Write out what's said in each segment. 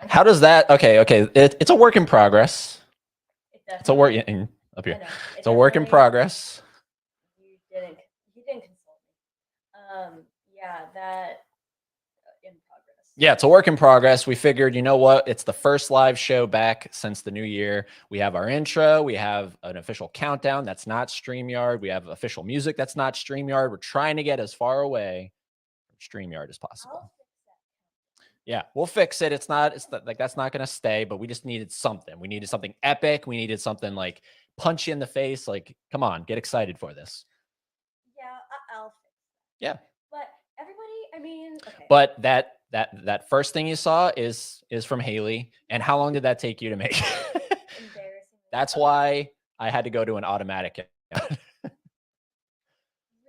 How does that? Okay. It's a work in progress. It's a work up here. It's a work in progress. You didn't consult me. Yeah, that in progress. Yeah, it's a work in progress. We figured, you know what? It's the first live show back since the new year. We have our intro. We have an official countdown that's not StreamYard. We have official music that's not StreamYard. We're trying to get as far away from StreamYard as possible. Yeah, we'll fix it. It's not like that's not going to stay, but we just needed something. We needed something epic. We needed something like punch you in the face. Like, come on, get excited for this. Yeah, I'll fix that. Yeah. But everybody, I mean, okay. But that first thing you saw is from Haley. And how long did that take you to make? Embarrassing. That's why I had to go to an automatic. Really?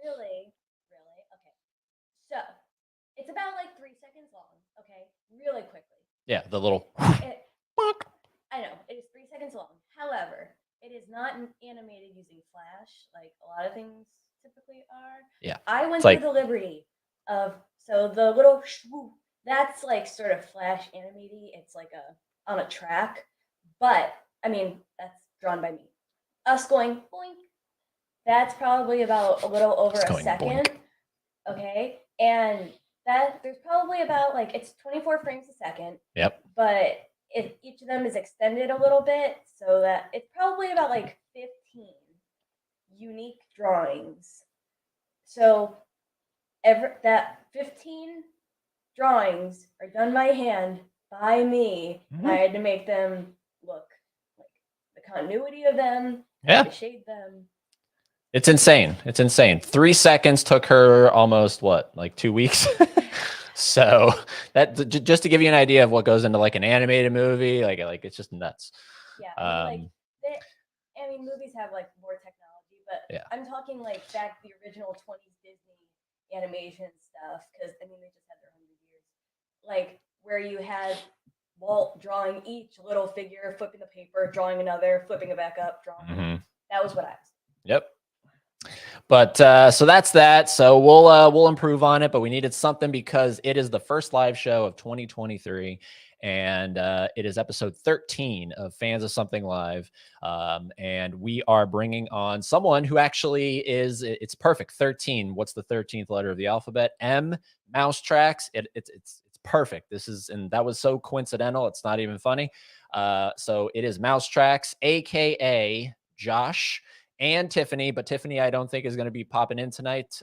Okay. So it's about like 3 seconds long. Okay, really quickly. Yeah, the little. I know it is 3 seconds long. However, it is not animated using Flash like a lot of things typically are. Yeah. I went through the liberty of the little swoop. That's like sort of Flash animated. It's like on a track, but I mean that's drawn by me. Us going boink. That's probably about a little over a second. Boink. Okay, and that there's probably about like it's 24 frames a second. Yep. But if each of them is extended a little bit, so that it's probably about like 15 unique drawings. So that 15 drawings are done by hand by me. Mm-hmm. I had to make them look like the continuity of them. Yeah. To shade them. It's insane. 3 seconds took her almost like 2 weeks. So that just to give you an idea of what goes into like an animated movie, like it's just nuts. Yeah, I mean, movies have like more technology, but yeah. I'm talking like back the original 20s Disney animation stuff because I mean they just had their 100 years, like where you had Walt drawing each little figure, flipping the paper, drawing another, flipping it back up, drawing. Mm-hmm. That was what I was. Yep. But so that's that. So we'll improve on it, but we needed something because it is the first live show of 2023, and it is episode 13 of Fans of Something Live, and we are bringing on someone who actually is. It's perfect. 13. What's the 13th letter of the alphabet? M. Mousetracks. It's perfect. That was so coincidental. It's not even funny. So it is Mousetracks, aka Josh. And Tiffany, but Tiffany, I don't think is going to be popping in tonight.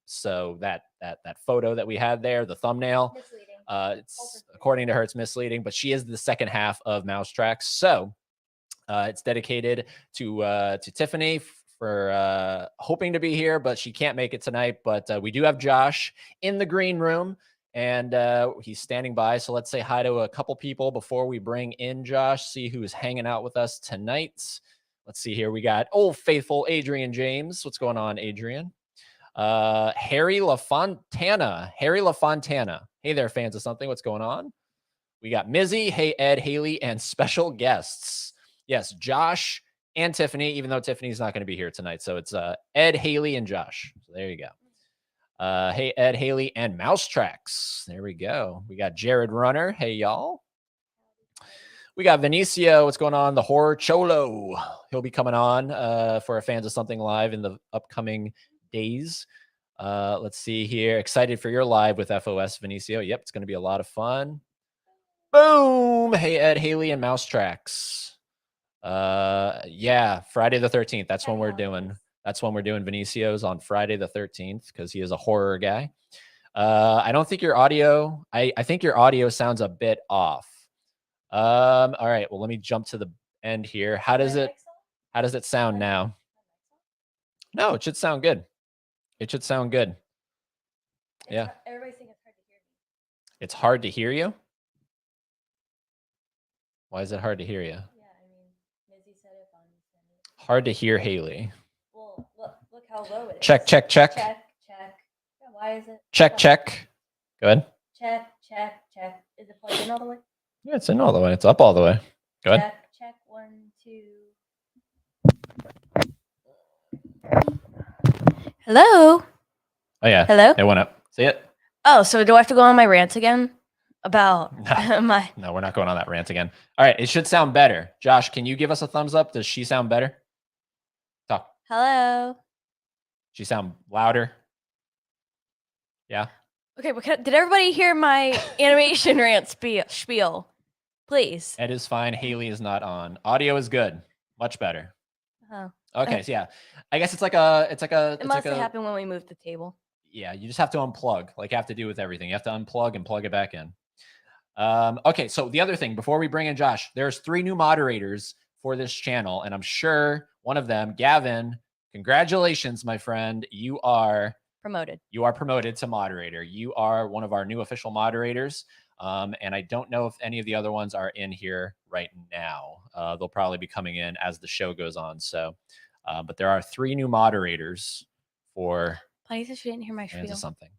So that photo that we had there, the thumbnail, it's according to her, it's misleading. But she is the second half of Mousetracks, so it's dedicated to Tiffany for hoping to be here, but she can't make it tonight. But we do have Josh in the green room, and he's standing by. So let's say hi to a couple people before we bring in Josh. See who's hanging out with us tonight. Let's see here. We got old faithful Adrian James. What's going on, Adrian? Harry LaFontana. Hey there, Fans of Something. What's going on? We got Mizzy. Hey, Ed, Haley, and special guests. Yes, Josh and Tiffany, even though Tiffany's not going to be here tonight. So it's Ed, Haley, and Josh. So there you go. Hey, Ed, Haley, and Mousetracks. There we go. We got Jared Runner. Hey, y'all. We got Vinicio. What's going on? The Horror Cholo. He'll be coming on for our Fans of Something Live in the upcoming days. Let's see here. Excited for your live with FOS, Vinicio. Yep, it's going to be a lot of fun. Boom. Hey, Ed, Haley, and Mousetracks. Yeah, Friday the 13th. That's when we're doing Vinicio's on Friday the 13th because he is a horror guy. I don't think your audio, I think your audio sounds a bit off. All right. Well, let me jump to the end here. How does it sound now? No, it should sound good. Yeah. Everybody thinks it's hard to hear me. It's hard to hear you? Why is it hard to hear you? Yeah, I mean, Mizzy said it, Bonnie said it. Hard to hear Haley. Well, look how low it is. Check. Yeah, why is it? Check. Go ahead. Check. Is it plugged in all the way? Yeah, it's in all the way. It's up all the way. Go ahead. Check 1, 2. Hello. Oh yeah. Hello. It went up. See it? Oh, so do I have to go on my rant again? about my. No, we're not going on that rant again. All right, it should sound better. Josh, can you give us a thumbs up? Does she sound better? Talk. Hello. She sound louder? Yeah. Okay, but did everybody hear my animation rant spiel? Please. Ed is fine. Haley is not on. Audio is good. Much better. Oh. Okay, so yeah. I guess it's like a It must have happened when we moved the table. Yeah, you just have to unplug, like you have to do with everything. You have to unplug and plug it back in. Okay, so the other thing, before we bring in Josh, there's 3 new moderators for this channel, and I'm sure one of them, Gavin, congratulations, my friend. You are promoted. You are promoted to moderator. You are one of our new official moderators. And I don't know if any of the other ones are in here right now. They'll probably be coming in as the show goes on. So, but there are 3 new moderators for. Patty said she didn't hear my spiel. Something.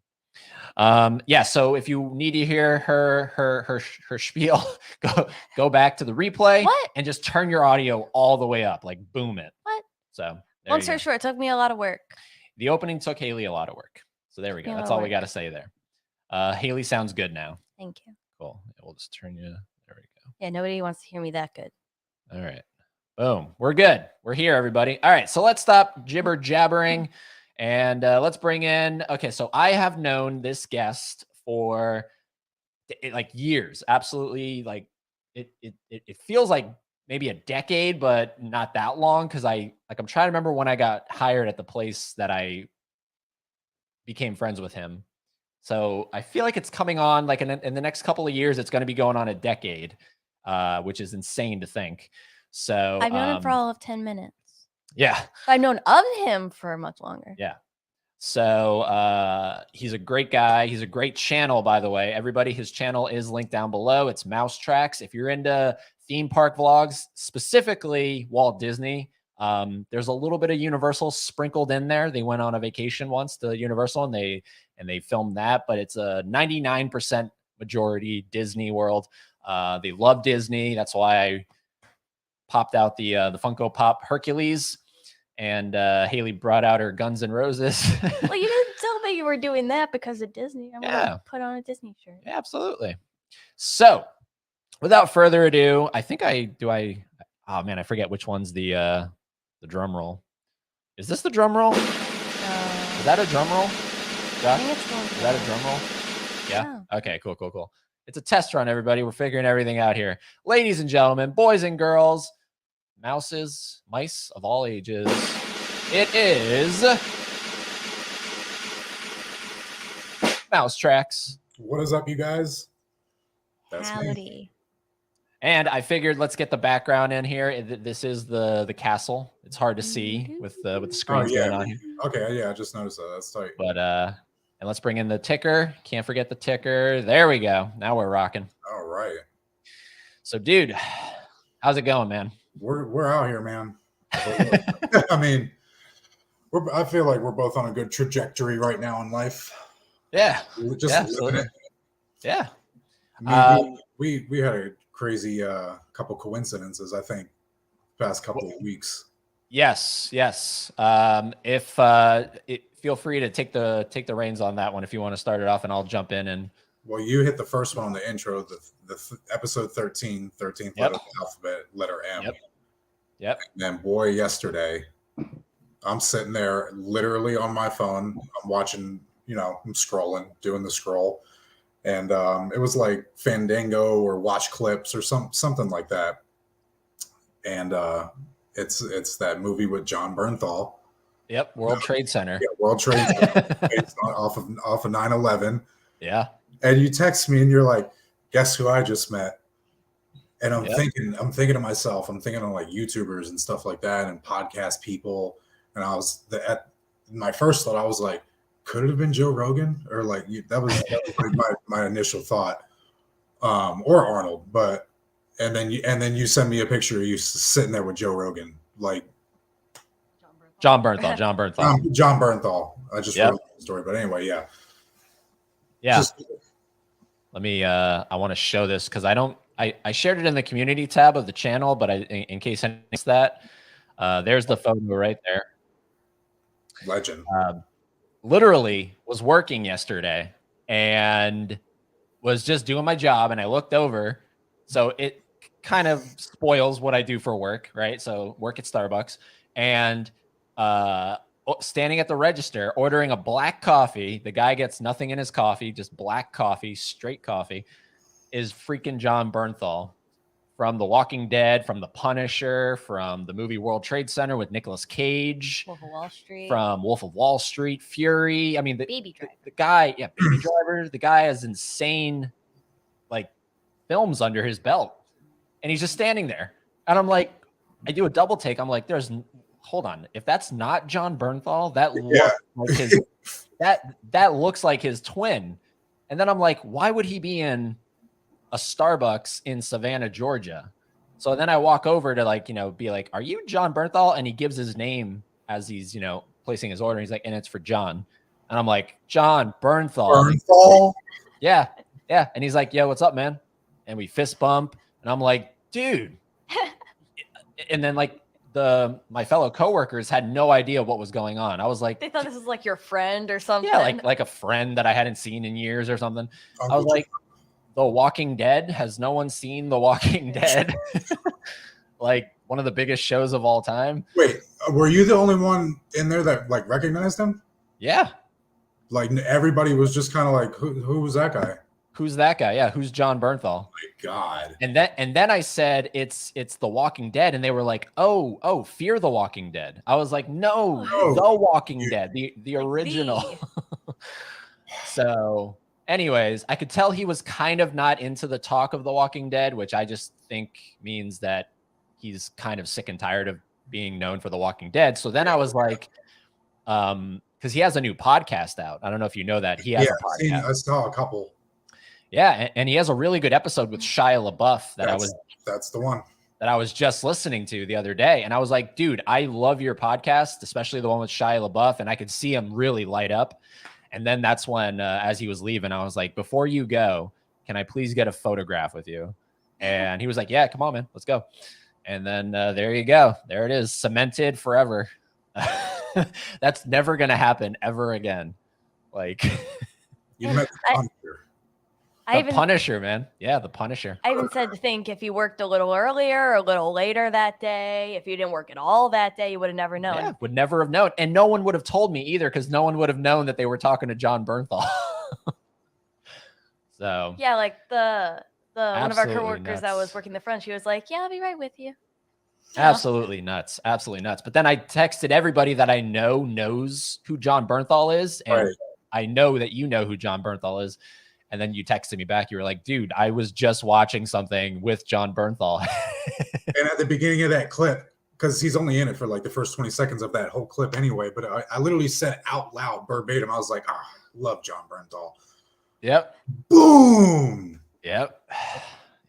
Yeah. So if you need to hear her spiel, go back to the replay and just turn your audio all the way up, like boom it. What? So long story short, it took me a lot of work. The opening took Haley a lot of work. So there we go. That's all we got to say there. Haley sounds good now. Thank you. Cool. We'll just turn you. There we go. Yeah, nobody wants to hear me that good. All right. Boom. We're good. We're here, everybody. All right. So let's stop jibber jabbering and let's bring in. Okay. So I have known this guest for like years. Absolutely. Like it feels like maybe a decade, but not that long. Cause I'm trying to remember when I got hired at the place that I became friends with him. So I feel like it's coming on like in the next couple of years, it's going to be going on a decade, which is insane to think. So I've known him for all of 10 minutes. Yeah. I've known of him for much longer. Yeah. So he's a great guy. He's a great channel, by the way. Everybody, his channel is linked down below. It's Mouse Tracks. If you're into theme park vlogs, specifically Walt Disney, there's a little bit of Universal sprinkled in there. They went on a vacation once to Universal and they filmed that, but it's a 99% majority Disney World. They love Disney. That's why I popped out the Funko Pop Hercules, and Haley brought out her Guns N' Roses. Well, you didn't tell me you were doing that because of Disney. I want to put on a Disney shirt. Yeah, absolutely. So, without further ado, I think oh man, I forget which one's the drum roll. Is this the drum roll? Is that a drum roll? Josh? Is that a drum roll? Yeah. Okay, cool. It's a test run, everybody. We're figuring everything out here. Ladies and gentlemen, boys and girls, mice of all ages. It is Mouse Tracks. What is up, you guys? That's Howdy. Me. And I figured let's get the background in here. This is the castle. It's hard to see with the screens going on here. Okay, yeah, I just noticed that. That's tight. But and let's bring in the ticker. Can't forget the ticker. There we go. Now we're rocking. All right. So, dude, how's it going, man? We're out here, man. I mean, I feel like we're both on a good trajectory right now in life. Yeah. Just living it. Yeah. I mean, we had a crazy couple coincidences, I think, past couple of weeks. Yes. Feel free to take the reins on that one if you want to start it off, and I'll jump in. And well, you hit the first one on the intro, the episode 13th letter of the alphabet, letter M. Yep. And then, boy, yesterday, I'm sitting there literally on my phone. I'm watching, I'm scrolling, doing the scroll. And it was like Fandango or Watch Clips or something like that. And it's that movie with Jon Bernthal. Yep, World Trade Center. Yeah, World Trade Center. off of 9/11. Yeah. And you text me and you're like, guess who I just met? And I'm thinking to myself, I'm thinking of like YouTubers and stuff like that and podcast people. And at my first thought, I was like, could it have been Joe Rogan? Or like that was like my initial thought. Or Arnold, and then you send me a picture of you sitting there with Joe Rogan, like Jon Bernthal. Jon Bernthal. I just wrote the story, but anyway, yeah. Let me. I want to show this because I shared it in the community tab of the channel, but in case I missed that, there's the photo right there. Legend. Literally was working yesterday and was just doing my job and I looked over. So it kind of spoils what I do for work, right? So work at Starbucks and standing at the register, ordering a black coffee. The guy gets nothing in his coffee, just black coffee, straight coffee, is freaking Jon Bernthal from The Walking Dead, from The Punisher, from the movie World Trade Center with Nicolas Cage, Wolf of Wall Street. from Wolf of Wall Street, Fury. I mean, Baby Driver. the guy, yeah, Baby Driver. The guy has insane, like, films under his belt, and he's just standing there. And I'm like, I do a double take. I'm like, hold on. If that's not Jon Bernthal, that looks like his that looks like his twin. And then I'm like, why would he be in a Starbucks in Savannah, Georgia? So then I walk over to, like, be like, are you Jon Bernthal? And he gives his name as he's, placing his order. He's like, and it's for John. And I'm like, Jon Bernthal. Bernthal? Yeah. Yeah. And he's like, yo, what's up, man? And we fist bump. And I'm like, dude. And then, like, my fellow coworkers had no idea what was going on. I was like, They thought this was like your friend or something. yeah, like a friend that I hadn't seen in years or something. I was Uncle like, The Walking Dead? Has no one seen The Walking Dead? Like, one of the biggest shows of all time. Wait, were you the only one in there that, like, recognized him? Yeah. Like, everybody was just kind of like, who was that guy? Who's that guy? Yeah, who's Jon Bernthal? My God. And then I said it's The Walking Dead, and they were like, oh, Fear the Walking Dead. I was like, no, The Walking Dead, the original. So, anyways, I could tell he was kind of not into the talk of The Walking Dead, which I just think means that he's kind of sick and tired of being known for The Walking Dead. So then I was like, because he has a new podcast out. I don't know if you know that. He has a podcast. I saw a couple. Yeah, and he has a really good episode with Shia LaBeouf that's the one that I was just listening to the other day. And I was like, dude, I love your podcast, especially the one with Shia LaBeouf. And I could see him really light up. And then that's when, as he was leaving, I was like, before you go, can I please get a photograph with you? And he was like, yeah, come on, man, let's go. And then there you go. There it is, cemented forever. That's never going to happen ever again. Like, you met the Punisher. Punisher, man. Yeah, the Punisher. I even said to think if you worked a little earlier or a little later that day, if you didn't work at all that day, you would have never known. Yeah, would never have known. And no one would have told me either, because no one would have known that they were talking to Jon Bernthal. So yeah, like the one of our Absolutely coworkers that nuts. was working the front, she was like, yeah, I'll be right with you. absolutely nuts. Absolutely nuts. But then I texted everybody that I know knows who Jon Bernthal is. And Right. I know that you know who Jon Bernthal is. And then you texted me back. You were like, dude, I was just watching something with Jon Bernthal. And at the beginning of that clip, because he's only in it for like the first 20 seconds of that whole clip anyway, but I literally said out loud verbatim, I was like, love Jon Bernthal. Yep. Boom. Yep.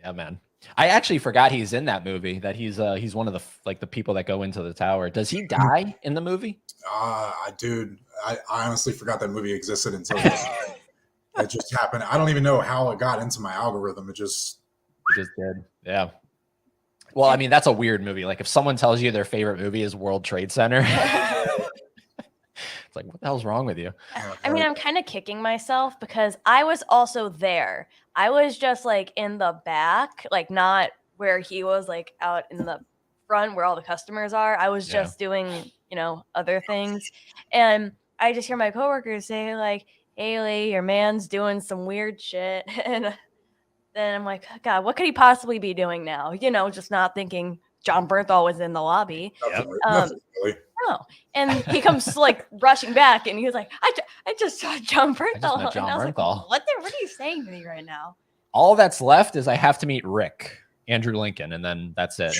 Yeah, man. I actually forgot he's in that movie, that he's one of the people that go into the tower. Does he die in the movie? Dude, I honestly forgot that movie existed until it just happened. I don't even know how it got into my algorithm. It just did. Yeah. Well, I mean, that's a weird movie. Like, if someone tells you their favorite movie is World Trade Center, it's like, what the hell's wrong with you? I mean, I'm kind of kicking myself because I was also there. I was just like in the back, like not where he was, like out in the front where all the customers are. I was just doing, other things. And I just hear my coworkers say like, Haley, your man's doing some weird shit. And then I'm like, God, what could he possibly be doing now? Just not thinking Jon Bernthal was in the lobby. nothing really. No. And he comes like rushing back and he was like, I just saw Jon Bernthal. met Jon And I was like, Bernthal. what are you saying to me right now? All that's left is I have to meet Rick, Andrew Lincoln, and then that's it.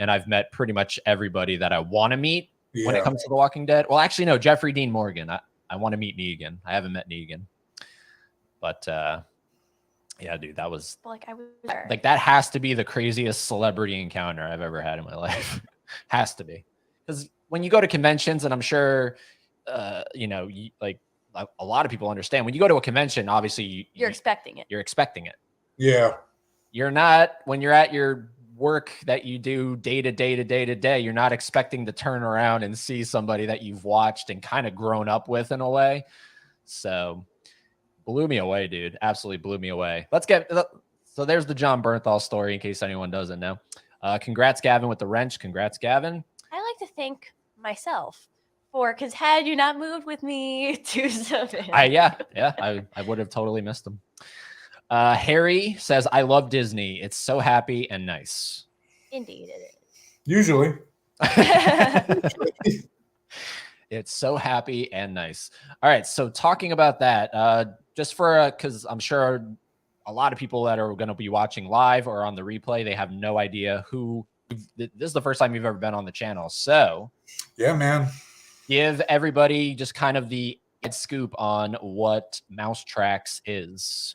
And I've met pretty much everybody that I want to meet when it comes to The Walking Dead. Well, actually, no, Jeffrey Dean Morgan. I want to meet Negan. I haven't met Negan. But yeah, dude, that was But I was there. like, that has to be the craziest celebrity encounter I've ever had in my life. Has to be. Because when you go to conventions, and I'm sure, like a lot of people understand, when you go to a convention, obviously You're expecting it. you're expecting it. Yeah. You're not, when you're at your work that you do day to day to day to day, you're not expecting to turn around and see somebody that you've watched and kind of grown up with in a way. So Blew me away, dude. Absolutely blew me away. So there's the John Bernthal story in case anyone doesn't know. Congrats, Gavin, with the wrench. Congrats, Gavin. I like to thank myself because had you not moved with me to Savannah. I would have totally missed them. Harry says, I love Disney. It's so happy and nice. Indeed it Usually. is. It's so happy and nice. All right. So talking about that, just for, because I'm sure a lot of people that are going to be watching live or on the replay, they have no idea who, this is the first time you've ever been on the channel. So yeah, man. Give everybody just kind of the scoop on what Mouse Tracks is.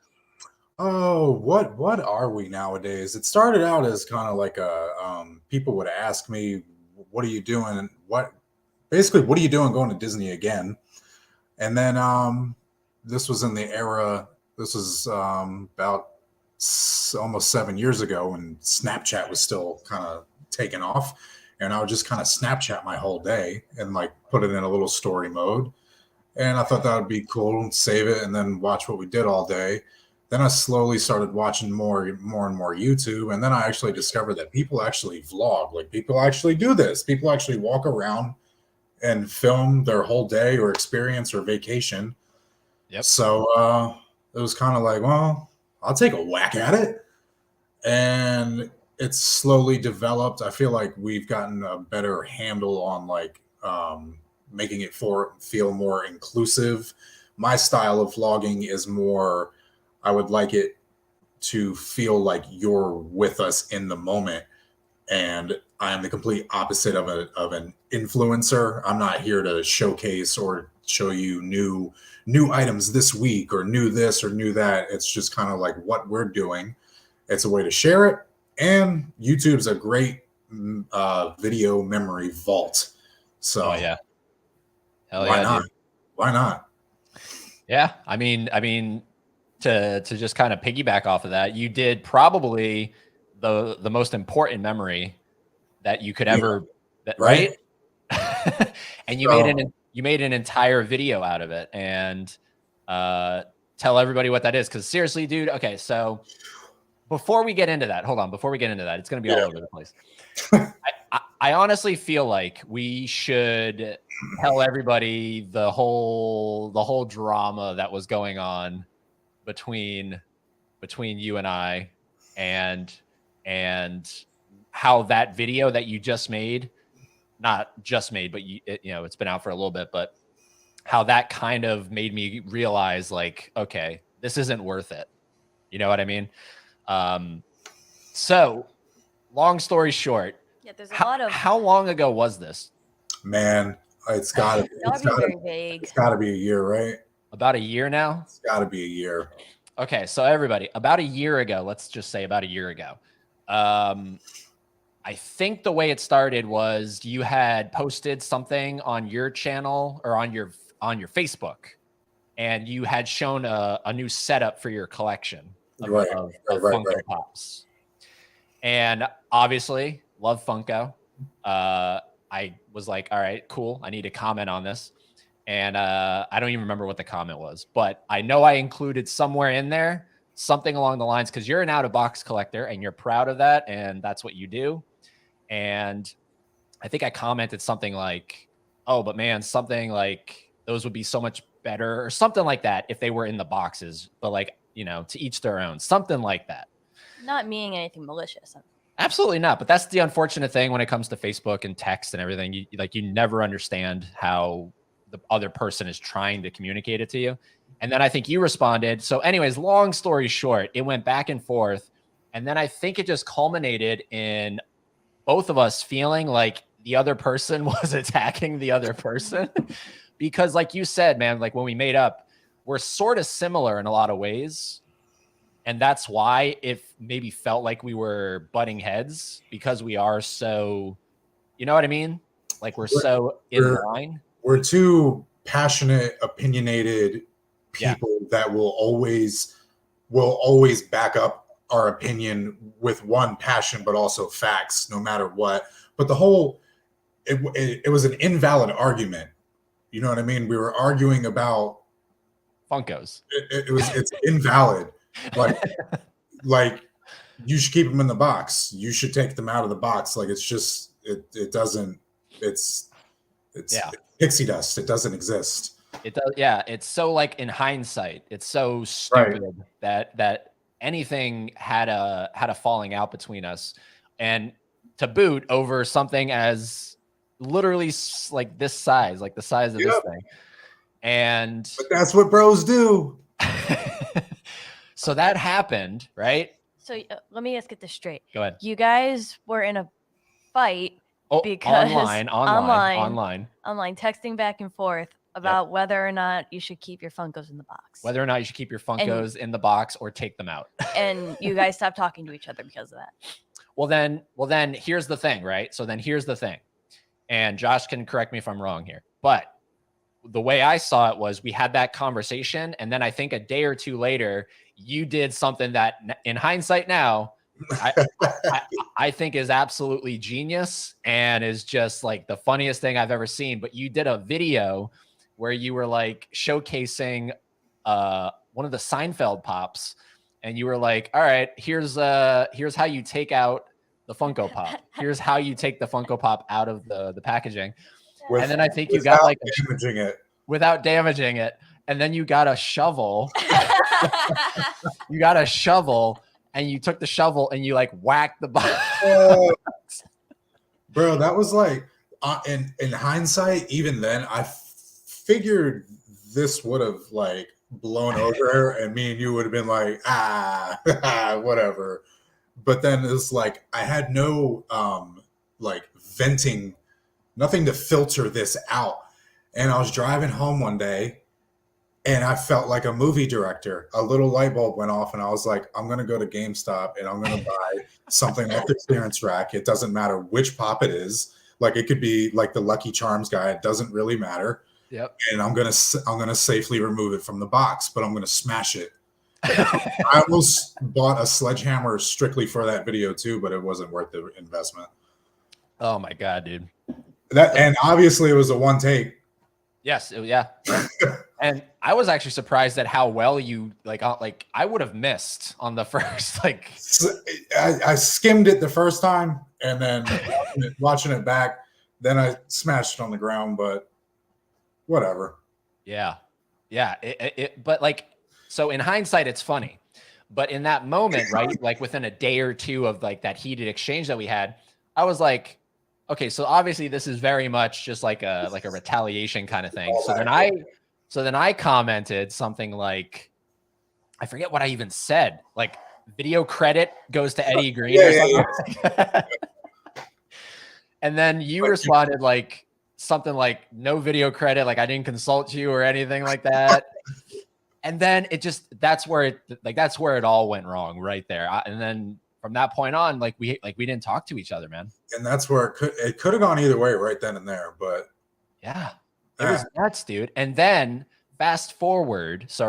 Oh, what are we nowadays? It started out as kind of like a people would ask me, what are you doing? And what are you doing going to Disney again? And then this was in the era, this was about almost 7 years ago when Snapchat was still kind of taking off. And I would just kind of Snapchat my whole day and like put it in a little story mode. And I thought that would be cool and save it and then watch what we did all day. Then I slowly started watching more and more YouTube. And then I actually discovered that people actually vlog, like people actually do this. People actually walk around and film their whole day or experience or vacation. Yep. So it was kind of like, well, I'll take a whack at it. And it's slowly developed. I feel like we've gotten a better handle on like making it feel more inclusive. My style of vlogging is more, I would like it to feel like you're with us in the moment. And I am the complete opposite of an influencer. I'm not here to showcase or show you new items this week or new this or new that. It's just kind of like what we're doing. It's a way to share it. And YouTube's a great video memory vault. So yeah. Hell why yeah, not? dude. Why not? Yeah. I mean, to just kind of piggyback off of that, you did probably the most important memory that you could ever, right? And you made an entire video out of it. And tell everybody what that is. Because seriously, dude. Okay, so before we get into that, it's going to be all over the place. I honestly feel like we should tell everybody the whole drama that was going on between you and I, and how that video that you just made, not just made, but it's been out for a little bit, but how that kind of made me realize like, okay, this isn't worth it. You know what I mean? So long story short, Yeah, there's a lot of. How long ago was this? Man, it's got very vague. It's got to be a year, right? About a year now? It's got to be a year. Okay, so everybody, about a year ago, let's just say about a year ago. I think the way it started was you had posted something on your channel or on your Facebook, and you had shown a new setup for your collection of Funko Pops. And obviously, love Funko. I was like, all right, cool. I need to comment on this. And I don't even remember what the comment was, but I know I included somewhere in there something along the lines, because you're an out-of-box collector and you're proud of that, and that's what you do. And I think I commented something like, oh, but man, something like those would be so much better or something like that if they were in the boxes, but like, to each their own, something like that. Not meaning anything malicious. Absolutely not. But that's the unfortunate thing when it comes to Facebook and text and everything. You never understand how the other person is trying to communicate it to you. And then I think you responded. So anyways, long story short, it went back and forth. And then I think it just culminated in both of us feeling like the other person was attacking the other person. Because like you said, man, like when we made up, we're sort of similar in a lot of ways. And that's why it maybe felt like we were butting heads, because we are so, you know what I mean? Like we're so in line. We're two passionate, opinionated people that will always back up our opinion with one passion, but also facts, no matter what. But it was an invalid argument. You know what I mean? We were arguing about Funkos. It's invalid. Like you should keep them in the box. You should take them out of the box. Like it doesn't. It's pixie dust. It doesn't exist. It does. Yeah, it's so like in hindsight, it's so stupid that anything had a falling out between us, and to boot over something as literally like this size, like the size of this thing. And but that's what bros do. So that happened, right? So let me just get this straight. Go ahead. You guys were in a fight because online, texting back and forth about whether or not you should keep your Funkos in the box. Whether or not you should keep your Funkos in the box or take them out. And you guys stopped talking to each other because of that. Well then here's the thing, right? So then here's the thing. And Josh can correct me if I'm wrong here. But the way I saw it was we had that conversation, and then I think a day or two later, you did something that in hindsight now, I think is absolutely genius and is just like the funniest thing I've ever seen. But you did a video where you were like showcasing one of the Seinfeld pops, and you were like, all right, here's how you take out the Funko Pop. Here's how you take the Funko Pop out of the packaging. And then I think you got like damaging it without damaging it. And then you got a shovel. And you took the shovel and you like whacked the box. Bro, that was like in hindsight, even then I figured this would have like blown over and me and you would have been like, whatever. But then it's like I had no like venting, nothing to filter this out. And I was driving home one day and I felt like a movie director. A little light bulb went off and I was like, I'm going to go to GameStop and I'm going to buy something off the clearance rack. It doesn't matter which pop it is. Like it could be like the Lucky Charms guy. It doesn't really matter. Yep. And I'm going to safely remove it from the box, but I'm going to smash it. I almost bought a sledgehammer strictly for that video too, but it wasn't worth the investment. Oh my God, dude. And obviously it was a one take. Yes. Yeah. And I was actually surprised at how well you like I would have missed on the first, like I skimmed it the first time and then watching it back, then I smashed it on the ground, but whatever. Yeah. Yeah. But like, so in hindsight, it's funny, but in that moment, right? Like within a day or two of like that heated exchange that we had, I was like, okay, so obviously this is very much just like a retaliation kind of thing. So then I commented something like, I forget what I even said, like video credit goes to Eddie Green or something. Yeah. And then you responded like something like no video credit, like I didn't consult you or anything like that. And then that's where it all went wrong right there. And then from that point on, we didn't talk to each other, man. And that's where it could have gone either way right then and there, but yeah, it was nuts, dude. And then fast forward. So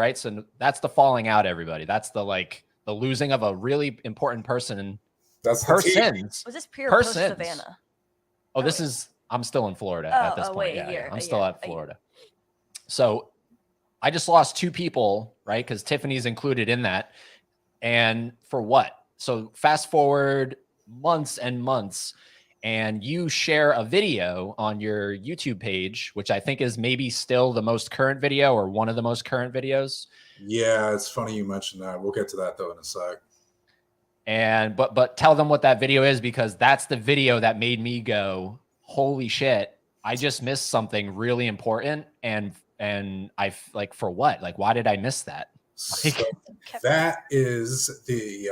that's the falling out, everybody. That's the losing of a really important person. That's persons. Was this pre or post Savannah? Oh, I'm still in Florida at this point. I'm still at Florida. So I just lost two people, right? Because Tiffany's included in that. And for what? So fast forward months and months, and you share a video on your YouTube page, which I think is maybe still the most current video or one of the most current videos. Yeah, it's funny you mentioned that. We'll get to that though in a sec. And but tell them what that video is, because that's the video that made me go, holy shit, I just missed something really important. And I like, for what? Like, why did I miss that? So that is the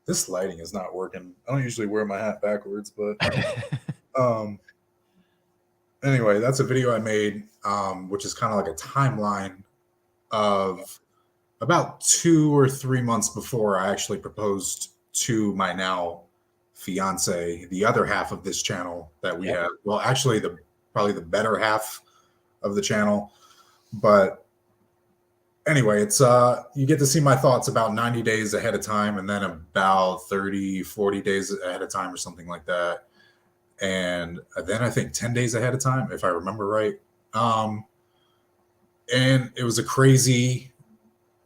this lighting is not working. I don't usually wear my hat backwards, but anyway, that's a video I made, which is kind of like a timeline of about 2 or 3 months before I actually proposed to my now fiance, the other half of this channel that we have. Well, actually probably the better half of the channel. But anyway, it's you get to see my thoughts about 90 days ahead of time, and then about 30, 40 days ahead of time or something like that. And then I think 10 days ahead of time, if I remember right. And it was a crazy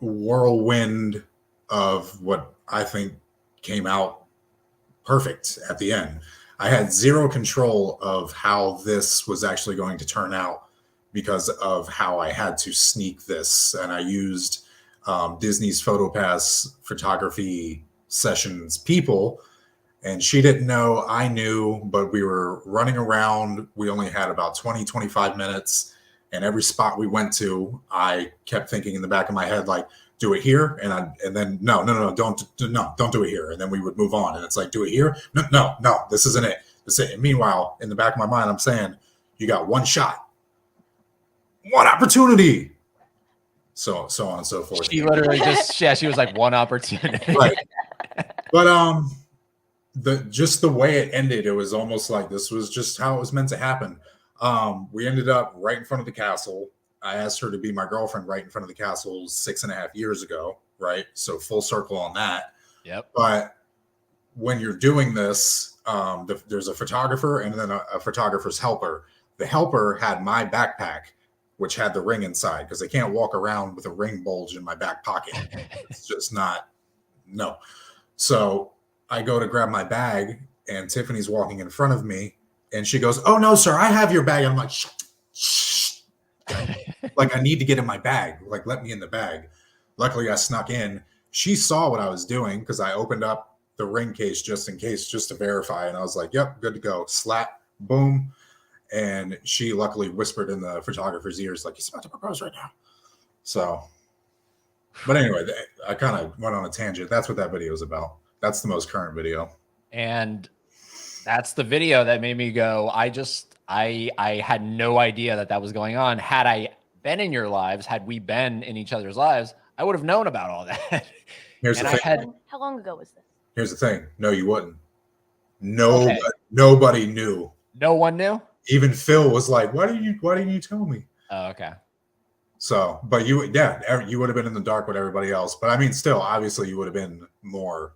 whirlwind of what I think came out perfect at the end. I had zero control of how this was actually going to turn out because of how I had to sneak this. And I used Disney's PhotoPass photography sessions people. And she didn't know, I knew, but we were running around. We only had about 20, 25 minutes. And every spot we went to, I kept thinking in the back of my head, like, do it here. And then, no, don't do it here. And then we would move on. And it's like, do it here. No, this isn't it. This is it. And meanwhile, in the back of my mind, I'm saying, you got one shot, one opportunity. So on and so forth. She literally just, yeah, she was like one opportunity. Right. But, just the way it ended, it was almost like this was just how it was meant to happen. We ended up right in front of the castle. I asked her to be my girlfriend right in front of the castle 6.5 years ago, right? So full circle on that. Yep. But when you're doing this, there's a photographer and then a photographer's helper. The helper had my backpack, which had the ring inside, because I can't walk around with a ring bulge in my back pocket. It's just not, no. So I go to grab my bag, and Tiffany's walking in front of me, and she goes, "Oh no, sir, I have your bag." And I'm like, shh. Like, I need to get in my bag. Like, let me in the bag. Luckily, I snuck in. She saw what I was doing because I opened up the ring case just in case, just to verify. And I was like, "Yep, good to go." Slap, boom. And she luckily whispered in the photographer's ears, like, "He's about to propose right now." So, but anyway, I kind of went on a tangent. That's what that video is about. That's the most current video. And that's the video that made me go, I had no idea that was going on. Had I been in your lives, had we been in each other's lives, I would have known about all that. Here's and the I thing. had, How long ago was this? Here's the thing. No, you wouldn't. Nobody knew. no one knew. Even Phil was like, why didn't you tell me? Oh, okay. So, but you would have been in the dark with everybody else. But I mean, still, obviously, you would have been more.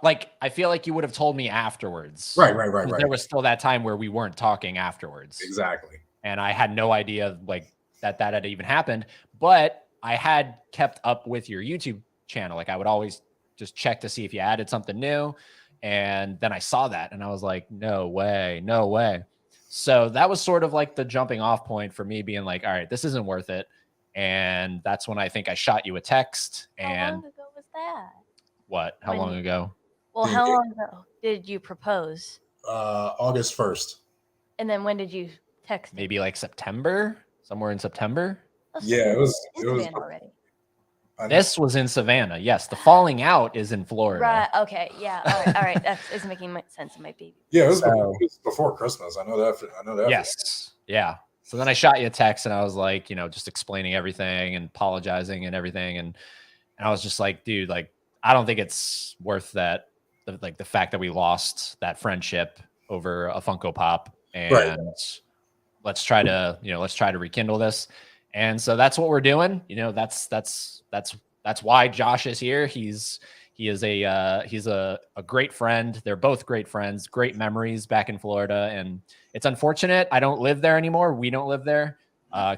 Like, I feel like you would have told me afterwards. Right. There was still that time where we weren't talking afterwards. Exactly. And I had no idea like that had even happened. But I had kept up with your YouTube channel. Like, I would always just check to see if you added something new. And then I saw that and I was like, no way. So that was sort of like the jumping off point for me being like, all right, this isn't worth it. And that's when I think I shot you a text. How And long ago was that? what? How long ago? Well, how long ago did you propose? August 1st. And then when did you text him? Maybe like September, somewhere in September. Oh, so Yeah, it was already. This was in Savannah. Yes, the falling out is in Florida. Right. Okay. Yeah. All right. That is making sense in my baby. Yeah, it was before Christmas. I know that. Yes. Yeah. So then I shot you a text and I was like, just explaining everything and apologizing and everything. And I was just like, dude, like, I don't think it's worth that. Like the fact that we lost that friendship over a Funko Pop, and Right. let's try to rekindle this. And so that's what we're doing. That's why Josh is here. He's a great friend. They're both great friends, great memories back in Florida. And it's unfortunate I don't live there anymore. We don't live there.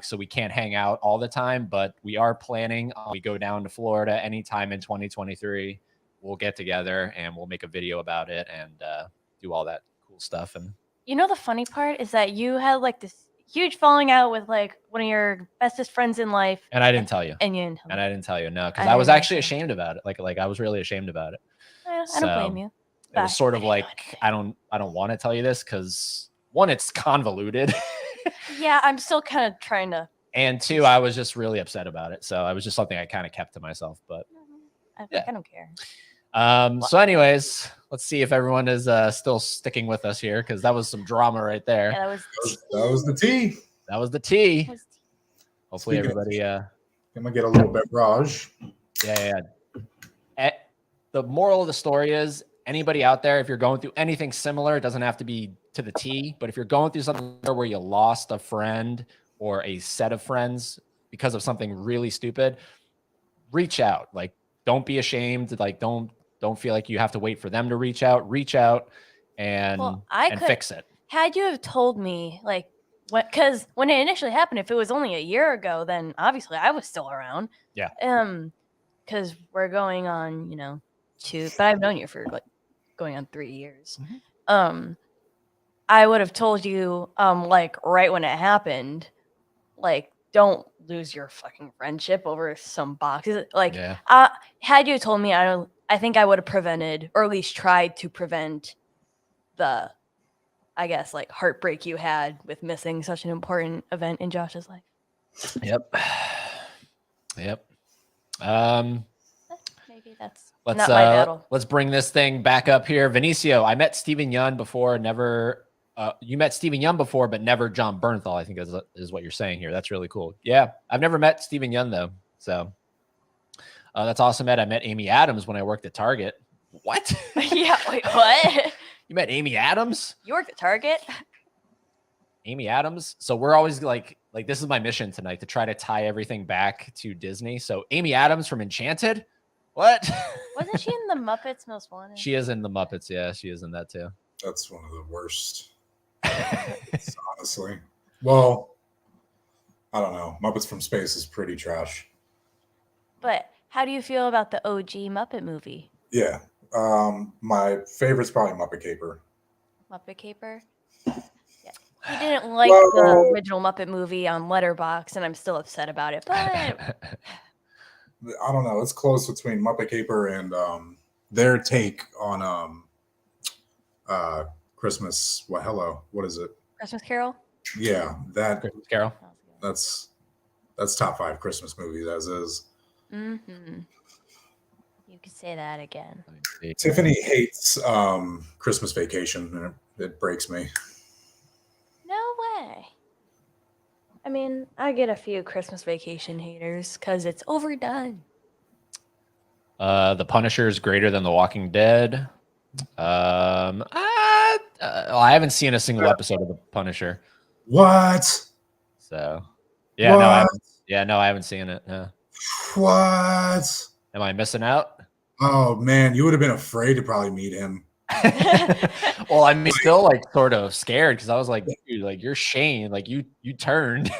So we can't hang out all the time, but we are planning. We go down to Florida anytime in 2023. We'll get together and we'll make a video about it and do all that cool stuff. And The funny part is that you had like this huge falling out with like one of your bestest friends in life. And I didn't tell you. And you didn't tell me. And I didn't tell you, no, because I I was didn't actually know. ashamed about it. Like I was really ashamed about it. I don't blame you. It was But sort of I didn't like know anything. I don't want to tell you this because one, it's convoluted, Yeah, I'm still kind of trying to. and two, I was just really upset about it. So it was just something I kind of kept to myself. But Yeah. I don't care. so anyways, let's see if everyone is still sticking with us here because that was some drama right there. Yeah, That was the tea. That was the tea. that was Hopefully Speaking of everybody I'm gonna get a little beverage. yeah. The moral of the story is anybody out there, if you're going through anything similar, it doesn't have to be to the T, but if you're going through something where you lost a friend or a set of friends because of something really stupid, reach out. Like, don't be ashamed. Like, don't feel like you have to wait for them to reach out and Well, I and could- fix it. Had you have told me like because when it initially happened, if it was only a year ago, then obviously I was still around. Yeah. Because we're going on, but I've known you for like going on 3 years. I would have told you, like right when it happened, like don't lose your fucking friendship over some boxes. Like, Yeah. had you told me, I think I would have prevented, or at least tried to prevent the, I guess, like heartbreak you had with missing such an important event in Josh's life. Yep. Maybe that's Let's not my battle. let's bring this thing back up here. Vinicio, I met Steven Yeun before, never you met Steven Yeun before, but never John Bernthal, I think is what you're saying here. That's really cool. Yeah, I've never met Steven Yeun though. So that's awesome, Ed. I met Amy Adams when I worked at Target. What? Yeah, wait, what? You met Amy Adams? You worked at Target? Amy Adams. So we're always like this is my mission tonight, to try to tie everything back to Disney. So Amy Adams from Enchanted. What? Wasn't she in the Muppets Most Wanted? She is in the Muppets. Yeah, she is in that too. That's one of the worst. Honestly. Well, I don't know. Muppets from Space is pretty trash. But how do you feel about the OG Muppet movie? Yeah. My favorite's probably Muppet Caper. Muppet Caper? Yeah. He didn't like the original Muppet movie on Letterboxd, and I'm still upset about it. But I don't know. It's close between Muppet Caper and their take on Christmas. What is it? Christmas Carol? Yeah, Christmas Carol. that's top 5 Christmas movies as is. Mm-hmm. You could say that again. Tiffany hates Christmas Vacation, and it breaks me. No way. I mean, I get a few Christmas Vacation haters because it's overdone. The Punisher is greater than The Walking Dead. I haven't seen a single episode of The Punisher. What? So, yeah, What? I haven't seen it. No. What? Am I missing out? Oh man, you would have been afraid to probably meet him. Well, I'm still like sort of scared because I was like, dude, like you're Shane, like you turned.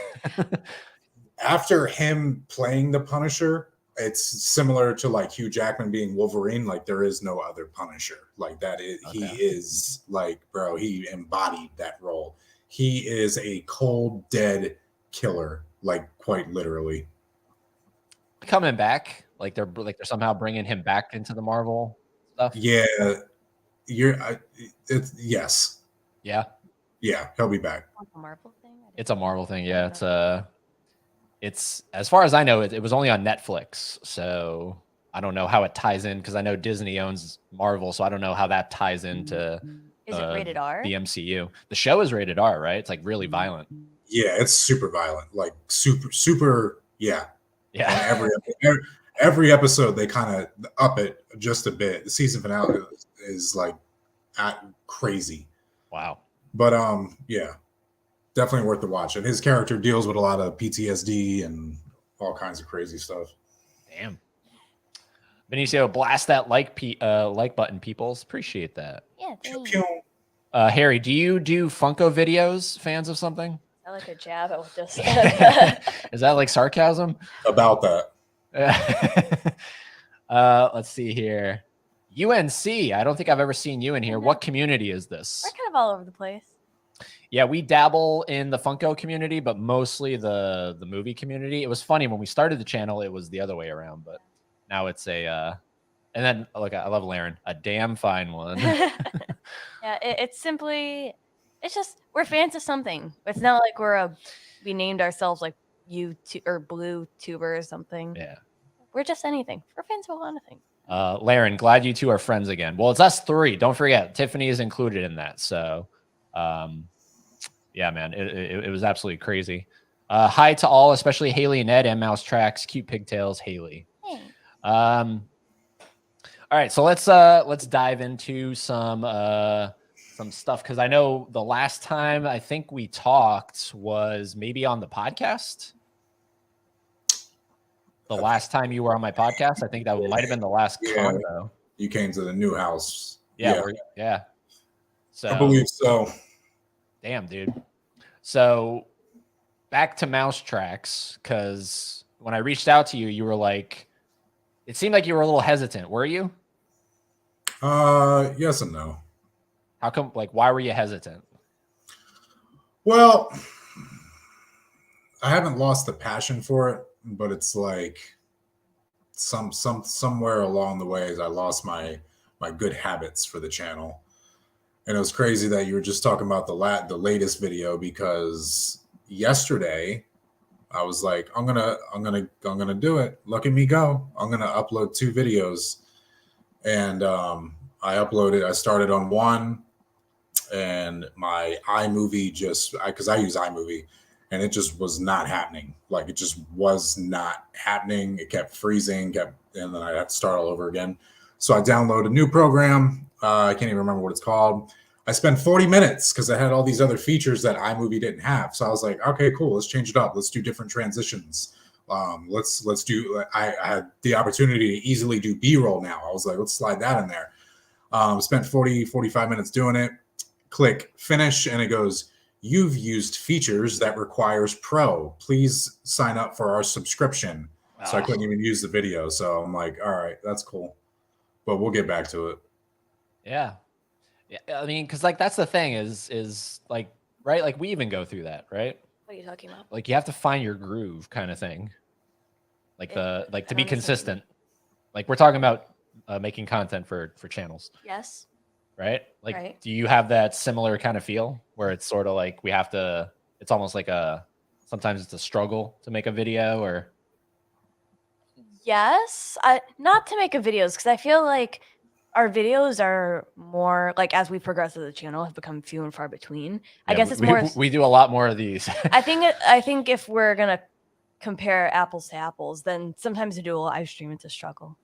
After him playing the Punisher, it's similar to like Hugh Jackman being Wolverine. Like there is no other Punisher like that. He is like, bro, he embodied that role. He is a cold, dead killer, like quite literally. Coming back, like they're somehow bringing him back into the Marvel stuff. Yeah, yes. Yeah, he'll be back. A Marvel thing? It's a Marvel thing. Yeah, it's as far as I know, it was only on Netflix, so I don't know how it ties in because I know Disney owns Marvel, so I don't know how that ties into. Is it rated R? The MCU. The show is rated R, right? It's like really violent. Yeah, it's super violent, like super. Yeah. Yeah. And every episode they kind of up it just a bit. The season finale is like crazy. Wow. But yeah, definitely worth the watch. And his character deals with a lot of PTSD and all kinds of crazy stuff. Damn. Benicio, blast that like button, peoples. Appreciate that. Yeah. Thanks. Harry, do you do Funko videos? Fans of something? I like a jab. I will just. Is that like sarcasm? About that. Let's see here. UNC. I don't think I've ever seen you in here. What community is this? We're kind of all over the place. Yeah, we dabble in the Funko community, but mostly the movie community. It was funny when we started the channel, it was the other way around, but now it's and then look, I love Laren, a damn fine one. Yeah, it's just we're fans of something. It's not like we named ourselves like YouTube or Blue Tuber or something. Yeah, we're just anything. We're fans of a lot of things. Laren, glad you two are friends again. Well, it's us 3. Don't forget, Tiffany is included in that. So, yeah, man, it was absolutely crazy. Hi to all, especially Haley and Ed and Mouse Tracks, cute pigtails, Haley. Hey. All right, so let's dive into some stuff because I know the last time I think we talked was maybe on the podcast. The last time you were on my podcast, I think that might have been the last convo. You came to the new house. Yeah. So I believe so. Damn, dude. So back to Mouse Tracks, because when I reached out to you, you were like, it seemed like you were a little hesitant. Were you? Yes and no. How come? Like, why were you hesitant? Well, I haven't lost the passion for it, but it's like somewhere along the ways I lost my good habits for the channel. And it was crazy that you were just talking about the latest video, because yesterday I was like, I'm gonna do it. Look at me go. I'm gonna upload 2 videos. And I started on one, and my iMovie because I use iMovie, and it just was not happening. Like, it just was not happening. It kept freezing, and then I had to start all over again. So I downloaded a new program. I can't even remember what it's called. I spent 40 minutes because I had all these other features that iMovie didn't have. So I was like, okay, cool. Let's change it up. Let's do different transitions. Let's do. I had the opportunity to easily do B-roll now. I was like, let's slide that in there. Spent 45 minutes doing it. Click finish, and it goes, you've used features that requires Pro. Please sign up for our subscription. So I couldn't even use the video. So I'm like, all right, that's cool, but we'll get back to it. Yeah. I mean, because like that's the thing is like, right? Like we even go through that, right? What are you talking about? Like you have to find your groove, kind of thing. Like to be I don't understand what you consistent. Like we're talking about making content for channels, Yes. right? Like, Right. do you have that similar kind of feel where it's sort of like we have to? It's almost like sometimes it's a struggle to make a video, or Yes. Not to make a videos, because I feel like our videos are more like, as we progress as a channel, have become few and far between. I Yeah, guess it's we, more. we do a lot more of these. I think if we're gonna compare apples to apples, then sometimes to do a live stream, it's a struggle.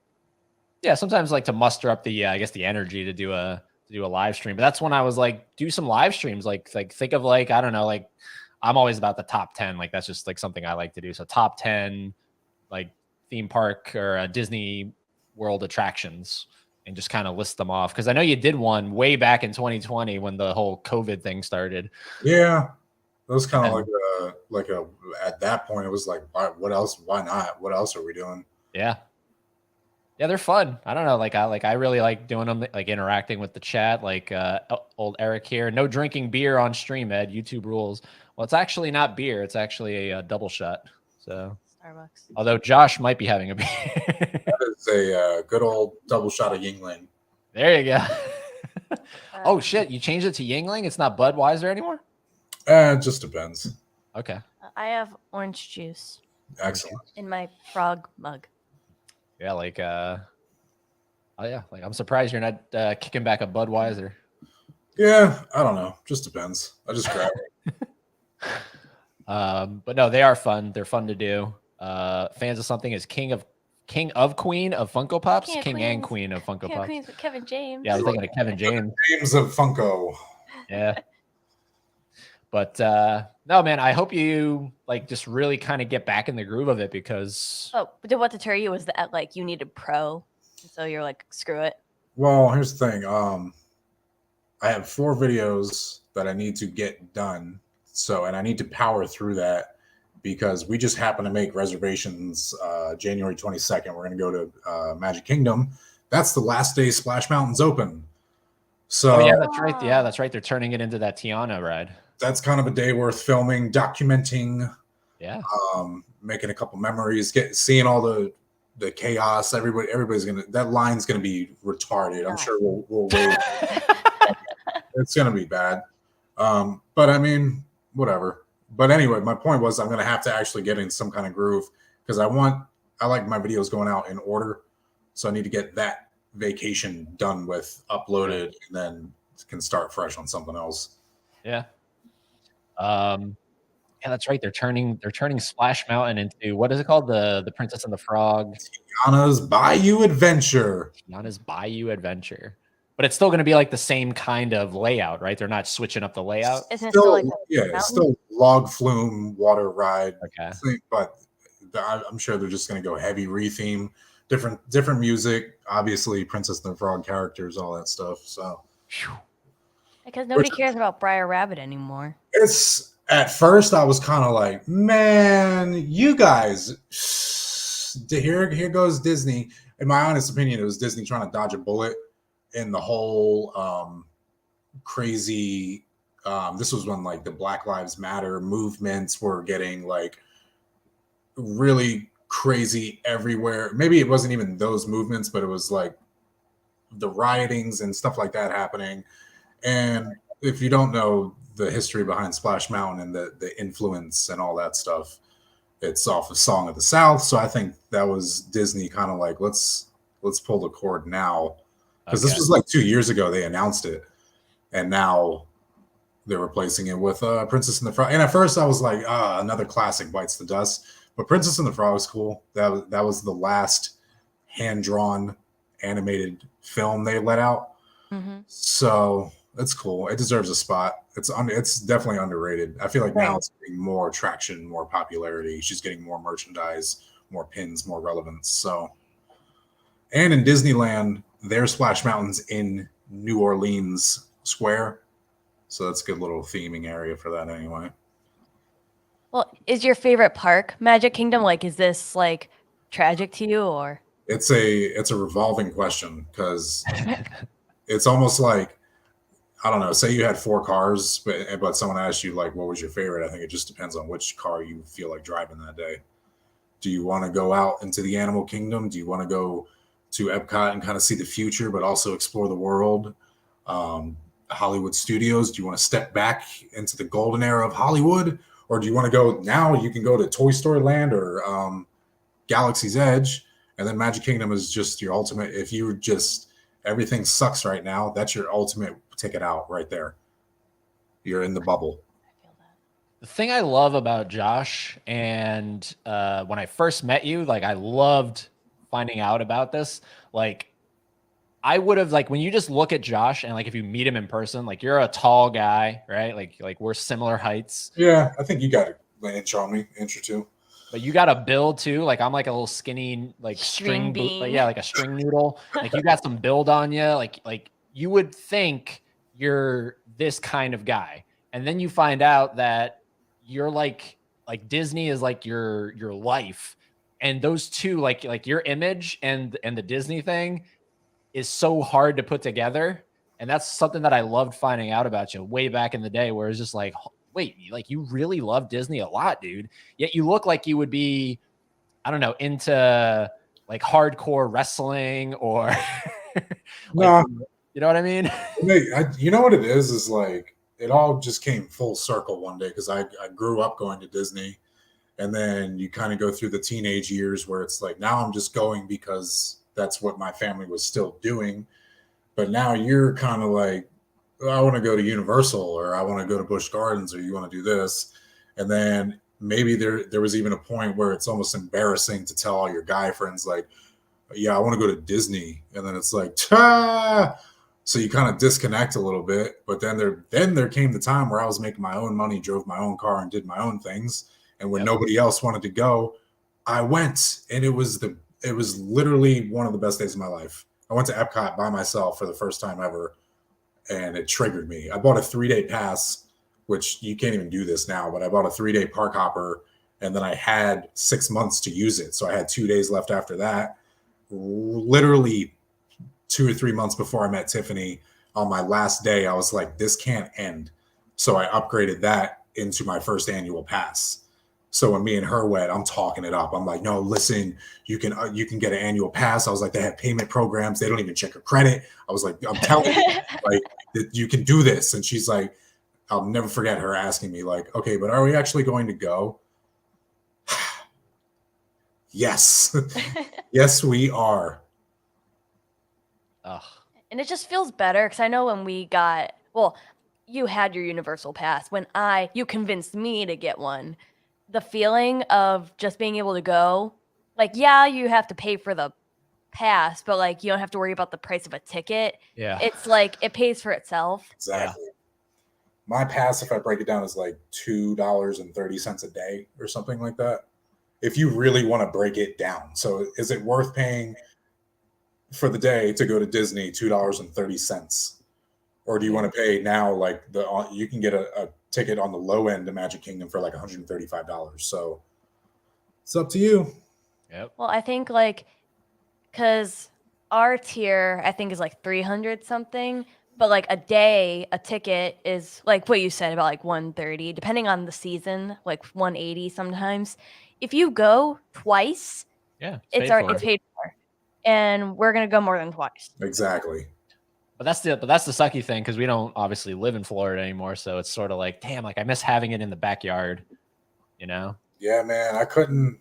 Yeah, sometimes like to muster up the I guess the energy to do a live stream. But that's when I was like, do some live streams. Like think of like, I don't know, like I'm always about the top 10. Like that's just like something I like to do. So top 10 like theme park or Disney World attractions, and just kind of list them off. Because I know you did one way back in 2020 when the whole COVID thing started. Yeah, it was kind of like a at that point it was like, what else? Why not? What else are we doing? Yeah. Yeah, they're fun. I don't know. Like I really like doing them, like interacting with the chat. Like old Eric here. No drinking beer on stream, Ed. YouTube rules. Well, it's actually not beer. It's actually a double shot. So Starbucks. although Josh might be having a beer. That is a good old double shot of Yingling. There you go. Oh shit! You changed it to Yingling. It's not Budweiser anymore. It just depends. Okay. I have orange juice Excellent. in my frog mug. Yeah, like oh yeah, like I'm surprised you're not kicking back a Budweiser. Yeah, I don't know. Just depends. I just grab it. But no, they are fun. They're fun to do. Fans of something is King of Queen of Funko Pops, King and Queen of Funko Pops. Queens with Kevin James. Yeah, I was thinking of Kevin James. James of Funko. Yeah. But no, man, I hope you like just really kind of get back in the groove of it, because Oh, but what deter you was that like you needed Pro, so you're like, screw it. Well, here's the thing. I have 4 videos that I need to get done. So, and I need to power through that because we just happen to make reservations January 22nd. We're going to go to Magic Kingdom. That's the last day Splash Mountain's open. So oh yeah, that's right. Yeah, that's right. They're turning it into that Tiana ride. that's kind of a day worth filming, documenting, Yeah. making a couple memories, seeing all the chaos. Everybody's that line's gonna be retarded. I'm sure we'll wait. It's gonna be bad. But I mean, whatever. But anyway, my point was I'm gonna have to actually get in some kind of groove because I like my videos going out in order. So I need to get that vacation done with, uploaded, and then can start fresh on something else. Yeah. Yeah, that's right. They're turning Splash Mountain into, what is it called? The Princess and the Frog. Tiana's Bayou Adventure. Tiana's Bayou Adventure. But it's still going to be like the same kind of layout, right? They're not switching up the layout. Isn't it still like It's still log flume water ride. Okay. Thing, but I'm sure they're just going to go heavy retheme, different music, obviously Princess and the Frog characters, all that stuff. So because nobody cares about Briar Rabbit anymore. it's At first, I was kind of like, man, you guys. Here goes Disney. In my honest opinion, it was Disney trying to dodge a bullet in the whole crazy. This was when like the Black Lives Matter movements were getting like really crazy everywhere. Maybe it wasn't even those movements, but it was like the riotings and stuff like that happening. And if you don't know the history behind Splash Mountain and the influence and all that stuff, it's off of Song of the South. So I think that was Disney kind of like, let's pull the cord now. Because this was like 2 years ago they announced it. And now they're replacing it with Princess and the Frog. And at first I was like, another classic bites the dust. But Princess and the Frog is cool. That was the last hand-drawn animated film they let out. Mm-hmm. So it's cool. It deserves a spot. It's definitely underrated. I feel like now it's getting more traction, more popularity. She's getting more merchandise, more pins, more relevance. So, and in Disneyland, their Splash Mountain's in New Orleans Square. So that's a good little theming area for that anyway. Well, is your favorite park Magic Kingdom? Like, is this like tragic to you, or? It's a revolving question because it's almost like, I don't know, say you had 4 cars, but someone asked you like, what was your favorite? I think it just depends on which car you feel like driving that day. Do you want to go out into the animal kingdom? Do you want to go to Epcot and kind of see the future, but also explore the world? Hollywood Studios, do you want to step back into the golden era of Hollywood? Or do you want to go now? You can go to Toy Story Land or Galaxy's Edge, and then Magic Kingdom is just your ultimate. If you just everything sucks right now, that's your ultimate ticket out right there. You're in the bubble. The thing I love about Josh, and when I first met you, like I loved finding out about this. Like I would have like when you just look at Josh and like if you meet him in person, like you're a tall guy, right? Like we're similar heights. Yeah, I think you got an inch on me, inch or two. But you got a build too. Like I'm like a little skinny, like String bean. like a string noodle. Like you got some build on you. Like you would think you're this kind of guy, and then you find out that you're like Disney is like your life, and those two like your image and the Disney thing is so hard to put together. And that's something that I loved finding out about you way back in the day, where it's just like, wait, like you really love Disney a lot, dude. Yet you look like you would be, I don't know, into like hardcore wrestling or like, you know what I mean? You know what it is like, it all just came full circle one day because I grew up going to Disney, and then you kind of go through the teenage years where it's like, now I'm just going because that's what my family was still doing. But now you're kind of like, I want to go to Universal, or I want to go to Busch Gardens, or you want to do this. And then maybe there was even a point where it's almost embarrassing to tell all your guy friends, like, yeah, I want to go to Disney. And then it's like, ta! So you kind of disconnect a little bit. But then there came the time where I was making my own money, drove my own car, and did my own things. And when nobody else wanted to go, I went. And it was literally one of the best days of my life. I went to Epcot by myself for the first time ever, and it triggered me. I bought a 3-day pass, which you can't even do this now, but I bought a 3-day park hopper, and then I had 6 months to use it. So I had 2 days left after that. Literally 2 or 3 months before I met Tiffany, on my last day, I was like, this can't end. So I upgraded that into my first annual pass. So when me and her went, I'm talking it up. I'm like, no, listen, you can get an annual pass. I was like, they have payment programs. They don't even check your credit. I was like, I'm telling you, like, you can do this. And she's like, I'll never forget her asking me, like, okay, but are we actually going to go? Yes. Yes, we are. Ugh. And it just feels better because I know when we got, well, you had your Universal Pass. When you convinced me to get one, the feeling of just being able to go, like, yeah, you have to pay for the pass, but like you don't have to worry about the price of a ticket. Yeah. It's like it pays for itself. Exactly. Yeah. My pass, if I break it down, is like $2.30 a day or something like that. If you really want to break it down. So is it worth paying for the day to go to Disney $2.30? Or do you want to pay now, like you can get a ticket on the low end to Magic Kingdom for like $135. So it's up to you. Yep. Well, I think like because our tier I think is like 300 something, but like a ticket is like what you said about like 130, depending on the season, like 180 sometimes. If you go twice, Yeah. it's paid for. it's paid for, and we're gonna go more than twice. Exactly. But that's the sucky thing because we don't obviously live in Florida anymore. So it's sort of like, damn, like I miss having it in the backyard. You know? Yeah, man. I couldn't.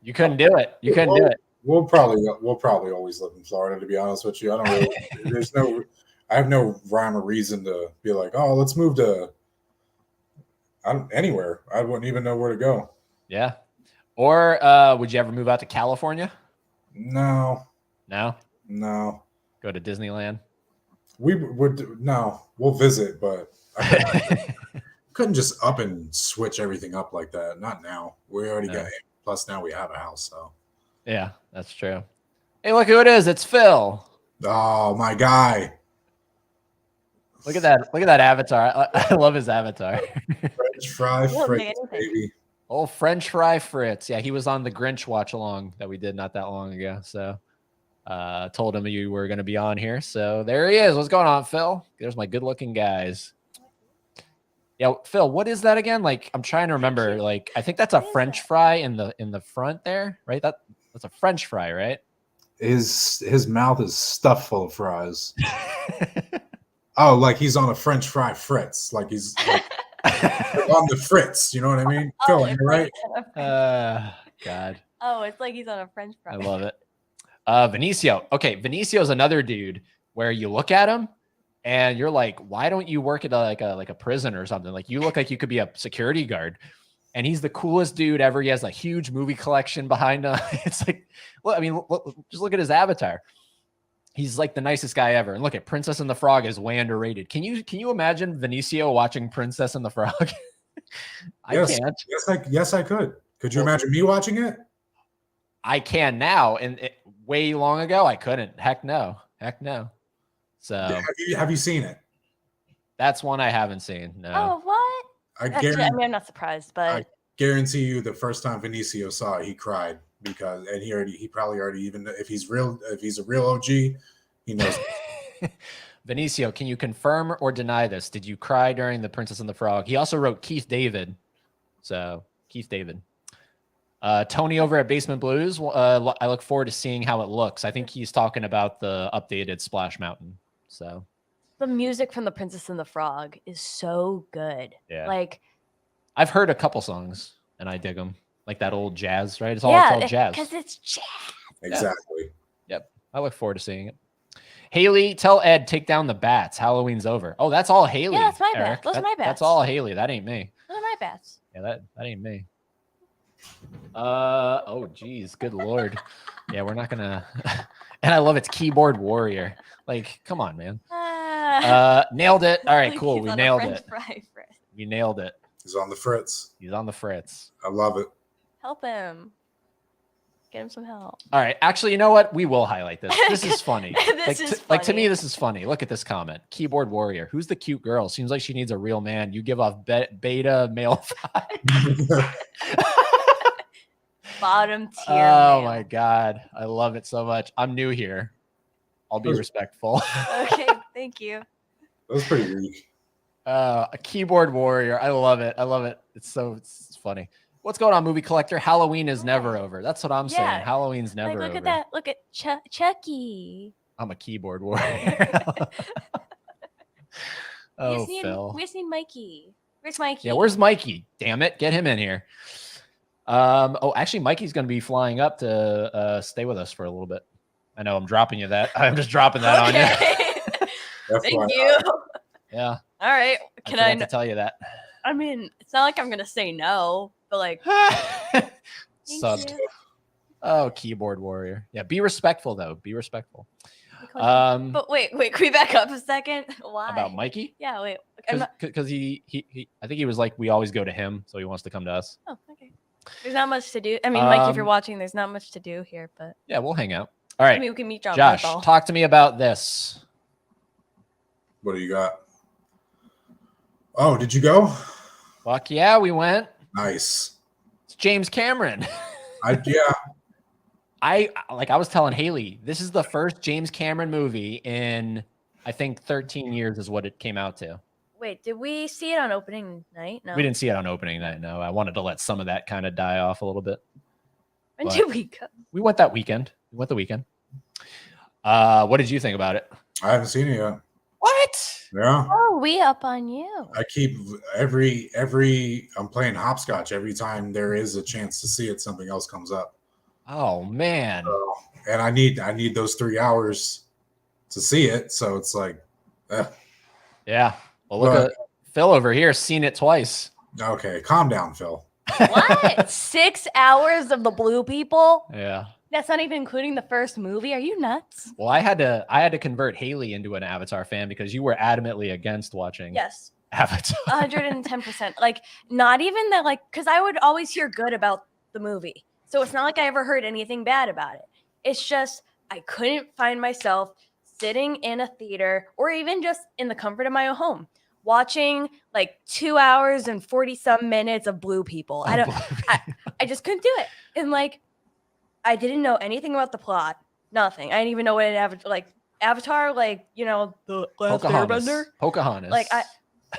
You couldn't do it. You couldn't do it. We'll probably always live in Florida, to be honest with you. I don't really. I have no rhyme or reason to be like, oh, let's move to anywhere. I wouldn't even know where to go. Yeah. Or would you ever move out to California? No. No. Go to Disneyland. We would no. We'll visit, but I couldn't just up and switch everything up like that. Not now. We already got it. Plus now we have a house, so. Yeah, that's true. Hey, look who it is. It's Phil. Oh, my guy. Look at that. Look at that avatar. I love his avatar. French fry Fritz, baby. Oh, French fry Fritz. Yeah, he was on the Grinch watch along that we did not that long ago. So told him you were going to be on here. So there he is. What's going on, Phil? There's my good looking guys. Yeah, Phil, what is that again? Like, I'm trying to remember. Like, I think that's a French fry in the front there, right? That's a French fry, right? His mouth is stuffed full of fries. Oh, like he's on a French fry Fritz. Like he's like on the Fritz. You know what I mean? Phil, you're right. God. Oh, it's like he's on a French fry. I love it. Vinicio. Okay, Vinicio is another dude where you look at him and you're like, why don't you work at a prison or something? Like, you look like you could be a security guard. And he's the coolest dude ever. He has a huge movie collection behind him. It's like, well, I mean, just look at his avatar. He's like the nicest guy ever. And look at Princess and the Frog is way underrated. Can you imagine Vinicio watching Princess and the Frog? I can't. Yes, I could. Could you imagine me watching it? I can now, and way long ago I couldn't. Heck no. So have you seen it? That's one I haven't seen. No. Oh, what? Actually, I mean, I'm not surprised, but I guarantee you, the first time Vinicio saw it, he cried because, and he probably already, even if he's a real OG, he knows. Vinicio, can you confirm or deny this? Did you cry during the Princess and the Frog? He also wrote Keith David. So Keith David. Tony over at Basement Blues. I look forward to seeing how it looks. I think he's talking about the updated Splash Mountain. So the music from the Princess and the Frog is so good. Yeah. Like, I've heard a couple songs and I dig them. Like that old jazz, right? It's all jazz. Because it's jazz. Exactly. Yep. I look forward to seeing it. Haley, tell Ed, take down the bats. Halloween's over. Oh, that's all Haley. Yeah, that's my Eric. bats. Those are my bats. That's all Haley. That ain't me. Those are my bats. Yeah, that ain't me. Oh geez, good Lord. Yeah, we're not gonna. And I love it's Keyboard Warrior. Like, come on, man. Nailed it. All right, cool. We nailed it. We nailed it. He's on the Fritz. He's on the Fritz. I love it. Help him. Get him some help. All right. Actually, you know what? We will highlight this. This is funny. This is like to funny. me, this is funny. Look at this comment. Keyboard Warrior. Who's the cute girl? Seems like she needs a real man. You give off beta male vibe. Bottom tier. Oh male. my God. I love it so much. I'm new here. I'll be respectful. Okay, thank you. That was pretty weak. A keyboard warrior. I love it. It's funny. What's going on, movie collector? Halloween is never over. That's what I'm saying. Yeah. Halloween's never Like, look over. at that. Look at Chucky. I'm a keyboard warrior. Oh, Phil. We just need Mikey. Where's Mikey? Yeah, where's Mikey? Damn it. Get him in here. Oh, actually, Mikey's going to be flying up to stay with us for a little bit. I know I'm dropping you that. I'm just dropping that on you. Thank you. Yeah. All right. Can I to tell you that? I mean, it's not like I'm gonna say no, but like, Subbed. you. Oh, keyboard warrior. Yeah, be respectful though. Be respectful. But wait, can we back up a second? Why? About Mikey? Yeah, wait. Because he I think he was like, we always go to him, so he wants to come to us. Oh, okay. There's not much to do. I mean, Mikey, if you're watching, there's not much to do here, but yeah, we'll hang out. All right. I mean, we can meet John. Josh, talk to me about this. What do you got? Oh, did you go? Fuck yeah, we went. Nice. It's James Cameron. Yeah. I was telling Haley, this is the first James Cameron movie in I think 13 years is what it came out to. Wait, did we see it on opening night? No. We didn't see it on opening night. No, I wanted to let some of that kind of die off a little bit. When but- did we go? We went that weekend. We went the weekend. What did you think about it? I haven't seen it yet. What? Yeah. Oh, we up on you. I keep I'm playing hopscotch every time there is a chance to see it, something else comes up. Oh man. And I need those 3 hours to see it. So it's like, Yeah. Well, look at Phil over here, seen it twice. okay, calm down, Phil. What? 6 hours of the Blue People? Yeah. That's not even including the first movie. Are you nuts? Well, I had to convert Haley into an Avatar fan because you were adamantly against watching Yes. Avatar. 110%. Like, not even that, like, because I would always hear good about the movie. So it's not like I ever heard anything bad about it. It's just I couldn't find myself sitting in a theater or even just in the comfort of my own home watching like 2 hours and 40 some minutes of Blue People. I just couldn't do it. And like, I didn't know anything about the plot. Nothing. I didn't even know what an Avatar, like, you know, the last Airbender. Pocahontas. Like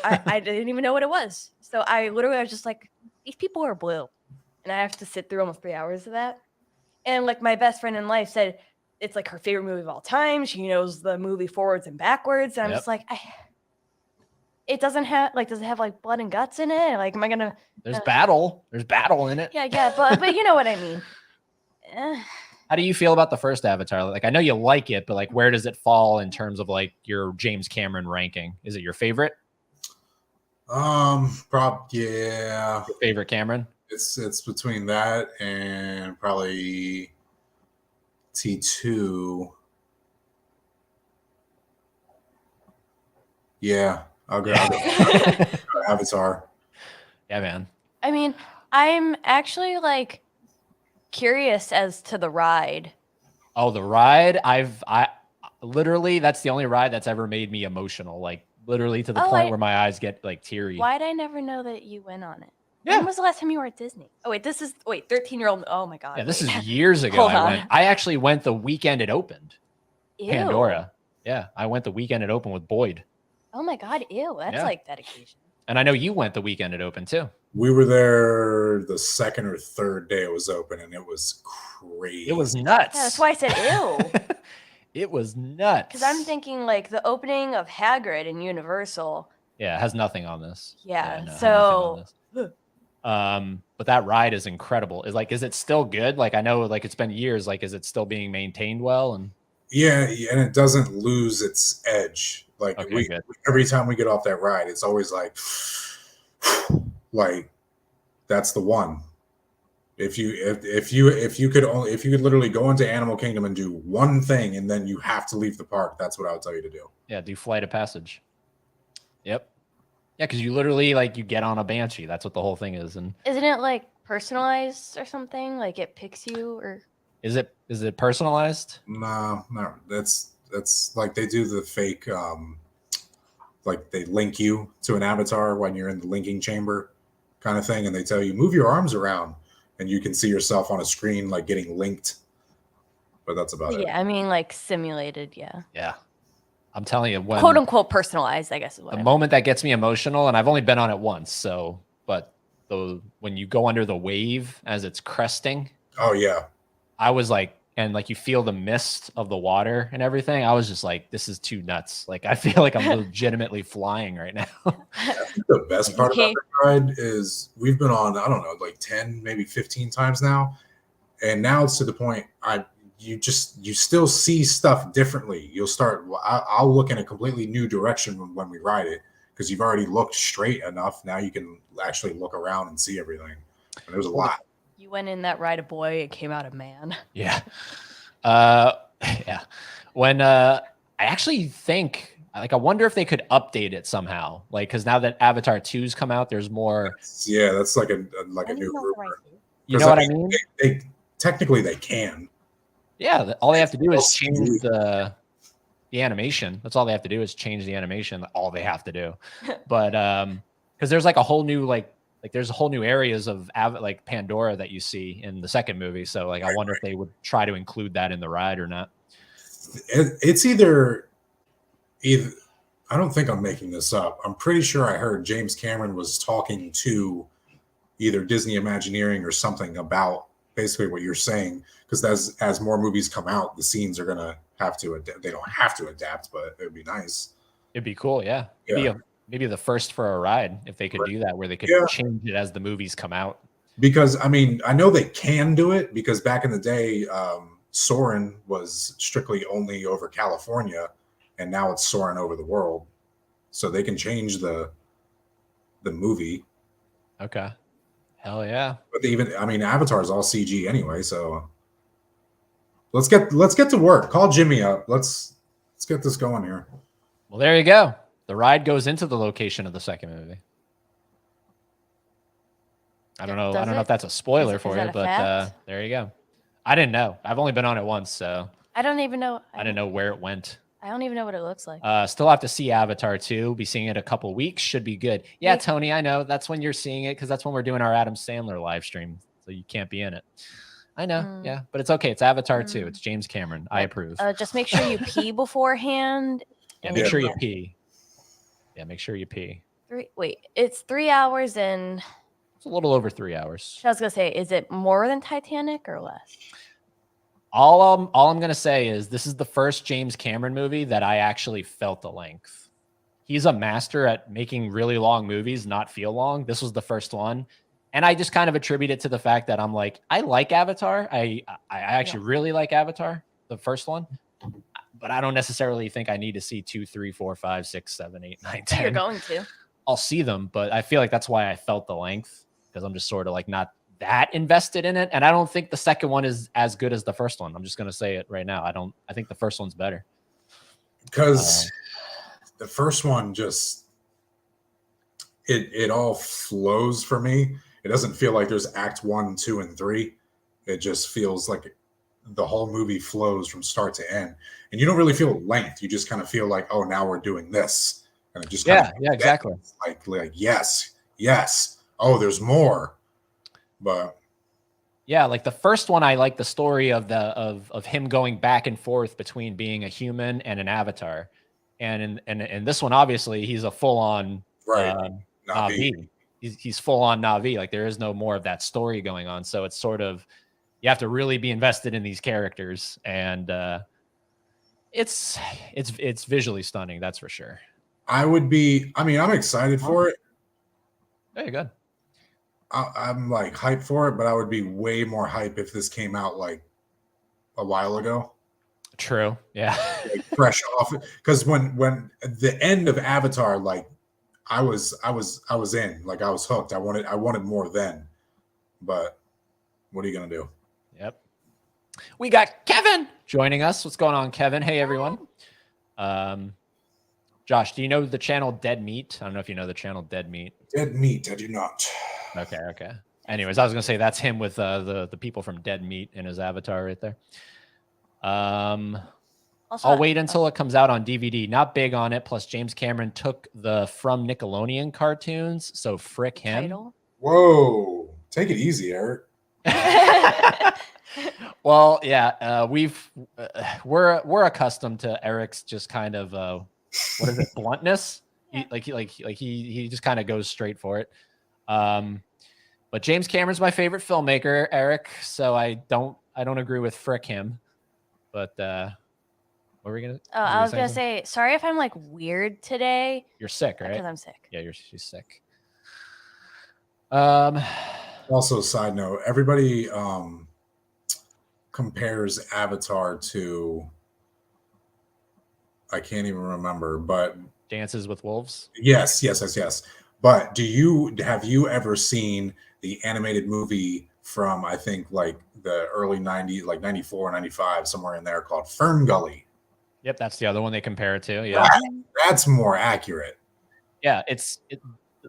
I didn't even know what it was. So I literally was just like, these people are blue. And I have to sit through almost 3 hours of that. And like my best friend in life said, it's like her favorite movie of all time. She knows the movie forwards and backwards. And I'm Yep. just like, it doesn't have like, does it have like blood and guts in it? Like, am I gonna? There's battle. There's battle in it. Yeah, but you know what I mean. How do you feel about the first Avatar? Like, I know you like it, but like, where does it fall in terms of like your James Cameron ranking? Is it your favorite? Yeah. Your favorite Cameron? It's between that and probably T2. Yeah, I'll go Avatar. Yeah, man. I mean, I'm actually like curious as to the ride. Oh, the ride. I literally, that's the only ride that's ever made me emotional. Like literally to the point where my eyes get like teary. Why'd I never know that you went on it? Yeah. When was the last time you were at Disney? Oh wait, 13-year-old. Oh my god. Yeah, this wait. is years ago. Hold on. I actually went the weekend it opened. Ew. Pandora. Yeah, I went the weekend it opened with Boyd. Oh my god, ew. That's Yeah. like dedication. And I know you went the weekend it opened too. We were there the second or third day it was open, and it was crazy. It was nuts. Yeah, that's why I said ew. It was nuts. Because I'm thinking like the opening of Hagrid in Universal. Yeah, it has nothing on this. Yeah, no, it has so- nothing on this. But that ride is incredible. Is it still good? Like I know like it's been years. Like is it still being maintained well? And Yeah, and it doesn't lose its edge. Like Okay, good. every time we get off that ride, it's always like that's the one. If you could literally go into Animal Kingdom and do one thing and then you have to leave the park, that's what I would tell you to do. yeah, do Flight of Passage. Yep. Yeah, because you literally like you get on a Banshee. That's what the whole thing is. And Isn't it like personalized or something? Like it picks you or is it personalized? No, that's like they do the fake like they link you to an avatar when you're in the linking chamber kind of thing, and they tell you move your arms around and you can see yourself on a screen like getting linked. But that's about it. yeah, I mean like simulated, yeah. Yeah. I'm telling you, when Quote unquote personalized, I guess is what the I meant. moment that gets me emotional, and I've only been on it once, so but when you go under the wave as it's cresting, Oh yeah. I was like, and like you feel the mist of the water and everything. I was just like, this is too nuts. Like I feel like I'm legitimately flying right now. I think the best part about the ride is we've been on, I don't know, like 10, maybe 15 times now. And now it's to the point you still see stuff differently. I'll look in a completely new direction when we ride it because you've already looked straight enough. Now you can actually look around and see everything. And there's a lot. You went in that ride a boy and came out a man. Yeah. Yeah. When I actually think like I wonder if they could update it somehow. Like because now that Avatar 2's come out, there's more. Yeah, that's like a I new don't know group. the right thing. You know what I mean? They technically they can. Yeah. All they have to do is change the animation. That's all they have to do is change the animation. All they have to do. But because there's like a whole new like like there's whole new areas of like Pandora that you see in the second movie. So like, I wonder if they would try to include that in the ride or not. It's either I don't think I'm making this up. I'm pretty sure I heard James Cameron was talking to either Disney Imagineering or something about basically what you're saying, because as more movies come out, the scenes are gonna have to adapt. They don't have to adapt, but it would be nice. It'd be cool, yeah. Maybe the first for a ride if they could do that, where they could change it as the movies come out. Because I mean, I know they can do it, because back in the day, Soarin' was strictly only over California, and now it's Soarin' over the world. So they can change the movie. Okay. Hell yeah. But Avatar is all CG anyway, so let's get to work. Call Jimmy up. Let's get this going here. Well, there you go. The ride goes into the location of the second movie. I don't know. I don't know if that's a spoiler for you, but there you go. I didn't know. I've only been on it once, so I don't even know. I didn't know where it went. I don't even know what it looks like. Still have to see Avatar 2. Be seeing it a couple weeks. Should be good. Yeah, Tony, I know. That's when you're seeing it, because that's when we're doing our Adam Sandler live stream. So you can't be in it. I know. Yeah, but it's okay. It's Avatar 2. It's James Cameron. I approve. Just make sure you pee beforehand. Yeah, make sure you pee. Yeah, make sure you pee. It's 3 hours and... It's a little over 3 hours. I was going to say, is it more than Titanic or less? All I'm going to say is this is the first James Cameron movie that I actually felt the length. He's a master at making really long movies not feel long. This was the first one. And I just kind of attribute it to the fact that I'm like, I like Avatar. I actually really like Avatar, the first one. But I don't necessarily think I need to see 2, 3, 4, 5, 6, 7, 8, 9, 10. You're going to. I'll see them, but I feel like that's why I felt the length, because I'm just sort of like not that invested in it. And I don't think the second one is as good as the first one. I'm just going to say it right now. I think the first one's better. Because the first one just, it all flows for me. It doesn't feel like there's act 1, 2, and 3. It just feels like the whole movie flows from start to end. And you don't really feel length. You just kind of feel like, oh, now we're doing this. And it just exactly. Like yes. Oh, there's more. But yeah, like the first one, I like the story of him going back and forth between being a human and an avatar. And in this one, obviously, he's a full-on Na'vi. He's full-on Na'vi. Like there is no more of that story going on. So it's sort of, you have to really be invested in these characters, and it's visually stunning. That's for sure. I'm excited for it. Very good. I'm like hyped for it, but I would be way more hype if this came out like a while ago. True. Yeah. Like fresh off, because when the end of Avatar, like I was in, like I was hooked. I wanted more then, but what are you gonna do? Yep. We got Kevin joining us. What's going on, Kevin? Hey, everyone. Josh, do you know the channel Dead Meat? I don't know if you know the channel Dead Meat. Dead Meat, I do not. Okay. Anyways, I was gonna say that's him with the people from Dead Meat in his avatar right there. Also, I'll wait until it comes out on DVD. Not big on it. Plus, James Cameron took the from Nickelodeon cartoons, so frick him. Title? Whoa, take it easy, Eric. Well, yeah, we're accustomed to Eric's just kind of what is it, bluntness? He just kind of goes straight for it. But James Cameron's my favorite filmmaker, Eric. So I don't agree with frick him. But what were we gonna? Oh, I was gonna say, sorry if I'm like weird today. You're sick, right? Because I'm sick. Yeah, she's sick. Also, side note, everybody compares Avatar to, I can't even remember, but Dances with Wolves. Yes. But have you ever seen the animated movie from, I think, like the early 90s, like 94, 95, somewhere in there, called Fern Gully? Yep, that's the other one they compare it to. Yeah, that's more accurate. Yeah,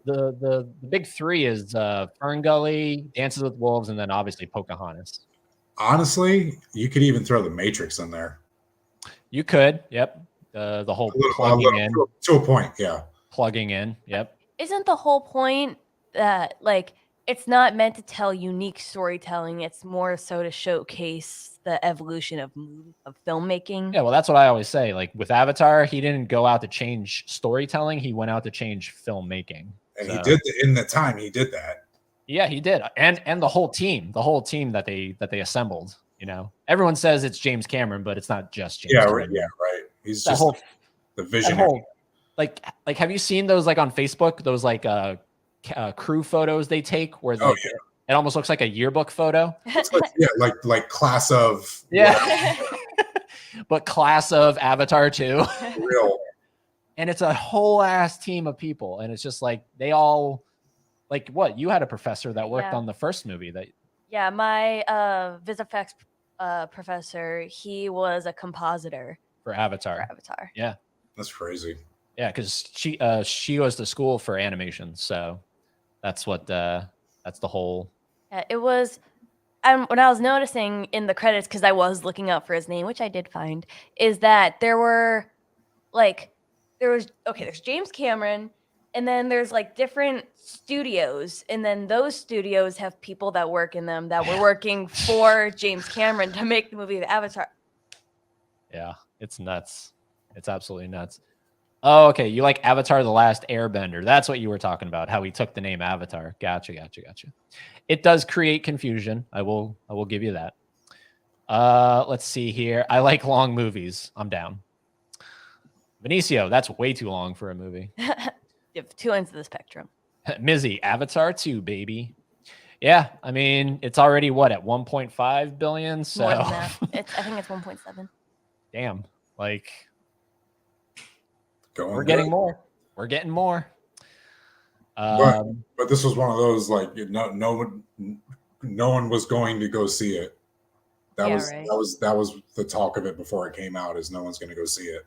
the big three is Fern Gully, Dances with Wolves, and then obviously Pocahontas. Honestly, you could even throw The Matrix in there. You could. Yep. The whole plugging in to a point. Yeah. Plugging in. Yep. Isn't the whole point that like it's not meant to tell unique storytelling. It's more so to showcase the evolution of filmmaking. Yeah, well, that's what I always say. Like with Avatar, he didn't go out to change storytelling; he went out to change filmmaking. And So, he did in the time he did that. Yeah, he did, and the whole team that they assembled. You know, everyone says it's James Cameron, but it's not just James. Yeah, Cameron. right. Yeah, right. He's That just whole, the that visionary. whole, like, have you seen those like on Facebook? Those like crew photos they take where like it almost looks like a yearbook photo. It's like class of Yeah, but class of Avatar 2. real. And it's a whole ass team of people, and it's just like they all like what you had a professor that worked Yeah. on the first movie that Yeah, my VisFX professor, he was a compositor for for Avatar. Avatar. That's crazy. Yeah, because she goes to school for animation, so that's what that's the whole. Yeah, it was. And when I was noticing in the credits, because I was looking up for his name, which I did find, is that there's James Cameron, and then there's like different studios, and then those studios have people that work in them that were working for James Cameron to make the movie The Avatar. Yeah, it's nuts. It's absolutely nuts. Oh, okay. You like Avatar: The Last Airbender? That's what you were talking about. How he took the name Avatar. Gotcha. It does create confusion. I will give you that. Let's see here. I like long movies. I'm down. Benicio, that's way too long for a movie. You have two ends of the spectrum. Mizzy, Avatar 2, baby. Yeah, I mean, it's already what at 1.5 billion. So More than that. I think it's 1.7. damn, like Going we're good. getting more. We're getting more. But this was one of those like no one was going to go see it. That Yeah, was right. that was the talk of it before it came out. Is no one's going to go see it.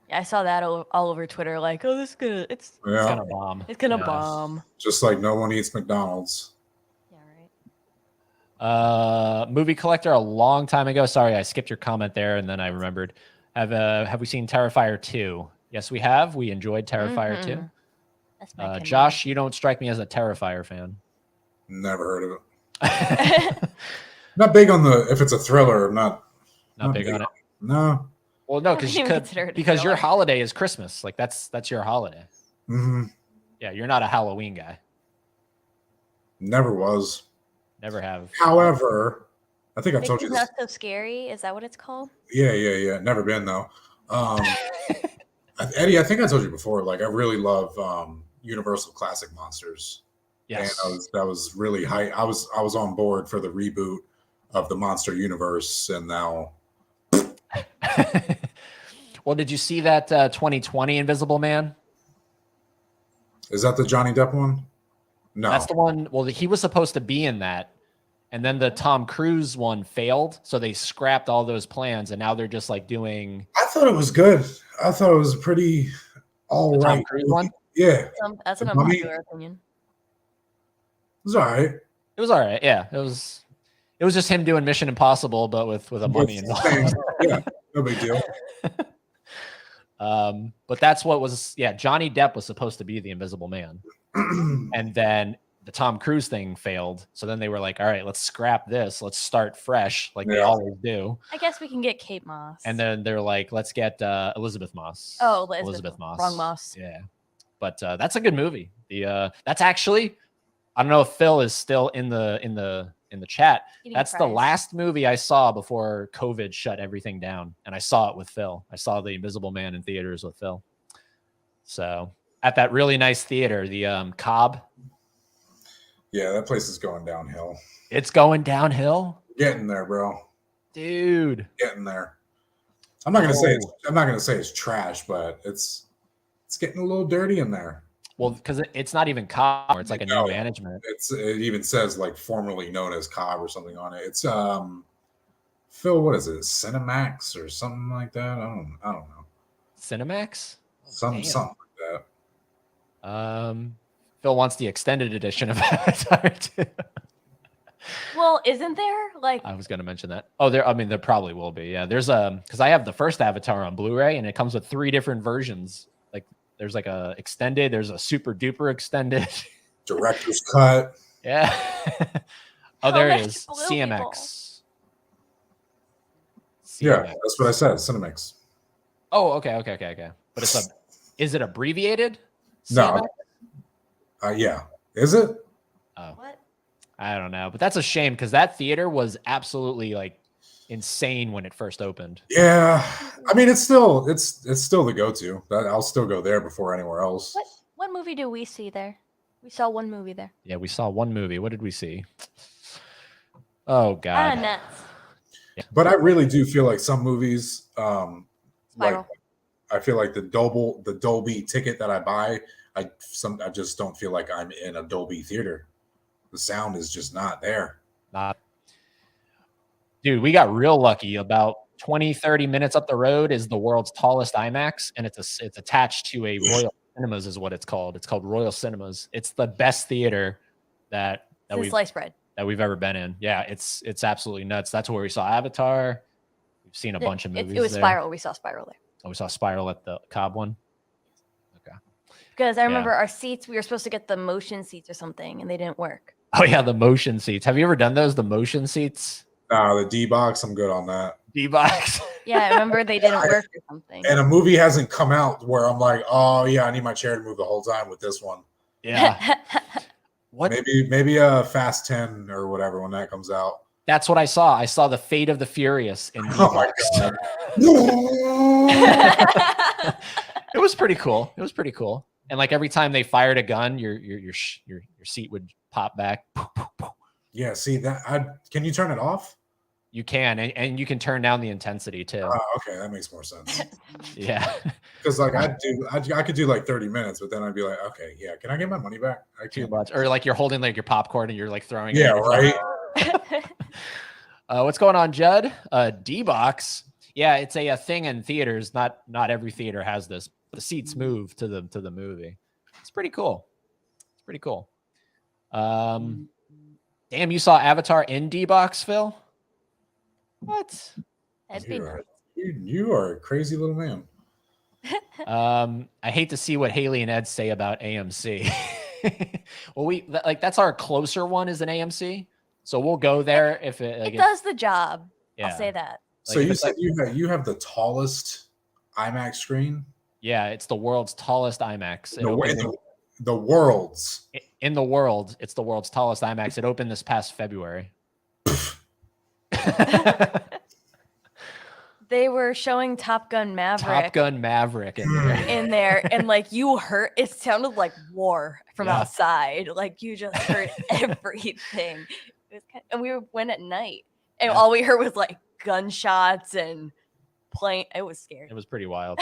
Yeah, I saw that all over Twitter. Like, oh, it's Yeah, gonna bomb. It's gonna Yeah. bomb. just like no one eats McDonald's. Yeah, right. Movie Collector a long time ago. Sorry, I skipped your comment there, and then I remembered. Have we seen Terrifier 2? Yes, we have. We enjoyed Terrifier 2. Mhm. That's my kind of Josh, you don't strike me as a Terrifier fan. Never heard of it. Not big on the if it's a thriller. Not big on it. No. Well, no, I wouldn't even consider it a because your thriller. holiday is Christmas. Like that's your holiday. Hmm. Yeah, you're not a Halloween guy. Never was. Never have. However, I think I've told you It's this. not so scary. Is that what it's called? Yeah. Never been though. Eddie, I think I told you before. Like I really love Universal Classic Monsters. Yes. And that was really high. I was on board for the reboot of the Monster Universe, and now Well, did you see that 2020 Invisible Man? is that the Johnny Depp one? No, That's the one. Well, he was supposed to be in that, and then the Tom Cruise one failed, so they scrapped all those plans, and now they're just like doing I thought it was good. I thought it was pretty all the right. Tom Cruise one. Yeah, That's an The Mummy? unpopular opinion. it was all right. It was all right. Yeah, it was just him doing Mission Impossible, but with a mummy involved. Yeah, no big deal. But that's what was. Yeah, Johnny Depp was supposed to be the Invisible Man, and then the Tom Cruise thing failed. So then they were like, "All right, let's scrap this. Let's start fresh, like they Yeah. always do." I guess we can get Kate Moss. And then they're like, "Let's get Elizabeth Moss." Oh, Elizabeth Moss. Wrong Moss. Yeah, but that's a good movie. That's actually, I don't know if Phil is still in the chat. Eating That's the fries. last movie I saw before COVID shut everything down, and I saw it with Phil. I saw The Invisible Man in theaters with Phil. So at that really nice theater, the Cobb. Yeah, that place is going downhill. It's going downhill, Getting there, bro. dude. Getting there. I'm not gonna say it's trash, but it's getting a little dirty in there. Well, because it's not even Cobb. It's like a No. new management. It even says like formerly known as Cobb or something on it. It's Phil, what is it? Cinemax or something like that? I don't know. Cinemax. Something Damn. like that. Phil wants the extended edition of Avatar 2. Well, isn't there like I was going to mention that. Oh, there probably will be. Yeah, there's because I have the first Avatar on Blu-ray, and it comes with 3 different versions. Like there's like a extended, there's a super duper extended. Director's cut. Yeah. Oh, How there it much is. blue people? CMX. Yeah, CMX. that's what I said. Cinemix. Oh, okay. But is it abbreviated? No. CMX? Yeah. Is it? Oh, What? I don't know, but that's a shame because that theater was absolutely like insane when it first opened. Yeah. I mean, it's still the go-to. I'll still go there before anywhere else. What movie do we see there? We saw one movie there. Yeah, we saw one movie. What did we see? Oh God. Nuts. But I really do feel like some movies, like Spiral. I feel like the Dolby ticket that I buy, I just don't feel like I'm in a Dolby theater. The sound is just not there. Dude, we got real lucky. About 20, 30 minutes up the road is the world's tallest IMAX, and it's attached to a Royal Cinemas is what it's called. It's called Royal Cinemas. It's the best theater that It's sliced bread. we've ever been in. Yeah, it's absolutely nuts. That's where we saw Avatar. We've seen a bunch of movies. It was there. Spiral. We saw Spiral there. Oh, we saw Spiral at the Cobb one. Okay. Because I remember our seats, we were supposed to get the motion seats or something, and they didn't work. Oh yeah, the motion seats. Have you ever done those? The motion seats? The D-Box, I'm good on that. D-Box. Yeah, I remember they didn't work or something. And a movie hasn't come out where I'm like, oh yeah, I need my chair to move the whole time with this one. Yeah. What? Maybe Fast 10 or whatever when that comes out. That's what I saw. I saw the Fate of the Furious in Oh my D-Box. God. It was pretty cool. And like every time they fired a gun, your seat would pop back. Yeah, see that can you turn it off? You can, and you can turn down the intensity too. Okay, that makes more sense. Yeah. Because like I could do like 30 minutes, but then I'd be like, okay, yeah, can I get my money back? I Too can't. much. Or like you're holding like your popcorn and you're like throwing Yeah, it. right. What's going on, Judd? D-Box. Yeah, it's a thing in theaters. Not every theater has this. The seats move to the movie. It's pretty cool. Damn, you saw Avatar in D-Box, Phil? What? That'd be nice. You are a crazy little man. I hate to see what Haley and Ed say about AMC. Well, that's our closer one is an AMC, so we'll go there if it does the job. Yeah. I'll say that. So you said you have the tallest IMAX screen? Yeah, it's the world's tallest IMAX. The world's. In the world, it's the world's tallest IMAX. It opened this past February. They were showing Top Gun Maverick in there, and like you heard, it sounded like war from outside. Like you just heard everything. And we went at night, and all we heard was like gunshots and plane. It was scary. It was pretty wild.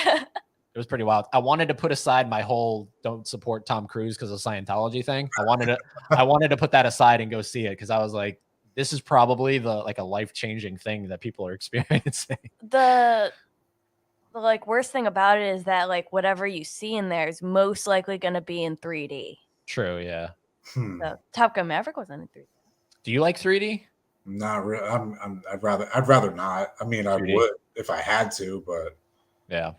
I wanted to put aside my whole don't support Tom Cruise because of Scientology thing. I wanted to put that aside and go see it because I was like, this is probably a life-changing thing that people are experiencing. The like worst thing about it is that like whatever you see in there is most likely going to be in 3D. True, yeah. So Top Gun Maverick wasn't in 3D. Do you like 3D? Not really. I'd rather not. I mean, 3D. I would if I had to, but yeah.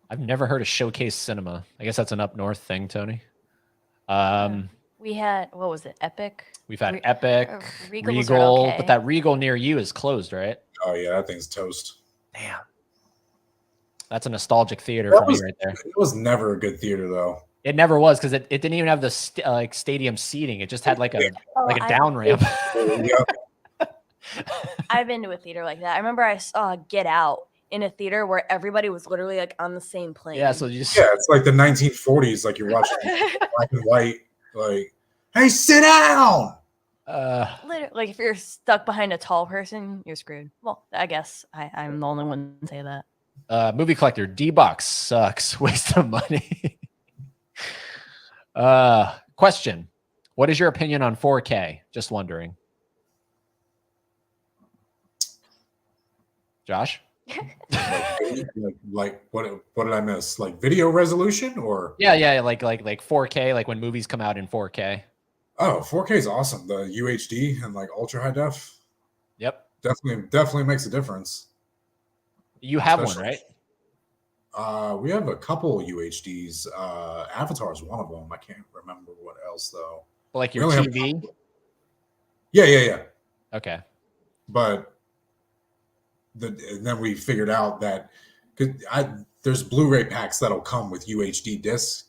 I've never heard of Showcase Cinema. I guess that's an up north thing, Tony. We had, what was it, Epic? We've had Epic, Regal, okay. But that Regal near you is closed, right? Oh yeah, that thing's toast. Damn. That's a nostalgic theater for me right there. It was never a good theater though. It never was because it didn't even have the stadium seating. It just had like a down ramp. I've been to a theater like that. I remember I saw Get Out in a theater where everybody was literally like on the same plane. Yeah, so it's like the 1940s, like you're watching black and white. Like, hey, sit down. Literally, like if you're stuck behind a tall person, you're screwed. Well, I guess I'm the only one to say that. Movie collector, D-Box sucks. Waste of money. Question: what is your opinion on 4K? Just wondering. Josh? like what did I miss? Like video resolution or like 4K, like when movies come out in 4K. Oh, 4K is awesome. The UHD and like ultra high def. Yep. Definitely makes a difference. You have one, right? We have a couple UHDs. Avatar is one of them. I can't remember what else though. Like We your only have a TV? couple. Yeah. Okay. But and then we figured out that there's Blu-ray packs that'll come with UHD discs,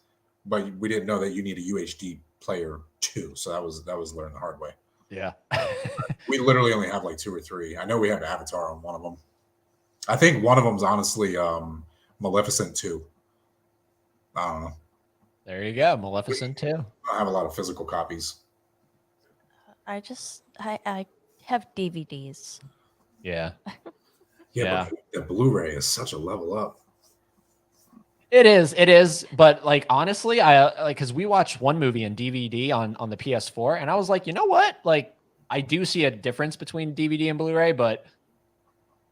but we didn't know that you need a UHD player too. So that was learned the hard way. Yeah. We literally only have like 2 or 3. I know we have Avatar on one of them. I think one of them's honestly Maleficent 2. I don't know. There you go. Maleficent 2. I don't have a lot of physical copies. I have DVDs. Yeah. Yeah. But the Blu-ray is such a level up. It is. But like, honestly, I like, cause we watched one movie in DVD on the PS4 and I was like, you know what? Like, I do see a difference between DVD and Blu-ray, but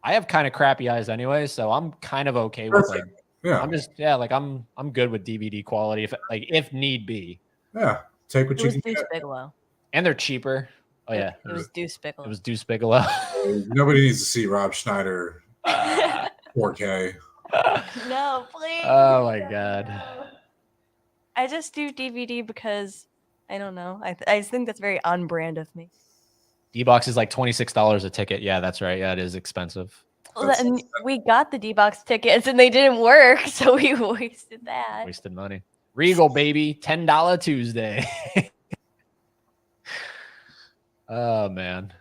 I have kind of crappy eyes anyway. So I'm kind of okay with like, Yeah. I'm good with DVD quality if need be. Yeah. Take what It you was can Deuce get. Bigelow. And they're cheaper. Oh yeah. It was Deuce Bigelow. It was Deuce Bigelow. Nobody needs to see Rob Schneider 4K. No, please. Oh my God. I just do DVD because I don't know. I just think that's very on brand of me. D-Box is like $26 a ticket. Yeah, that's right. Yeah, it is expensive. Well, and we got the D-Box tickets and they didn't work, so we wasted that. Wasted money. Regal, baby. $10 Tuesday. Oh, man.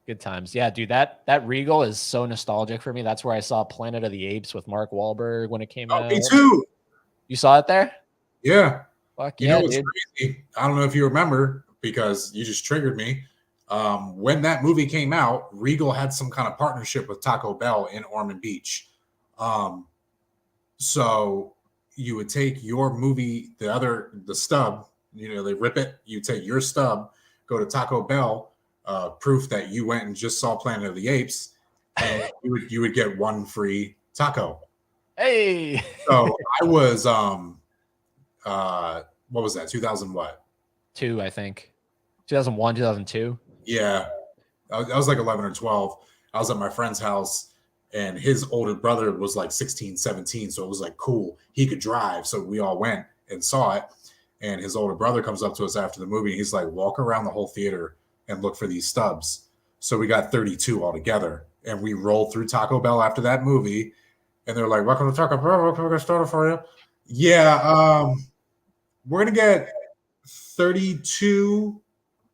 Good times. Yeah, dude, that Regal is so nostalgic for me. That's where I saw Planet of the Apes with Mark Wahlberg when it came Oh, out. me too. You saw it there? Yeah. Fuck You yeah, know what's dude. crazy? I don't know if you remember because you just triggered me. When that movie came out, Regal had some kind of partnership with Taco Bell in Ormond Beach. So you would take your movie, the stub, they rip it. You take your stub, go to Taco Bell, proof that you went and just saw Planet of the Apes, and you would get one free taco. Hey. So I was what was that? 2000 what? 2, I think. 2001, 2002. Yeah. I was like 11 or 12. I was at my friend's house and his older brother was like 16, 17. So it was like cool. He could drive. So we all went and saw it. And his older brother comes up to us after the movie. And he's like, walk around the whole theater and look for these stubs. So we got 32 altogether. And we rolled through Taco Bell after that movie. And they're like, welcome to Taco Bell. What can we get started for you? Yeah. We're going to get 32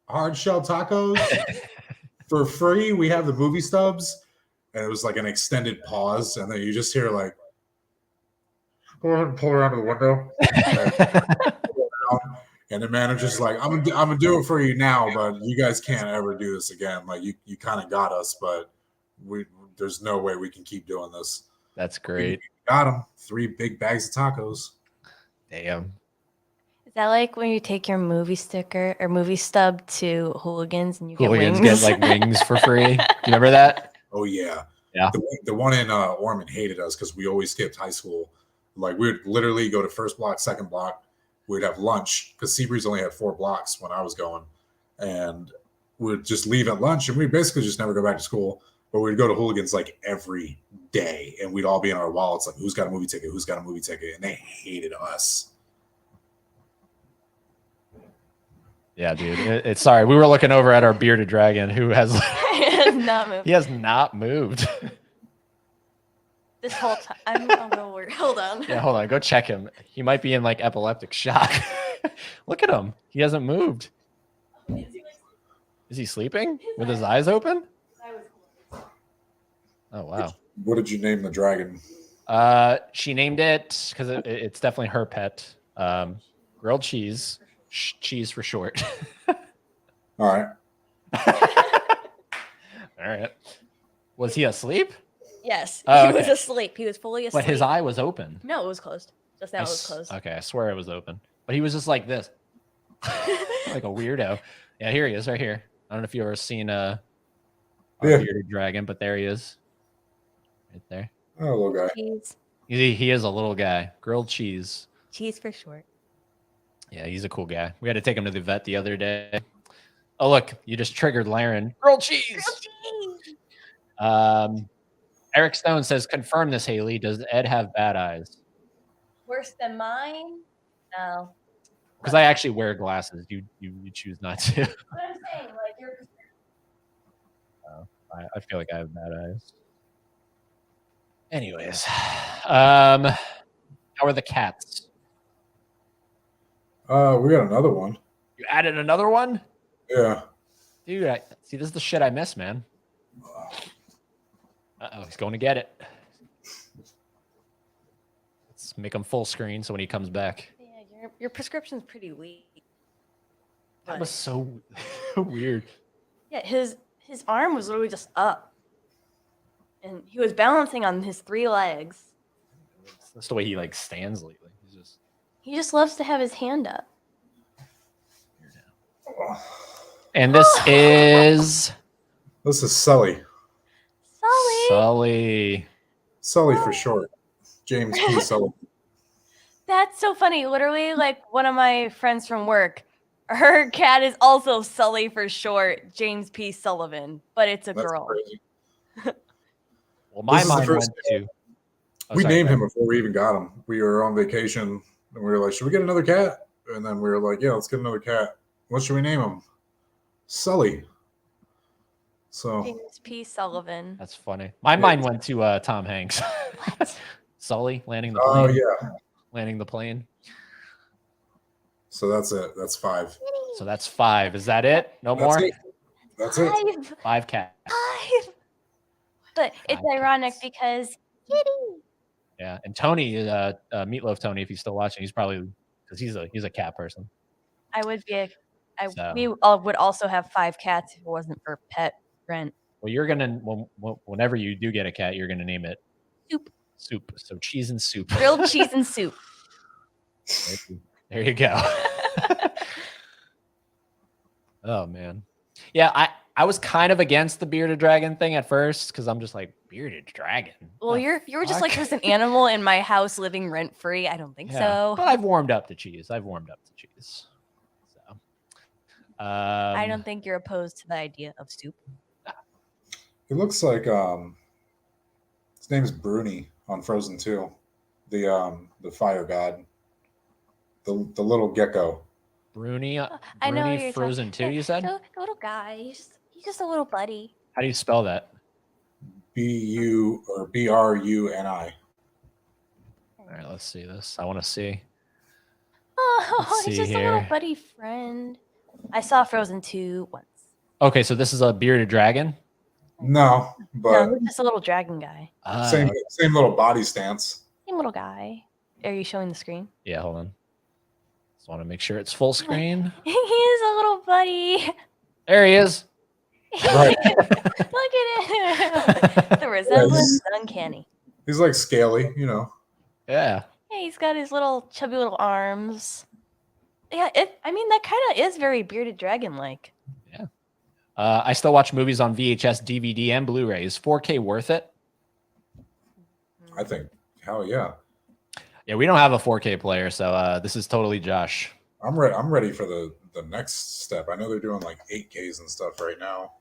hard shell tacos for free. We have the movie stubs. And it was like an extended pause. And then you just hear like, go ahead and pull around to the window. And the manager's like, I'm gonna do it for you now, but you guys can't ever do this again. Like you kind of got us, but there's no way we can keep doing this. That's great. We got them 3 big bags of tacos. Damn. Is that like when you take your movie sticker or movie stub to Hooligans and you Hooligans get wings? get like wings for free. Do you remember that? Oh yeah. Yeah. The one in Ormond hated us because we always skipped high school. Like we'd literally go to first block, second block. We'd have lunch because Seabreeze only had 4 blocks when I was going, and we'd just leave at lunch and we basically just never go back to school. But we'd go to Hooligans like every day, and we'd all be in our wallets like, "Who's got a movie ticket? Who's got a movie ticket?" And they hated us. Yeah, dude. It's sorry. We were looking over at our bearded dragon who has Not moving. he has not moved. This whole time. I'll go work. Hold on. Yeah, hold on. Go check him. He might be in like epileptic shock. Look at him. He hasn't moved. Is he sleeping with his eyes open? Oh wow. What did you name the dragon? She named it because it's definitely her pet. Grilled cheese. Cheese for short. All right. All right. Was he asleep? Yes. Oh, He was okay. asleep. He was fully asleep. But his eye was open. No, it was closed. Just now it was closed. Okay, I swear it was open. But he was just like this. Like a weirdo. Yeah, here he is, right here. I don't know if you've ever seen a bearded dragon, but there he is. Right there. Oh, little guy. Cheese. He is a little guy. Grilled cheese. Cheese for short. Yeah, he's a cool guy. We had to take him to the vet the other day. Oh, look, you just triggered Laren. Grilled cheese. Eric Stone says, confirm this, Haley. Does Ed have bad eyes? Worse than mine? No. Because I actually wear glasses. You choose not to. What I'm saying, like your I feel like I have bad eyes. Anyways, how are the cats? We got another one. You added another one? Yeah. Dude, see, this is the shit I miss, man. Uh-oh, he's going to get it. Let's make him full screen so when he comes back. Yeah, your prescription's pretty weak. That was so weird. Yeah, his arm was literally just up. And he was balancing on his 3 legs. That's the way he like stands lately. He just loves to have his hand up. And this is This is Sully. Sully. Sully for short. James P. Sully. That's so funny. Literally, like one of my friends from work, her cat is also Sully for short, James P. Sullivan, but it's a That's girl. crazy. well, my This is the mind first- went to. Oh, We sorry, named go him before we even got him. We were on vacation and we were like, should we get another cat? And then we were like, yeah, let's get another cat. What should we name him? Sully. So James P. Sullivan. That's funny. My mind went to Tom Hanks. Sully landing the oh plane. yeah. Landing the plane. So that's it. That's 5. So that's 5. Is that it? No That's more? it. That's it. 5. 5 cats. 5. But it's 5 ironic cats. because kitty. Yeah, and Tony, Meatloaf Tony, if he's still watching, he's probably because he's a cat person. I would be So- we all would also have 5 cats if it wasn't for pet rent. Well, you're gonna whenever you do get a cat, you're gonna name it Soup. Soup. So cheese and soup. Grilled cheese and soup. There you go. Oh man, yeah. I was kind of against the bearded dragon thing at first because I'm just like bearded dragon. Well, The you were just like fuck? there's an animal in my house living rent free. I don't think Yeah, so. But I've warmed up to cheese. So I don't think you're opposed to the idea of soup. It looks like his name's Bruni on Frozen 2. The fire god. The little gecko. Bruni. I know Bruni you're Frozen 2, you said? The little guy. He's just a little buddy. How do you spell that? BU or BRUNI. All right, let's see this. I want to see. Oh, Let's he's see just a little here. buddy friend. I saw Frozen 2 once. Okay, so this is a bearded dragon. No, but No, he's just a little dragon guy. same little body stance. Same little guy. Are you showing the screen? Yeah, hold on. Just want to make sure it's full screen. He is a little buddy. There he is. Right. Look at him. The resemblance is uncanny. He's like scaly, you know. Yeah. Yeah, he's got his little chubby little arms. Yeah, I mean that kind of is very bearded dragon like. I still watch movies on VHS, DVD, and Blu-ray. Is 4K worth it? I think, hell yeah. Yeah, we don't have a 4K player, so this is totally Josh. I'm ready for the next step. I know they're doing like 8Ks and stuff right now.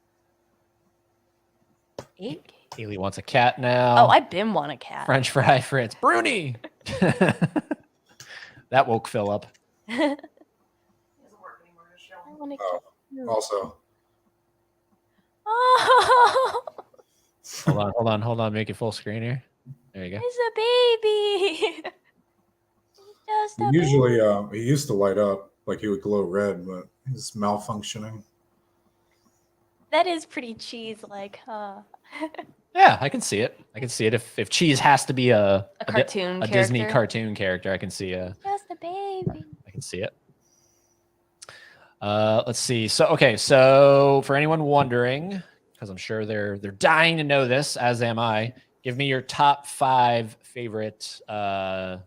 8K. Haley wants a cat now. Oh, I've been want a cat. French fry Fritz. Bruni. That woke Phil up. I want a cat. Oh, too. also, Oh, Hold on. Make it full screen here. There you go. it's a baby. Just a usually he used to light up like he would glow red, but he's malfunctioning. That is pretty cheese like, huh? Yeah, I can see it. If cheese has to be a cartoon Disney character. cartoon character, I can see Just a baby. I can see it. Let's see. So for anyone wondering, because I'm sure they're dying to know this, as am I, give me your top 5 favorite. So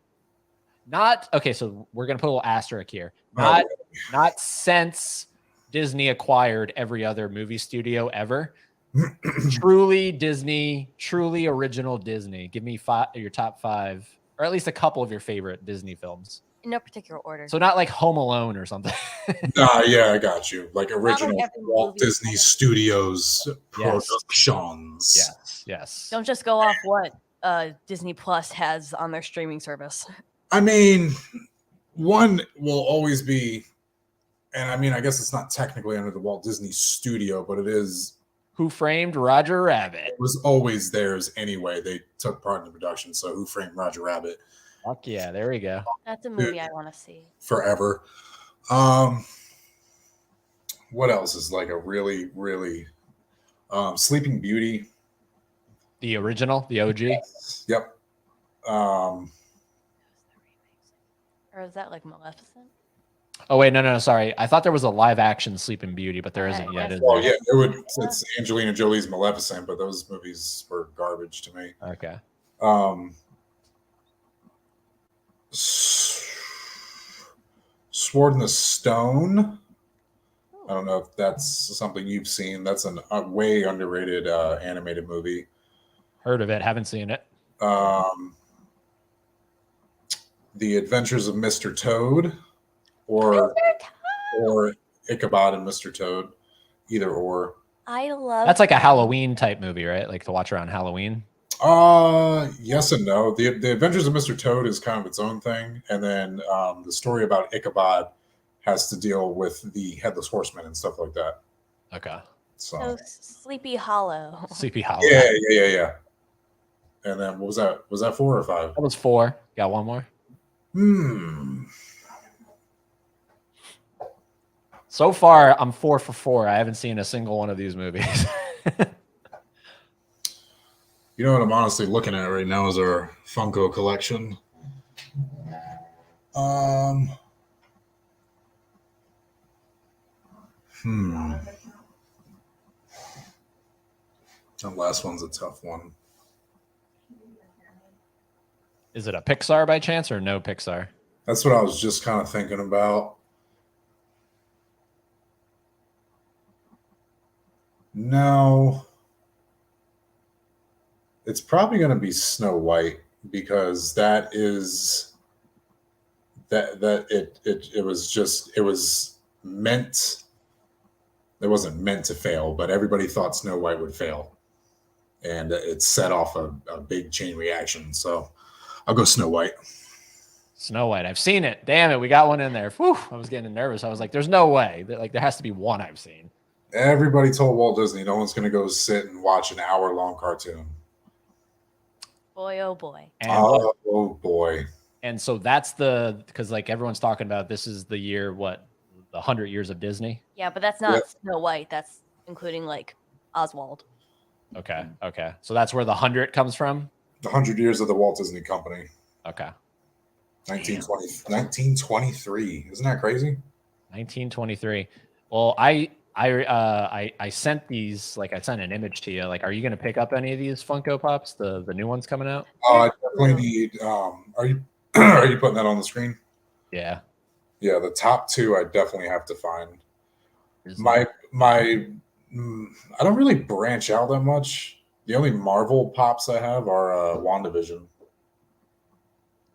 we're gonna put a little asterisk here. Not since Disney acquired every other movie studio ever. Truly Disney, truly original Disney. Give me your top 5, or at least a couple of your favorite Disney films. In no particular order. So not like Home Alone or something. Nah, yeah, I got you. Like original every Walt movie Disney kind of- Studios productions. Yes, yes. Don't just go off what Disney Plus has on their streaming service. I mean, one will always be, and I mean, I guess it's not technically under the Walt Disney Studio, but it is. Who Framed Roger Rabbit? It was always theirs anyway. They took part in the production. So Who Framed Roger Rabbit? Fuck yeah, there we go. That's a movie I want to see. Forever. What else is like a really, really Sleeping Beauty? The original, the OG. Yep. Or is that like Maleficent? Oh wait, no, sorry. I thought there was a live action Sleeping Beauty, but there isn't yet. Yes. Is there? Well, yeah, it would. It's Angelina Jolie's Maleficent, but those movies were garbage to me. Okay. Sword in the Stone. I don't know if that's something you've seen. That's a way underrated animated movie. Heard of it, haven't seen it. The Adventures of Mr. Toad, or Ichabod and Mr. Toad, either or. I love. That's like a Halloween type movie, right? Like to watch around Halloween. Yes and no. The Adventures of Mr. Toad is kind of its own thing, and then the story about Ichabod has to deal with the Headless Horseman and stuff like that. Okay. So Sleepy Hollow. Sleepy Hollow. yeah. And then what was that? Was that 4 or 5? That was 4. Got one more. So far, I'm 4 for 4. I haven't seen a single one of these movies. You know what I'm honestly looking at right now is our Funko collection. That last one's a tough one. Is it a Pixar by chance or no Pixar? That's what I was just kind of thinking about. No. It's probably going to be Snow White because it was meant. It wasn't meant to fail, but everybody thought Snow White would fail, and it set off a big chain reaction. So I'll go Snow White. Snow White. I've seen it. Damn it, we got one in there. Whew, I was getting nervous. I was like, "There's no way. Like, there has to be one I've seen." Everybody told Walt Disney no one's going to go sit and watch an hour-long cartoon. Boy, oh boy. And oh boy. And so that's because like everyone's talking about this is the year, the 100 years of Disney. Yeah, but that's not Snow White. That's including like Oswald. Okay. So that's where the 100 comes from. The 100 years of the Walt Disney Company. Okay. 1923. Isn't that crazy? 1923. Well, I sent these, like I sent an image to you. Like, are you going to pick up any of these Funko Pops, the new ones coming out? I definitely need. Are you are you putting that on the screen? Yeah. Yeah, the top 2 I definitely have to find. I don't really branch out that much. The only Marvel pops I have are WandaVision.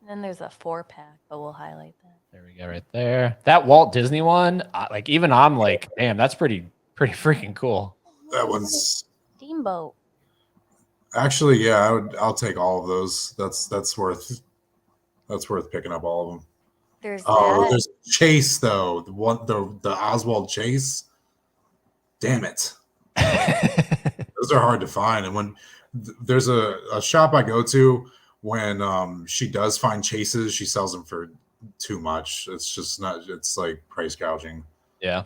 And then there's a 4-pack, but we'll highlight that. There we go, right there. That Walt Disney one, like even I'm like, damn, that's pretty freaking cool. That one's Steamboat. actually, yeah. I'll take all of those. That's worth picking up all of them. There's There's Chase though. The Oswald Chase. Damn it. Those are hard to find. And when there's a shop I go to, when she does find chases, she sells them for too much. It's just not. It's like price gouging. Yeah.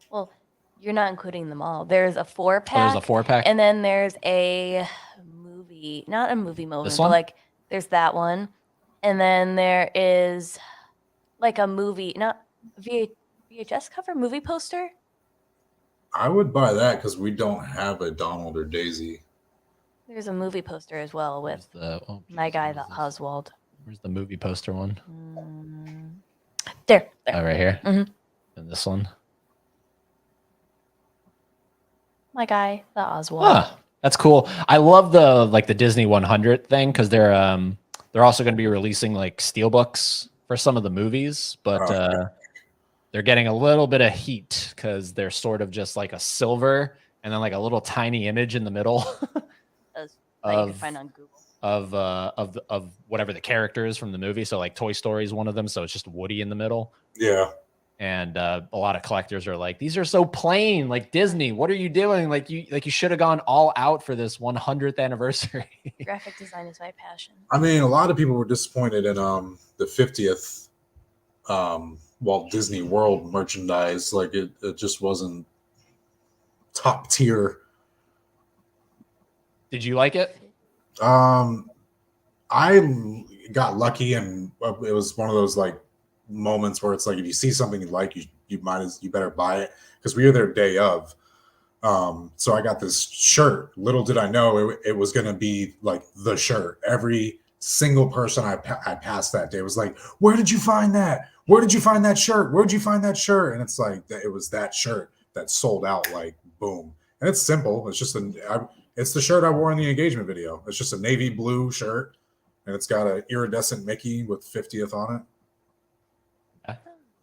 Well, you're not including them all. There's a 4-pack. Oh, there's a 4-pack. And then there's a movie, not a movie moment, This but one? like there's that one. And then there is like a movie, not VHS cover, movie poster. I would buy that because we don't have a Donald or Daisy. There's a movie poster as well with my guy, the Oswald. Where's the movie poster one? There. Oh, right here. Mhm. And this one. My guy, the Oswald. Huh. That's cool. I love the Disney 100 thing because they're also going to be releasing like steelbooks for some of the movies, but Oh, they're getting a little bit of heat because they're sort of just like a silver and then like a little tiny image in the middle Those that you can of find on Google. of whatever the character is from the movie. So like Toy Story is one of them, so it's just Woody in the middle. yeah. And a lot of collectors are like, these are so plain. Like Disney, what are you doing? Like you should have gone all out for this 100th anniversary. Graphic design is my passion. I mean, a lot of people were disappointed in the 50th Walt Disney World merchandise. Like it just wasn't top tier. Did you like it? I got lucky, and it was one of those like moments where it's like if you see something you like, you better buy it because we were there day of. So I got this shirt. Little did I know it was going to be like the shirt. Every single person I passed that day was like, "Where did you find that? Where did you find that shirt? Where did you find that shirt?" And it's like it was that shirt that sold out like boom. And it's simple. It's just it's the shirt I wore in the engagement video. It's just a navy blue shirt, and it's got an iridescent Mickey with 50th on it.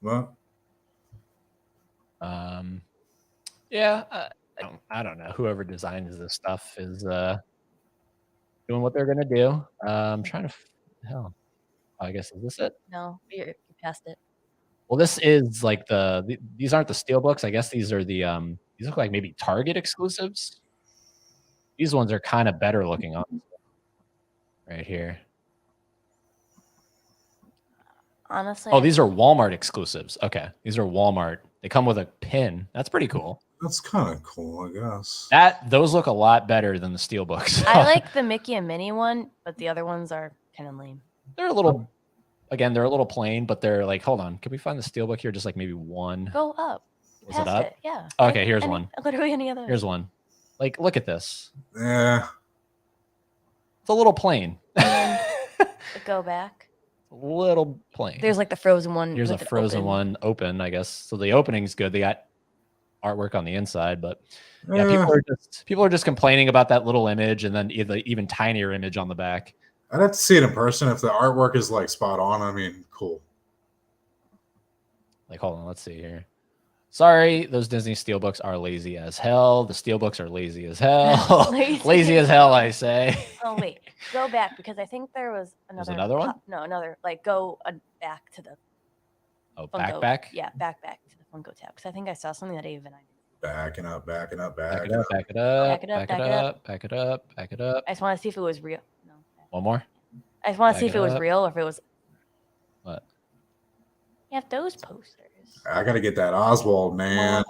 Well, Yeah, I don't know. Whoever designs this stuff is doing what they're gonna do. I'm trying to hell. I guess is this it? No, you passed it. Well, this is like these aren't the steelbooks. I guess these are the these look like maybe Target exclusives. These ones are kind of better looking on right here. Honestly, Oh, these are Walmart exclusives. Okay, these are Walmart. They come with a pin. That's pretty cool. that's kind of cool, I guess. Those look a lot better than the steelbooks. I like the Mickey and Minnie one, but the other ones are kind of lame. They're a little, again, they're a little plain, but they're like, hold on, can we find the steelbook here? Just like maybe one. Go up. Was it Past up? it. Yeah. Okay, here's Any- one. Literally any other. Here's one. Like, look at this. Yeah. It's a little plain. Go back. A little plain. There's like the frozen one. Here's a with it frozen open. one open, I guess. So the opening's good. They got artwork on the inside, but yeah, Yeah. people are just complaining about that little image and then the even tinier image on the back. I'd have to see it in person. If the artwork is like spot on, I mean, cool. Like, hold on, let's see here. Sorry, those Disney steelbooks are lazy as hell. The steelbooks are lazy as hell. Lazy as hell, I say. Oh wait, go back because I think there was There's another. another one? No, another. Like go back to the Oh, Funko. back? Yeah, back to the Funko tab because I think I saw something that even I did. Backing up, backing up, Back backing it up. up, back it up, Back it up, back it back it up. up, back it up, back it up. I just want to see if it was real. No. One more. I just want to see Back if it it was up. real or if it was. What? You have those posters. I gotta get that Oswald, man.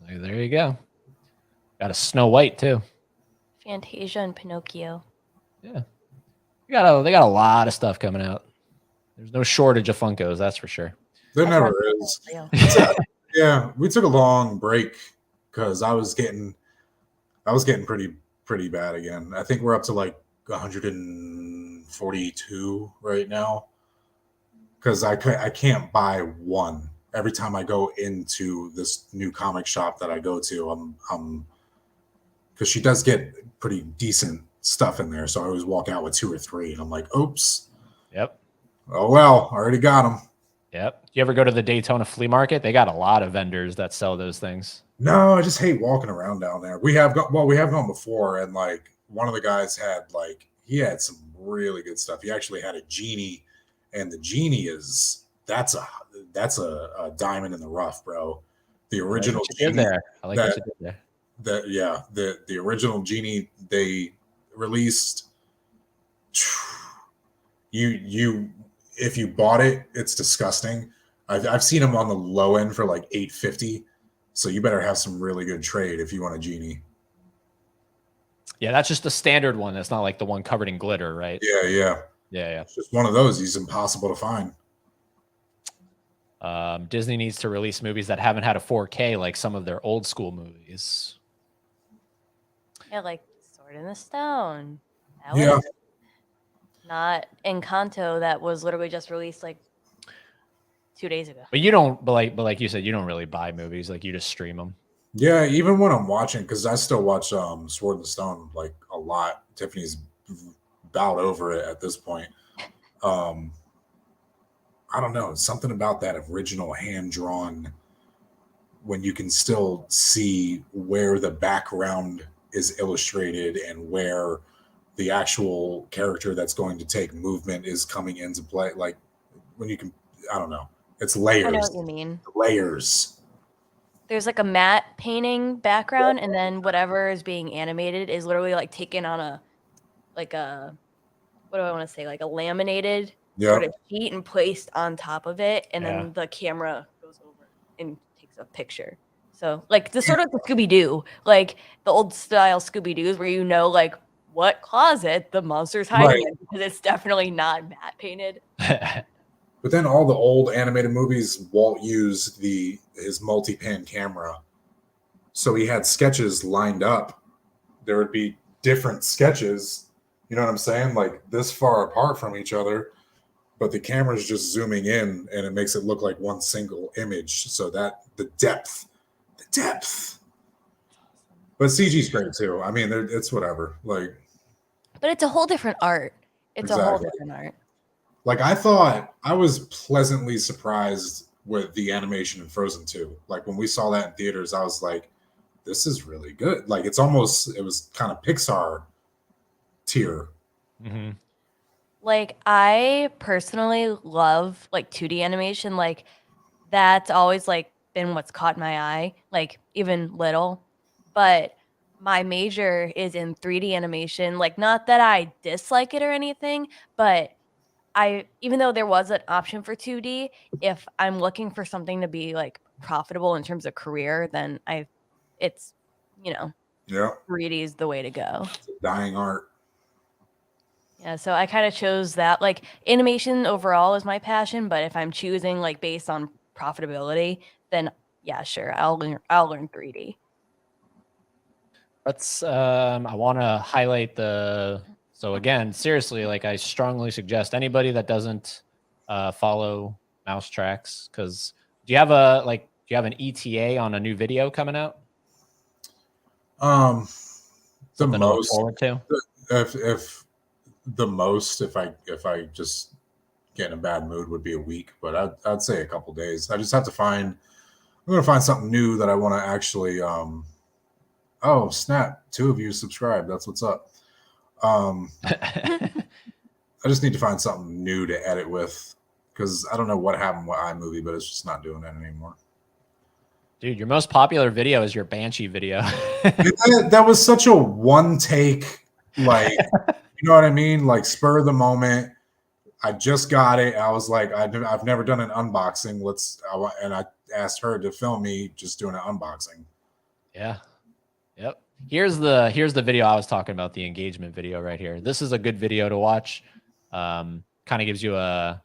There you go. Got a Snow White too. Fantasia and Pinocchio. Yeah. They got a lot of stuff coming out. There's no shortage of Funkos, that's for sure. There I never thought- is. Real. Yeah, we took a long break because I was getting pretty bad again. I think we're up to like 142 right now because I can't buy one every time I go into this new comic shop that I go to. I'm because she does get pretty decent stuff in there, so I always walk out with 2 or 3, and I'm like, oops, Yep. oh well, already got them. Yep. Do you ever go to the Daytona flea market? They got a lot of vendors that sell those things. No, I just hate walking around down there. We have gone before, and like one of the guys had he had some really good stuff. He actually had a genie, and the genie that's a diamond in the rough, bro. The original I like what you did genie, there. I like what you did there. the original genie they released. You if you bought it, it's disgusting. I've seen them on the low end for like $850. So you better have some really good trade if you want a genie. Yeah, that's just the standard one. That's not like the one covered in glitter, right? Yeah. Yeah, It's just one of those. He's impossible to find. yeah. Disney needs to release movies that haven't had a 4K like some of their old school movies. Yeah, like Sword in the Stone. That Yeah. was not Encanto that was literally just released like 2 days ago. But you don't, but like you said, you don't really buy movies. Like you just stream them. Yeah, even when I'm watching, because I still watch Sword in the Stone like a lot. Tiffany's about over it at this point. I don't know, something about that original hand drawn when you can still see where the background is illustrated and where the actual character that's going to take movement is coming into play. Like when you can, I don't know, it's I know layers, what you mean. layers. There's like a matte painting background, and then whatever is being animated is literally like taken on a what do I want to say, like a laminated sort Yep. of sheet and placed on top of it, and Yeah. then the camera goes over and takes a picture. So like the sort of the Scooby Doo, like the old style Scooby Doo's where you know like what closet the monster's hiding Right. in because it's definitely not matte painted. But then all the old animated movies, Walt used his multi-pan camera. So he had sketches lined up. There would be different sketches, you know what I'm saying? Like this far apart from each other, but the camera's just zooming in and it makes it look like one single image. So that the depth. But CG's great too. I mean, it's whatever. Like, But it's a whole different art. It's a whole Exactly. different art. like I thought I was pleasantly surprised with the animation in Frozen 2. Like when we saw that in theaters, I was like, this is really good. Like it was kind of Pixar tier. Mhm. Like I personally love like 2D animation. Like that's always like been what's caught my eye, like even little. But my major is in 3D animation. Like not that I dislike it or anything, but even though there was an option for 2D, if I'm looking for something to be like profitable in terms of career, then it's Yeah, 3D is the way to go. it's a dying art. Yeah, so I kind of chose that. Like animation overall is my passion, but if I'm choosing like based on profitability, then yeah, sure, I'll learn 3D. Let's I want to highlight so again, seriously, like I strongly suggest anybody that doesn't follow Mouse Tracks, because do you have an ETA on a new video coming out? The Something to look most forward to? if the most if I just get in a bad mood would be a week, but I'd say a couple days. I just have to I'm gonna find something new that I want to actually oh snap, 2 of you subscribed, that's what's up. I just need to find something new to edit with because I don't know what happened with iMovie, but it's just not doing it anymore. Dude, your most popular video is your Banshee video. That was such a one take, like, you know what I mean? Like spur of the moment. I just got it. I was like, I've never done an unboxing. And I asked her to film me just doing an unboxing. Yeah. Yep. Here's the video I was talking about, the engagement video right here. This is a good video to watch. Kind of gives you I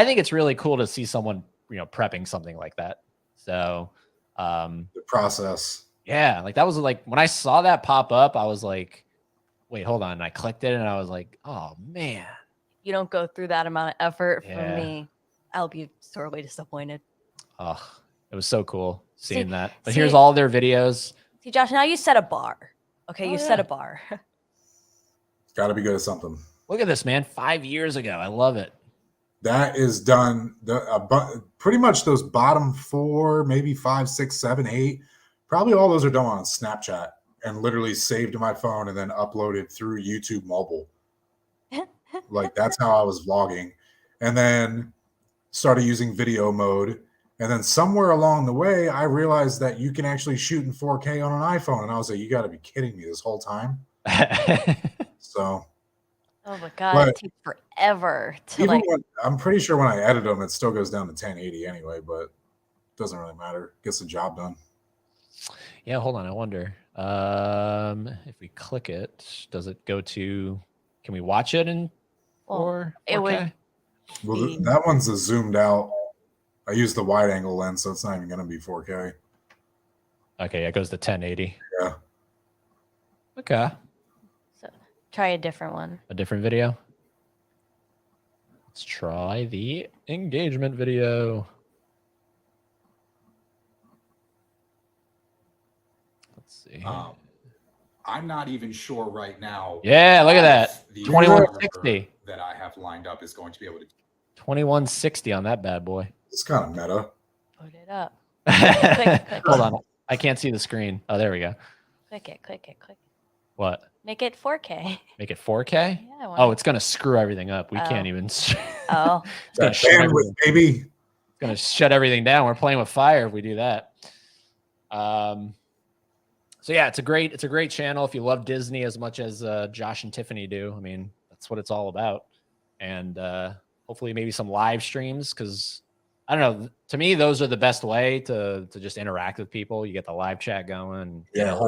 think it's really cool to see someone, prepping something like that. So, The process. yeah, like that was like when I saw that pop up, I was like, wait, hold on. And I clicked it and I was like, oh man. You don't go through that amount of effort Yeah. for me, I'll be sorely disappointed. Oh, it was so cool seeing that. But see- here's all their videos. See, Josh, now you set a bar. Okay, Oh, you set yeah. a bar. Got to be good at something. Look at this, man. 5 years ago. I love it. That is done. Pretty much those bottom 4, maybe 5, 6, 7, 8. Probably all those are done on Snapchat and literally saved to my phone and then uploaded through YouTube mobile. Like that's how I was vlogging, and then started using video mode. And then somewhere along the way, I realized that you can actually shoot in 4K on an iPhone, and I was like, "You got to be kidding me!" This whole time. So Oh my god, But it takes forever to even like. I'm pretty sure when I edit them, it still goes down to 1080 anyway, but it doesn't really matter. Gets the job done. Yeah, hold on. I wonder if we click it, does it go to? Can we watch it in Well, 4K? it would- Well, The- that one's a zoomed out. I used the wide angle lens, so it's not even going to be 4K. Okay, it goes to 1080. Yeah. Okay, So try a different one. a different video. Let's try the engagement video. Let's see. I'm not even sure right now. Yeah, look at that. The 2160. that I have lined up is going to be able to. 2160 on that bad boy. It's kind of meta. Put it up. Hold on. I can't see the screen. Oh, there we go. Click it. What? Make it 4K. Make it 4K? Yeah. Oh, it's going to screw everything up. We can't Oh. even. Oh. It's going That to shut everything. bandwidth, baby. It's going to shut everything down. We're playing with fire if we do that. So yeah, it's a great channel if you love Disney as much as Josh and Tiffany do. I mean, that's what it's all about. And hopefully maybe some live streams, because I don't know. To me, those are the best way to just interact with people. You get the live chat going. Yeah,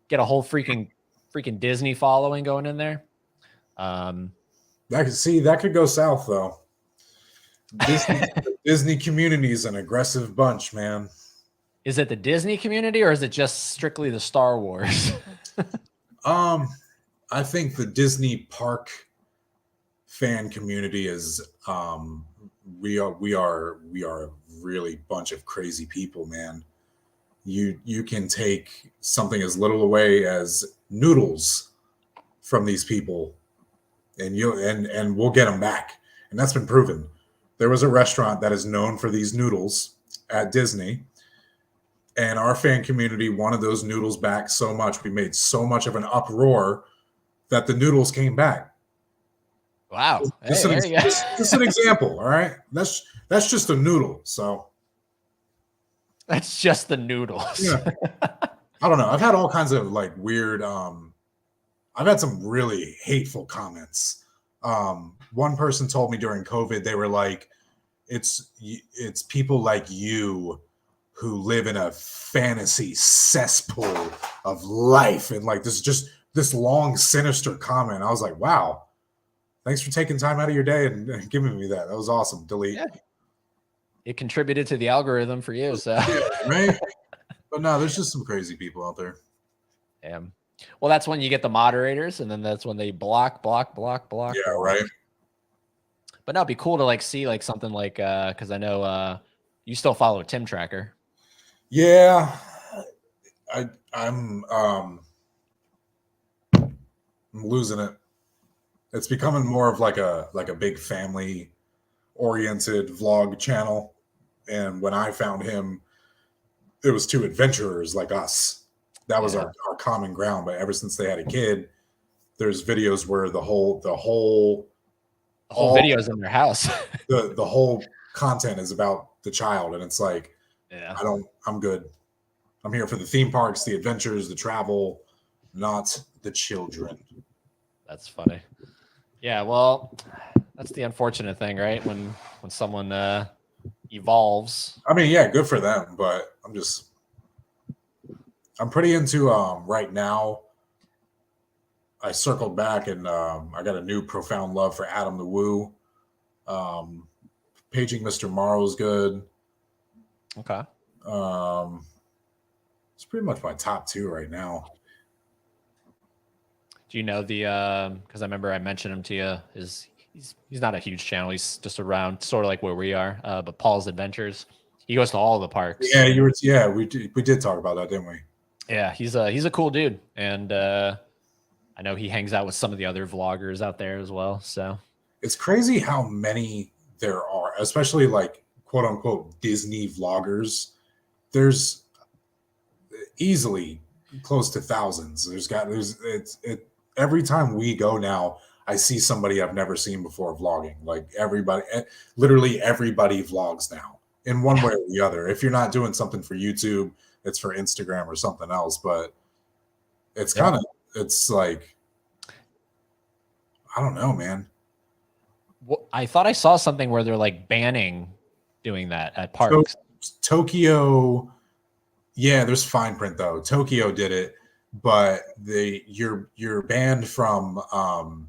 Get a whole freaking Disney following going in there. that could go south though. Disney community is an aggressive bunch, man. Is it the Disney community or is it just strictly the Star Wars? I think the Disney park fan community is we are a really bunch of crazy people, man. You can take something as little away as noodles from these people and we'll get them back. And that's been proven. There was a restaurant that is known for these noodles at Disney, and our fan community wanted those noodles back so much. We made so much of an uproar that the noodles came back. Wow. Just an example. All right. That's just a noodle. So That's just the noodles. yeah. I don't know. I've had all kinds of like weird, I've had some really hateful comments. One person told me during COVID, they were like, it's people like you who live in a fantasy cesspool of life. And like, this long, sinister comment. I was like, wow, thanks for taking time out of your day and giving me that. That was awesome. Delete. Yeah. It contributed to the algorithm for you. So, Right. But no, there's just some crazy people out there. Damn. Well, that's when you get the moderators, and then that's when they block. Yeah, right. But no, it'd be cool to like see like something like because I know you still follow Tim Tracker. Yeah, I'm losing it. It's becoming more of like a big family oriented vlog channel. And when I found him, it was two adventurers like us. That was our common ground. But ever since they had a kid, there's videos where the whole videos in their house. the whole content is about the child, and it's like, Yeah. I'm good. I'm here for the theme parks, the adventures, the travel, not the children. That's funny. Yeah, well, that's the unfortunate thing, right? When someone evolves. I mean, yeah, good for them, but I'm pretty into right now. I circled back and I got a new profound love for Adam the Woo. Paging Mr. Morrow's good. Okay. It's pretty much my top two right now. Do you know the because I remember I mentioned him to you, he's not a huge channel, he's just around sort of like where we are, but Paul's Adventures. He goes to all the parks. Yeah, we did talk about that, didn't we? Yeah, he's a cool dude, and I know he hangs out with some of the other vloggers out there as well. So it's crazy how many there are, especially like quote unquote Disney vloggers. There's easily close to thousands. Every time we go now, I see somebody I've never seen before vlogging. Like literally everybody vlogs now in one way or the other. If you're not doing something for YouTube, it's for Instagram or something else. But it's it's like, I don't know, man. well, I thought I saw something where they're like banning doing that at parks. Tokyo, yeah, there's fine print though. Tokyo did it, but you're banned from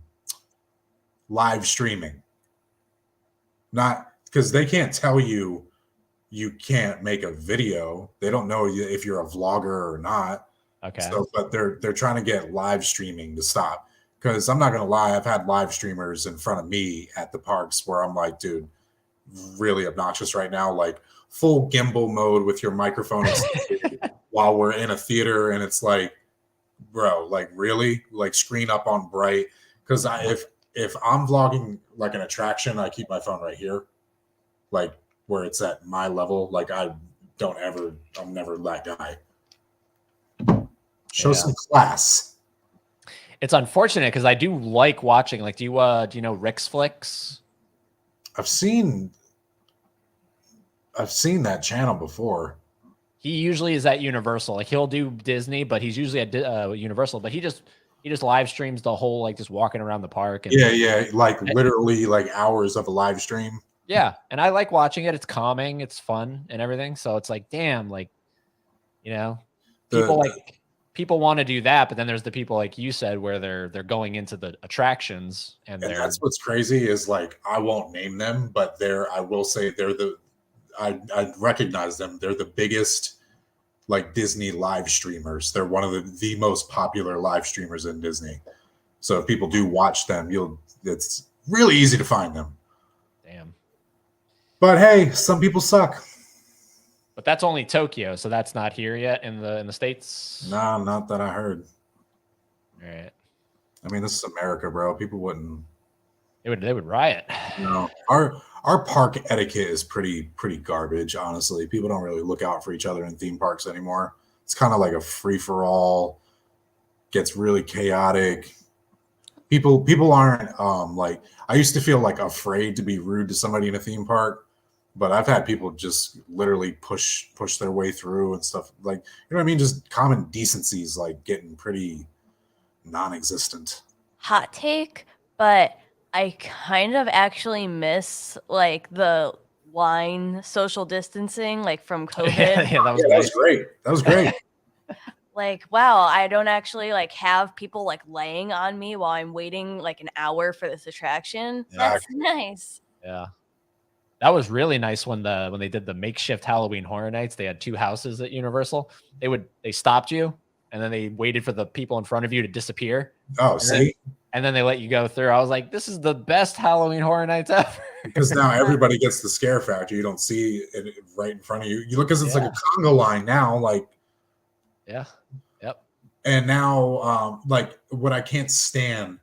live streaming. Not because they can't tell you can't make a video. They don't know if you're a vlogger or not. Okay. So, but they're trying to get live streaming to stop. Because I'm not gonna lie, I've had live streamers in front of me at the parks where I'm like, dude, really obnoxious right now. Like full gimbal mode with your microphone while we're in a theater, and it's like, bro, like really, like screen up on bright. Because if I'm vlogging like an attraction, I keep my phone right here, like where it's at my level. Like I'm never that guy. Show Yeah. some class. It's unfortunate because I do like watching. Like, do you know Rick's Flicks? I've seen that channel before. He usually is at Universal. Like he'll do Disney, but he's usually at Universal. But he just live streams the whole like just walking around the park. And, Yeah, like literally like hours of a live stream. yeah, and I like watching it. It's calming, it's fun, and everything. So it's like, damn, like, you know, people want to do that, but then there's the people like you said where they're going into the attractions and that's what's crazy is like I won't name them, but I will say I recognize them. They're the biggest like Disney live streamers. They're one of the most popular live streamers in Disney. So if people do watch them, it's really easy to find them. damn. But hey, some people suck. But that's only Tokyo, so that's not here yet in the States. Nah, not that I heard. All right. I mean, this is America, bro. People wouldn't. They would riot. You know, our park etiquette is pretty garbage, honestly. People don't really look out for each other in theme parks anymore. It's kind of like a free for all. Gets really chaotic. People aren't like I used to feel like afraid to be rude to somebody in a theme park, but I've had people just literally push their way through and stuff like, you know what I mean? Just common decencies like getting pretty non-existent. Hot take, but I kind of actually miss like the line social distancing, like from COVID. Yeah, that was That nice. was great. That was great. Like, wow, I don't actually like have people like laying on me while I'm waiting like an hour for this attraction. That's nice. Yeah. That was really nice when they did the makeshift Halloween Horror Nights. They had two houses at Universal. They stopped you and then they waited for the people in front of you to disappear. Oh, see? And then they let you go through. I was like, this is the best Halloween Horror Nights ever. Because now everybody gets the scare factor. You don't see it right in front of you. You look because it's like a Congo line now, like. Yeah. Yep. And now, like what I can't stand.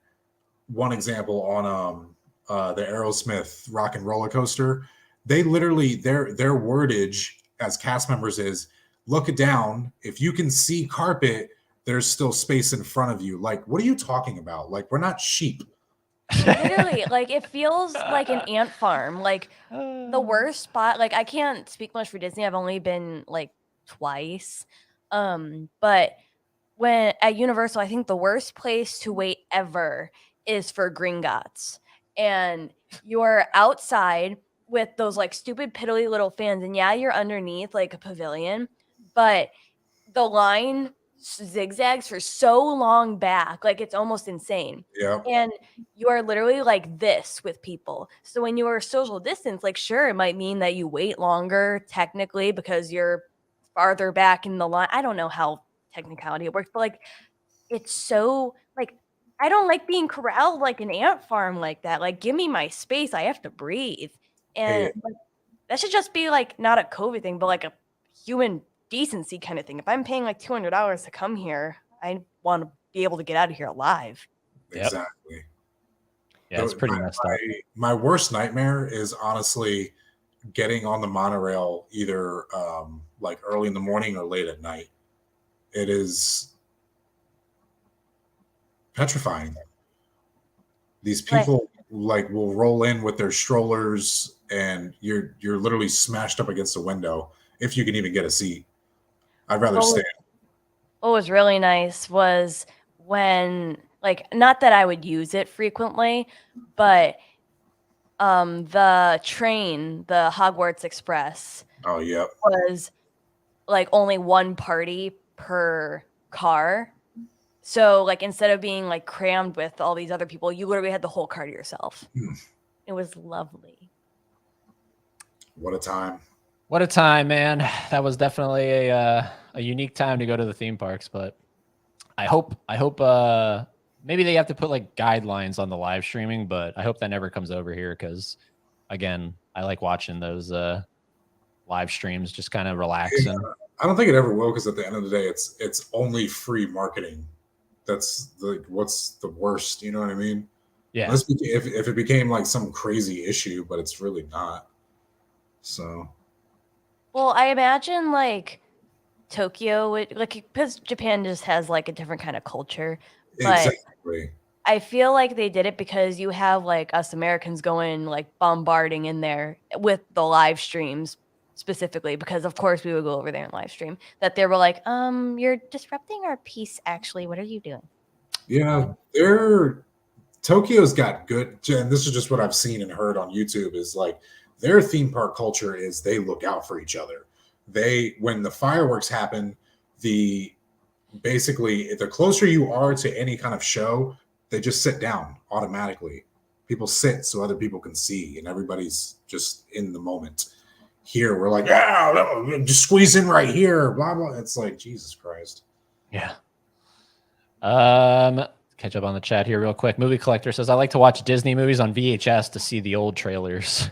One example on the Aerosmith Rock and Roller Coaster, they literally their wordage as cast members is look down. If you can see carpet, there's still space in front of you. Like, what are you talking about? Like, we're not sheep. Literally, like it feels like an ant farm. Like the worst spot, like I can't speak much for Disney. I've only been like twice. But when at Universal, I think the worst place to wait ever is for Gringotts. And you're outside with those like stupid piddly little fans, and yeah, you're underneath like a pavilion, but the line zigzags for so long back, like it's almost insane. Yeah. And you are literally like this with people. So when you are social distance, like sure, it might mean that you wait longer technically because you're farther back in the line. I don't know how technicality it works, but like it's so like I don't like being corralled like an ant farm like that. Like give me my space. I have to breathe. And like, that should just be like not a COVID thing, but like a human decency kind of thing. If I'm paying like $200 to come here, I want to be able to get out of here alive. Yep. Exactly. Yeah, it's pretty messed up. My worst nightmare is honestly getting on the monorail either like early in the morning or late at night. It is petrifying. These people like will roll in with their strollers and you're literally smashed up against a window if you can even get a seat. I'd rather stand. What was really nice was when like not that I would use it frequently, but the train, the Hogwarts Express, Oh yeah. was like only one party per car. So like instead of being like crammed with all these other people, you literally had the whole car to yourself. It was lovely. What a time. What a time, man. That was definitely a unique time to go to the theme parks, but I hope maybe they have to put like guidelines on the live streaming, but I hope that never comes over here because again, I like watching those live streams, just kind of relaxing. Yeah, I don't think it ever will because at the end of the day, it's only free marketing. That's what's the worst. You know what I mean? Yeah. If it became like some crazy issue, but it's really not. So Well, I imagine like Tokyo would like because Japan just has like a different kind of culture, but exactly. I feel like they did it because you have like us Americans going like bombarding in there with the live streams specifically because of course we would go over there and live stream that they were like, you're disrupting our peace actually. What are you doing? Yeah, Tokyo's got good, and this is just what I've seen and heard on YouTube, is like their theme park culture is they look out for each other. When the fireworks happen, basically the closer you are to any kind of show, they just sit down automatically. People sit so other people can see, and everybody's just in the moment. Here, we're like, yeah, just squeeze in right here, blah blah. It's like Jesus Christ. Yeah. Catch up on the chat here real quick. Movie Collector says, I like to watch Disney movies on VHS to see the old trailers.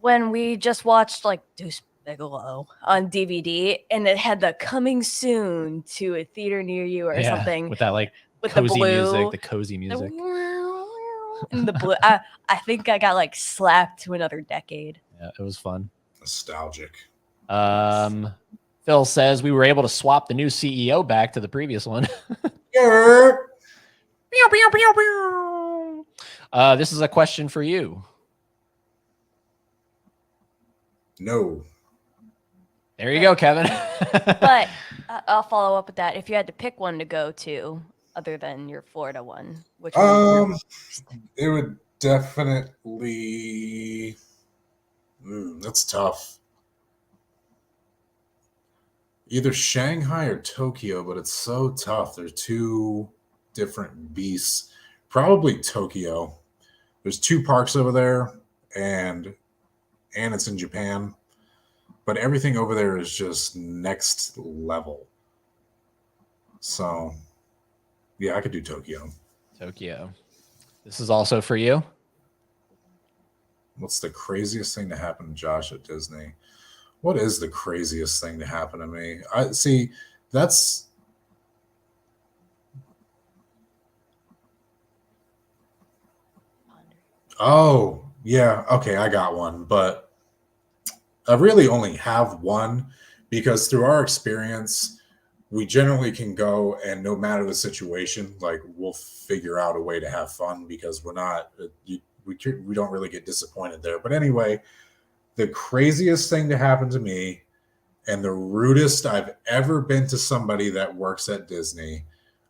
When we just watched like Deuce Bigelow on DVD and it had the coming soon to a theater near you or something with that like with cozy the blue music, the cozy music. And the blue. I think I got like slapped to another decade. Yeah, it was fun. Nostalgic. Phil says we were able to swap the new CEO back to the previous one. Yeah. This is a question for you. No. There you go, Kevin. But I'll follow up with that. If you had to pick one to go to other than your Florida one, which one? It would definitely. That's tough. Either Shanghai or Tokyo, but it's so tough. They're two different beasts. Probably Tokyo. There's 2 parks over there, and it's in Japan. But everything over there is just next level. So, yeah, I could do Tokyo. Tokyo. This is also for you. What's the craziest thing to happen to Josh at Disney? What is the craziest thing to happen to me? I see. That's oh yeah. Okay, I got one, but I really only have one because through our experience, we generally can go and no matter the situation, like we'll figure out a way to have fun because we're not we don't really get disappointed there. But anyway, the craziest thing to happen to me and the rudest I've ever been to somebody that works at Disney.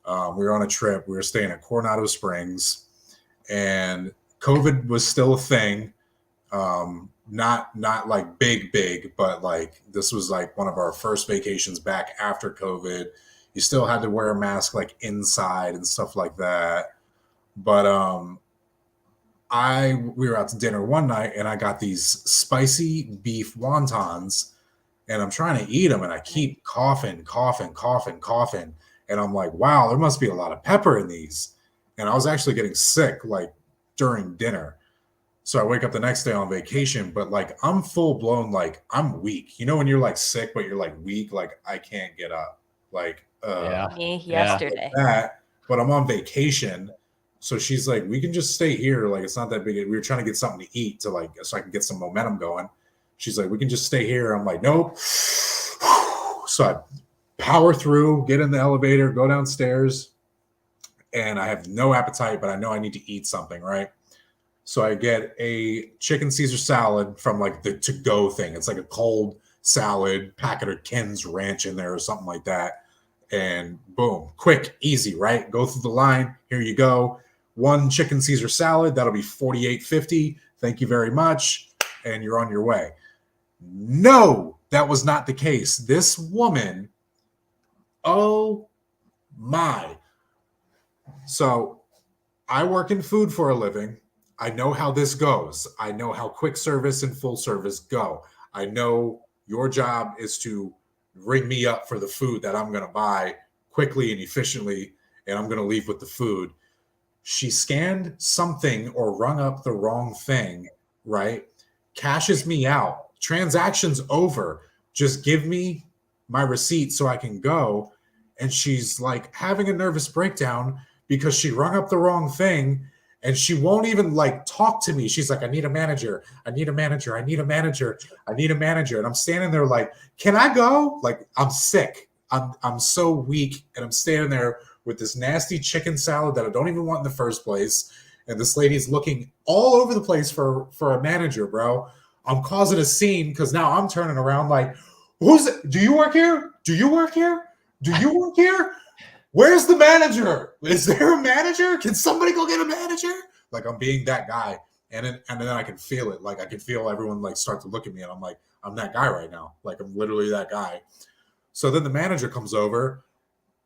We were on a trip. We were staying at Coronado Springs, and COVID was still a thing. Not like big, but like this was like one of our first vacations back after COVID. You still had to wear a mask like inside and stuff like that. But we were out to dinner one night and I got these spicy beef wontons and I'm trying to eat them and I keep coughing. And I'm like, wow, there must be a lot of pepper in these. And I was actually getting sick like during dinner. So I wake up the next day on vacation, but like I'm full blown, like I'm weak. You know, when you're like sick, but you're like weak, like I can't get up. Like me yesterday. Like that, but I'm on vacation. So she's like, we can just stay here. Like it's not that big. We were trying to get something to eat so I can get some momentum going. She's like, we can just stay here. I'm like, nope. So I power through, get in the elevator, go downstairs, and I have no appetite, but I know I need to eat something, right? So I get a chicken Caesar salad from like the to-go thing. It's like a cold salad, packet of Ken's Ranch in there or something like that. And boom, quick, easy, right? Go through the line. Here you go. 1 chicken Caesar salad. That'll be $48.50. Thank you very much. And you're on your way. No, that was not the case. This woman, oh my. So I work in food for a living. I know how this goes. I know how quick service and full service go. I know your job is to ring me up for the food that I'm going to buy quickly and efficiently, and I'm going to leave with the food. She scanned something or rung up the wrong thing, right? Cashes me out. Transaction's over. Just give me my receipt so I can go. And she's like having a nervous breakdown because she rung up the wrong thing. And she won't even like talk to me. She's like, I need a manager. I need a manager. I need a manager. I need a manager. And I'm standing there like, can I go? Like, I'm sick. I'm so weak. And I'm standing there with this nasty chicken salad that I don't even want in the first place. And this lady's looking all over the place for a manager, bro. I'm causing a scene because now I'm turning around like, do you work here? Do you work here? Do you work here? Where's the manager? Is there a manager? Can somebody go get a manager? Like, I'm being that guy. And then I can feel it. Like, I can feel everyone like start to look at me. And I'm like, I'm that guy right now. Like, I'm literally that guy. So then the manager comes over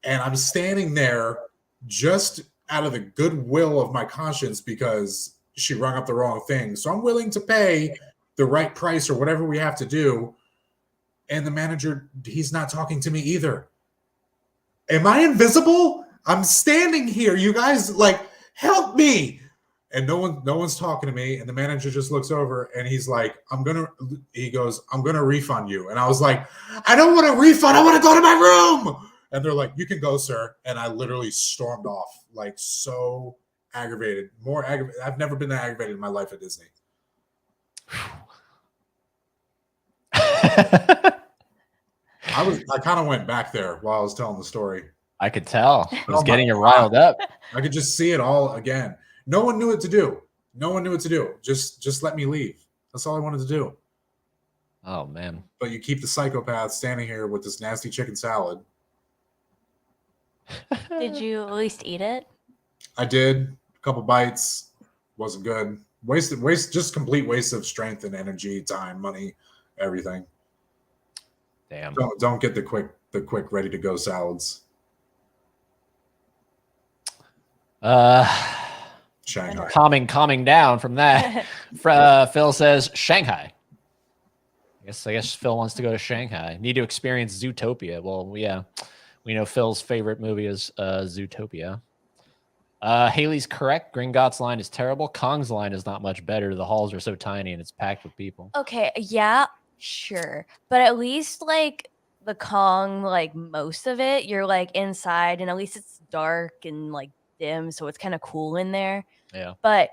and I'm standing there just out of the goodwill of my conscience because she rung up the wrong thing. So I'm willing to pay the right price or whatever we have to do. And the manager, he's not talking to me either. Am I invisible? I'm standing here. You guys, like, help me. And no one's talking to me. And the manager just looks over and he's like, I'm going to refund you. And I was like, I don't want a refund. I want to go to my room. And they're like, you can go, sir. And I literally stormed off, like, so aggravated. More aggravated. I've never been that aggravated in my life at Disney. I kind of went back there while I was telling the story. I could tell. I was Oh getting my you riled up. I could just see it all again. No one knew what to do. Just let me leave. That's all I wanted to do. Oh, man. But you keep the psychopath standing here with this nasty chicken salad. Did you at least eat it? I did. A couple bites. Wasn't good. Just complete waste of strength and energy, time, money, everything. Damn. Don't get the quick ready to go salads. Shanghai. Calming down from that. Phil says Shanghai. I guess Phil wants to go to Shanghai. Need to experience Zootopia. Well, yeah, we know Phil's favorite movie is Zootopia. Haley's correct. Gringotts line is terrible. Kong's line is not much better. The halls are so tiny and it's packed with people. Okay, yeah, sure. But at least like the Kong, like most of it, you're like inside and at least it's dark and like dim, so it's kind of cool in there. Yeah. But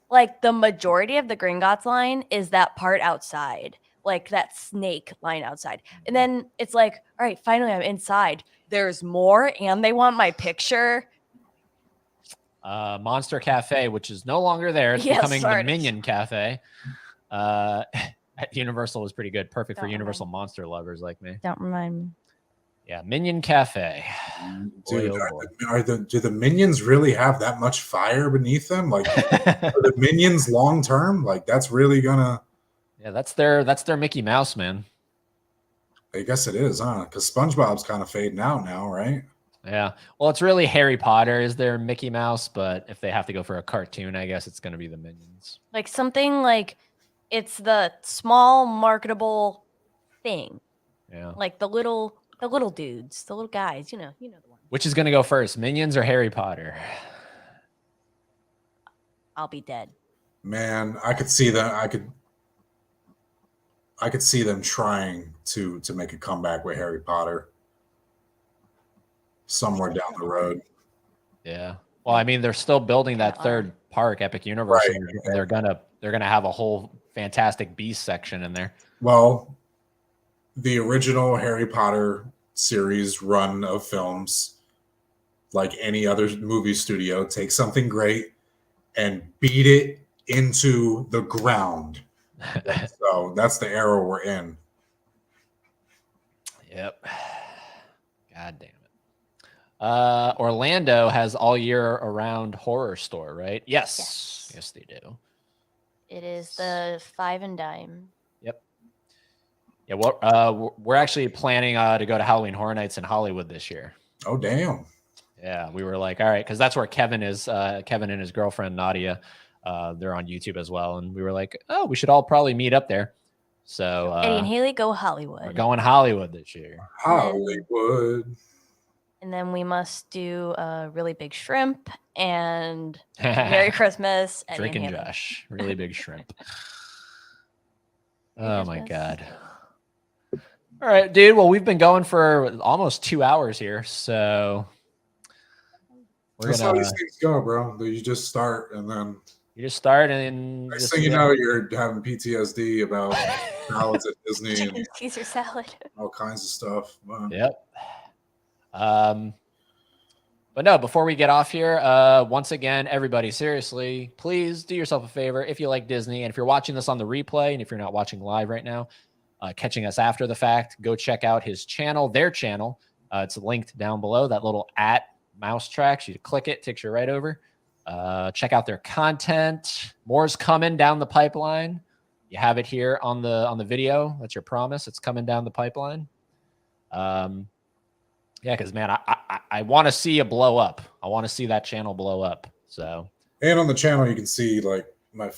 like the majority of the Gringotts line is that part outside, like that snake line outside. And then it's like, all right, finally I'm inside. There's more and they want my picture. Monster Cafe, which is no longer there. It's Yes, becoming sorry. the Minion Cafe. At Universal was pretty good. Perfect for Don't Universal monster lovers like me. Don't remind me. Yeah, Minion Cafe. Dude, Boy, oh boy. do the minions really have that much fire beneath them? Like, are the minions long term? Like, that's really gonna. Yeah, that's their Mickey Mouse, man. I guess it is, huh? Because SpongeBob's kind of fading out now, right? Yeah. Well, it's really Harry Potter is their Mickey Mouse, but if they have to go for a cartoon, I guess it's going to be the Minions. Like something like it's the small marketable thing. Yeah. Like the little dudes, the little guys, you know the one. Which is going to go first, Minions or Harry Potter? I'll be dead. Man, I could see that. I could see them trying to make a comeback with Harry Potter somewhere down the road. Yeah. Well, I mean, they're still building that third park, Epic Universe, Right. and they're gonna have a whole Fantastic Beasts section in there. Well, the original Harry Potter series run of films, like any other movie studio, take something great and beat it into the ground. So that's the era we're in. Yep. God damn it. Orlando has all year around horror store, right? Yes. Yes, they do. It is the 5 and Dime. Yep. Yeah. Well, we're actually planning to go to Halloween Horror Nights in Hollywood this year. Oh, damn. Yeah, we were like, all right, because that's where Kevin is. Kevin and his girlfriend Nadia, they're on YouTube as well, and we were like, oh, we should all probably meet up there. So Eddie and Haley go Hollywood. we're going Hollywood this year. Hollywood. And then we must do a really big shrimp and Merry Christmas. Eddie and Drake and Haley. Josh, really big shrimp. Oh my Christmas. god. All right, dude. Well, we've been going for almost 2 hours here, so We're That's how gonna these things go, bro. You just start, and then you just start and next just, thing you know, you're having PTSD about salads at Disney Chicken and Caesar salad. all kinds of stuff. Yep. But no, before we get off here, once again, everybody, seriously, please do yourself a favor if you like Disney, and if you're watching this on the replay, and if you're not watching live right now, catching us after the fact, go check out his channel, their channel. It's linked down below. That little @mouse tracks. You click it, takes you right over. Check out their content. More's coming down the pipeline. You have it here on the video. That's your promise. It's coming down the pipeline. Yeah, because man, I want to see it blow up. I want to see that channel blow up. So, And on the channel, you can see like I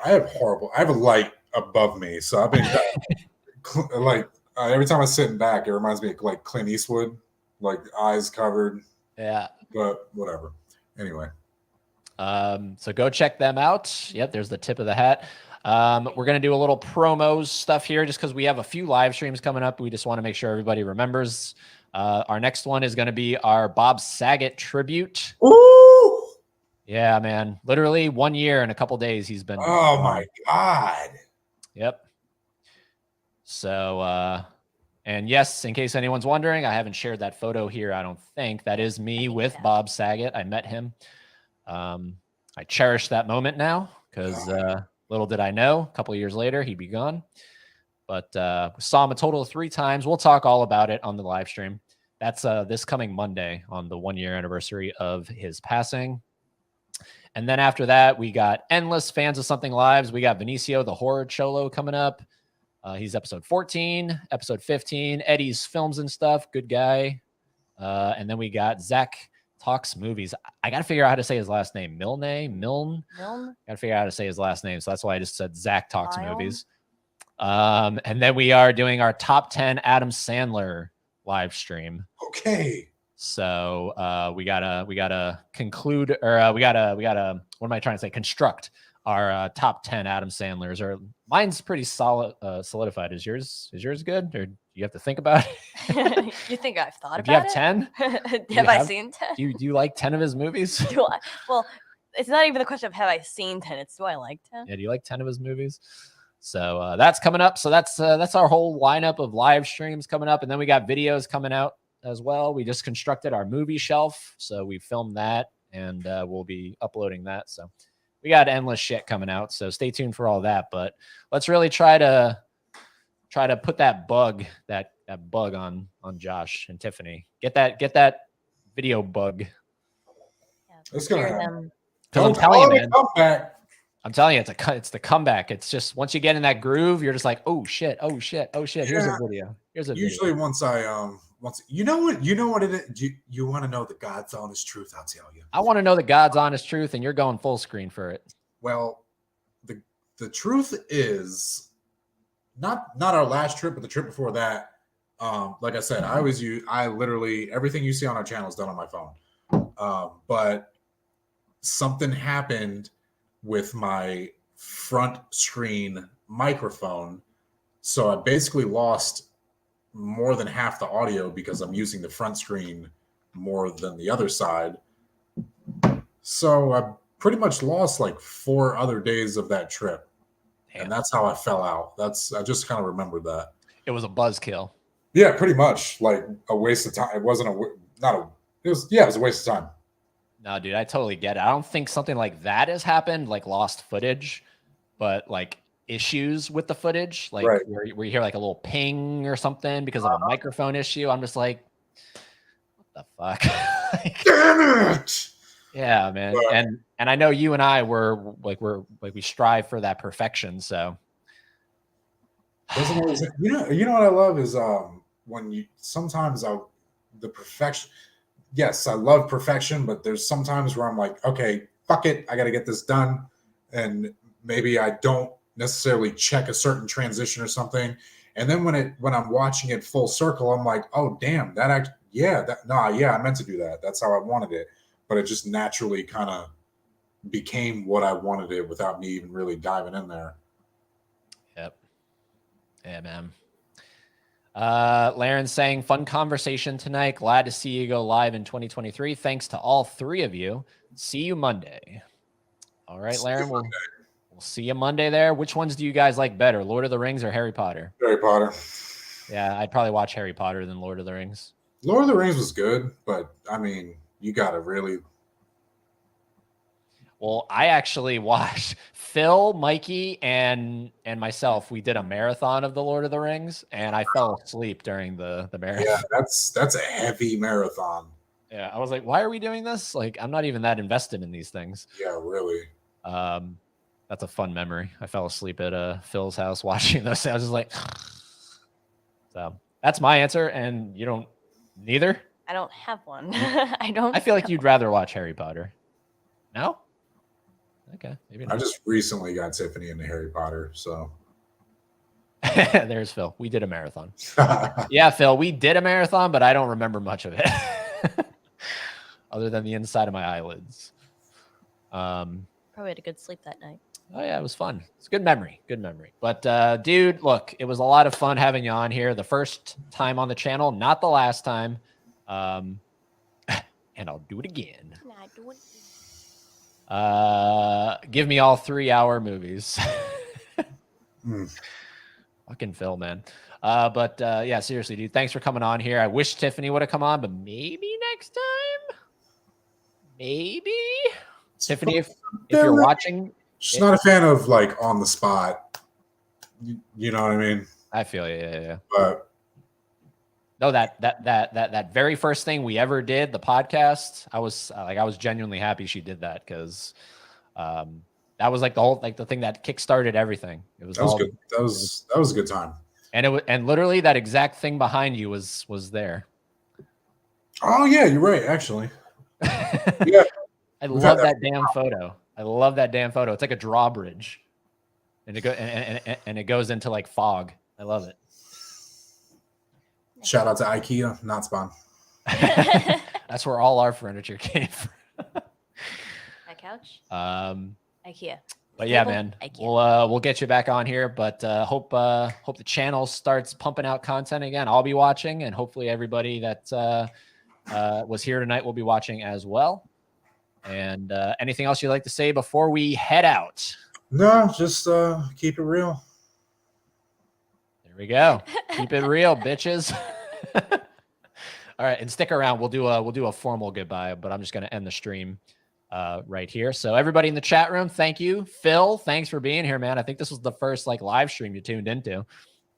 have a light above me, so I've been like every time I'm sitting back, it reminds me of like Clint Eastwood, like eyes covered. yeah. But whatever. Anyway. So go check them out. Yep, there's the tip of the hat. We're gonna do a little promos stuff here just because we have a few live streams coming up. We just want to make sure everybody remembers. Our next one is going to be our Bob Saget tribute. Ooh! Yeah, man. Literally 1 year and a couple days he's been. Oh my God. Yep. So, and yes, in case anyone's wondering, I haven't shared that photo here. I don't think that is me with Bob Saget. I met him. I cherish that moment now because little did I know, a couple of years later, he'd be gone. But saw him a total of 3 times. We'll talk all about it on the live stream. That's this coming Monday on the 1 year anniversary of his passing. And then after that, we got Endless Fans of Something Lives. We got Benicio, the horror cholo, coming up. He's episode 14, episode 15. Eddie's Films and Stuff. Good guy. And then we got Zach Talks Movies. I got to figure out how to say his last name. Milne? Got to figure out how to say his last name. So that's why I just said Zach Talks Movies. And then we are doing our top 10 Adam Sandler live stream. Okay. So we gotta conclude, or we gotta what am I trying to say? Construct our top 10 Adam Sandlers. Or mine's pretty solid, solidified. Is yours good, or do you have to think about it? You think I've thought Do you about have it? 10? Have I seen 10? Do you like 10 of his movies? Do I? Well, it's not even the question of have I seen 10. It's do I like 10? Yeah, do you like 10 of his movies? So that's coming up. So that's our whole lineup of live streams coming up. And then we got videos coming out as well. We just constructed our movie shelf. So we filmed that and we'll be uploading that. So we got endless shit coming out. So stay tuned for all that. But let's really try to put that bug on Josh and Tiffany. Get that video bug. It's gonna Hear happen. them. Because I'm telling you, man. Come back. I'm telling you, it's the comeback. It's just once you get in that groove, you're just like, oh shit. Here's a video. Usually once you know what it is. You want to know the God's honest truth, I'll tell you. I want to know the God's honest truth, and you're going full screen for it. Well, the truth is not our last trip, but the trip before that. Like I said, I literally everything you see on our channel is done on my phone. But something happened with my front screen microphone. So I basically lost more than half the audio because I'm using the front screen more than the other side. So I pretty much lost like 4 other days of that trip. Damn. And that's how I fell out. I just kind of remembered that. It was a buzzkill. Yeah, pretty much like a waste of time. It wasn't it was a waste of time. No, dude, I totally get it. I don't think something like that has happened, like lost footage, but like issues with the footage, like Right. where you hear like a little ping or something because of a microphone issue. I'm just like, what the fuck? Like, Damn it! yeah, man. But- And I know you and I we strive for that perfection. So Doesn't always, you know what I love is when you sometimes the perfection. Yes, I love perfection, but there's sometimes where I'm like, okay, fuck it, I got to get this done, and maybe I don't necessarily check a certain transition or something, and then when I'm watching it full circle, I'm like, oh damn, I meant to do that. That's how I wanted it, but it just naturally kind of became what I wanted it without me even really diving in there. yep. Yeah, man. Laren saying, fun conversation tonight. Glad to see you go live in 2023. Thanks to all three of you. See you Monday. All right, Laren, we'll see you Monday there. Which ones do you guys like better, Lord of the Rings or Harry Potter? Harry Potter. Yeah, I'd probably watch Harry Potter than Lord of the Rings. Lord of the Rings was good, but I mean, you gotta really. Well, I actually watched Phil, Mikey, and myself. We did a marathon of the Lord of the Rings, and I fell asleep during the marathon. Yeah, that's a heavy marathon. Yeah, I was like, why are we doing this? Like, I'm not even that invested in these things. Yeah, really. That's a fun memory. I fell asleep at Phil's house watching those. I was just like, so that's my answer, and you don't neither. I don't have one. I don't. I feel like you'd rather watch Harry Potter. No? Okay, maybe I not. just recently got Tiffany into Harry Potter, so. There's Phil. We did a marathon. Yeah, Phil, we did a marathon, but I don't remember much of it other than the inside of my eyelids. Probably had a good sleep that night. Oh yeah, it was fun. It's a good memory. Good memory. But dude, look, it was a lot of fun having you on here. The first time on the channel, not the last time. And I'll do it again. Give me all 3-hour movies. Fucking Phil, man. But yeah, seriously, dude, thanks for coming on here. I wish Tiffany would have come on, but maybe next time. Maybe. Tiffany, if you're watching. She's not a fan of like on the spot. You know what I mean? I feel you. Yeah. But no, that very first thing we ever did, the podcast, I was genuinely happy she did that because that was like the thing that kickstarted everything. It was that was good. That was a good time. And literally that exact thing behind you was there. Oh yeah, you're right. Actually, yeah, I love that damn photo. I love that damn photo. It's like a drawbridge, and it goes into like fog. I love it. Shout out to IKEA, not Spawn. That's where all our furniture came from. My couch. IKEA. But yeah, man, we'll get you back on here. But hope the channel starts pumping out content again. I'll be watching, and hopefully everybody that was here tonight will be watching as well. And anything else you'd like to say before we head out? No, just keep it real. There we go. Keep it real, bitches. All right, and stick around. We'll do a formal goodbye, but I'm just going to end the stream right here. So everybody in the chat room, thank you. Phil, thanks for being here, man. I think this was the first like live stream you tuned into,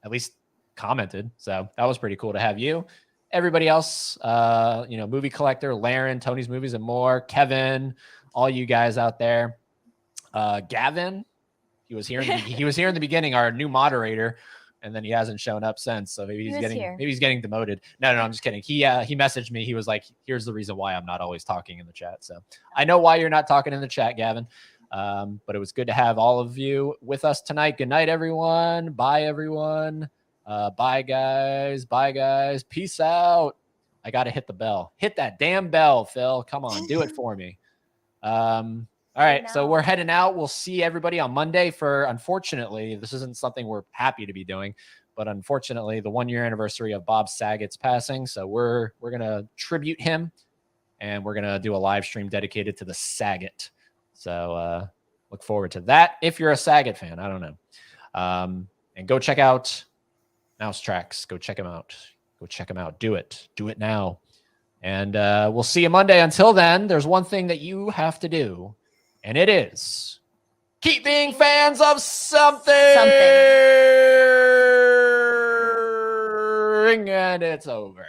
at least commented. So that was pretty cool to have you. Everybody else, Movie Collector, Laren, Tony's Movies and More, Kevin, all you guys out there. Gavin, he was here in the beginning, our new moderator, and then he hasn't shown up since. So maybe he's getting demoted. No, I'm just kidding. He messaged me. He was like, "Here's the reason why I'm not always talking in the chat." So I know why you're not talking in the chat, Gavin. But it was good to have all of you with us tonight. Good night, everyone. Bye, everyone. Bye guys. Peace out. I got to hit the bell. Hit that damn bell, Phil. Come on, do it for me. All right, so we're heading out. We'll see everybody on Monday for, unfortunately, this isn't something we're happy to be doing, but unfortunately, the 1-year anniversary of Bob Saget's passing. So we're going to tribute him, and we're going to do a live stream dedicated to the Saget. So look forward to that. If you're a Saget fan, I don't know. And go check out Mouse Tracks. Go check him out. Do it now. And we'll see you Monday. Until then, there's one thing that you have to do, and it is keep being fans of something. And it's over.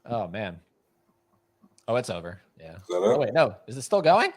Oh, man. Oh, it's over. Yeah. Oh, wait, no. Is it still going?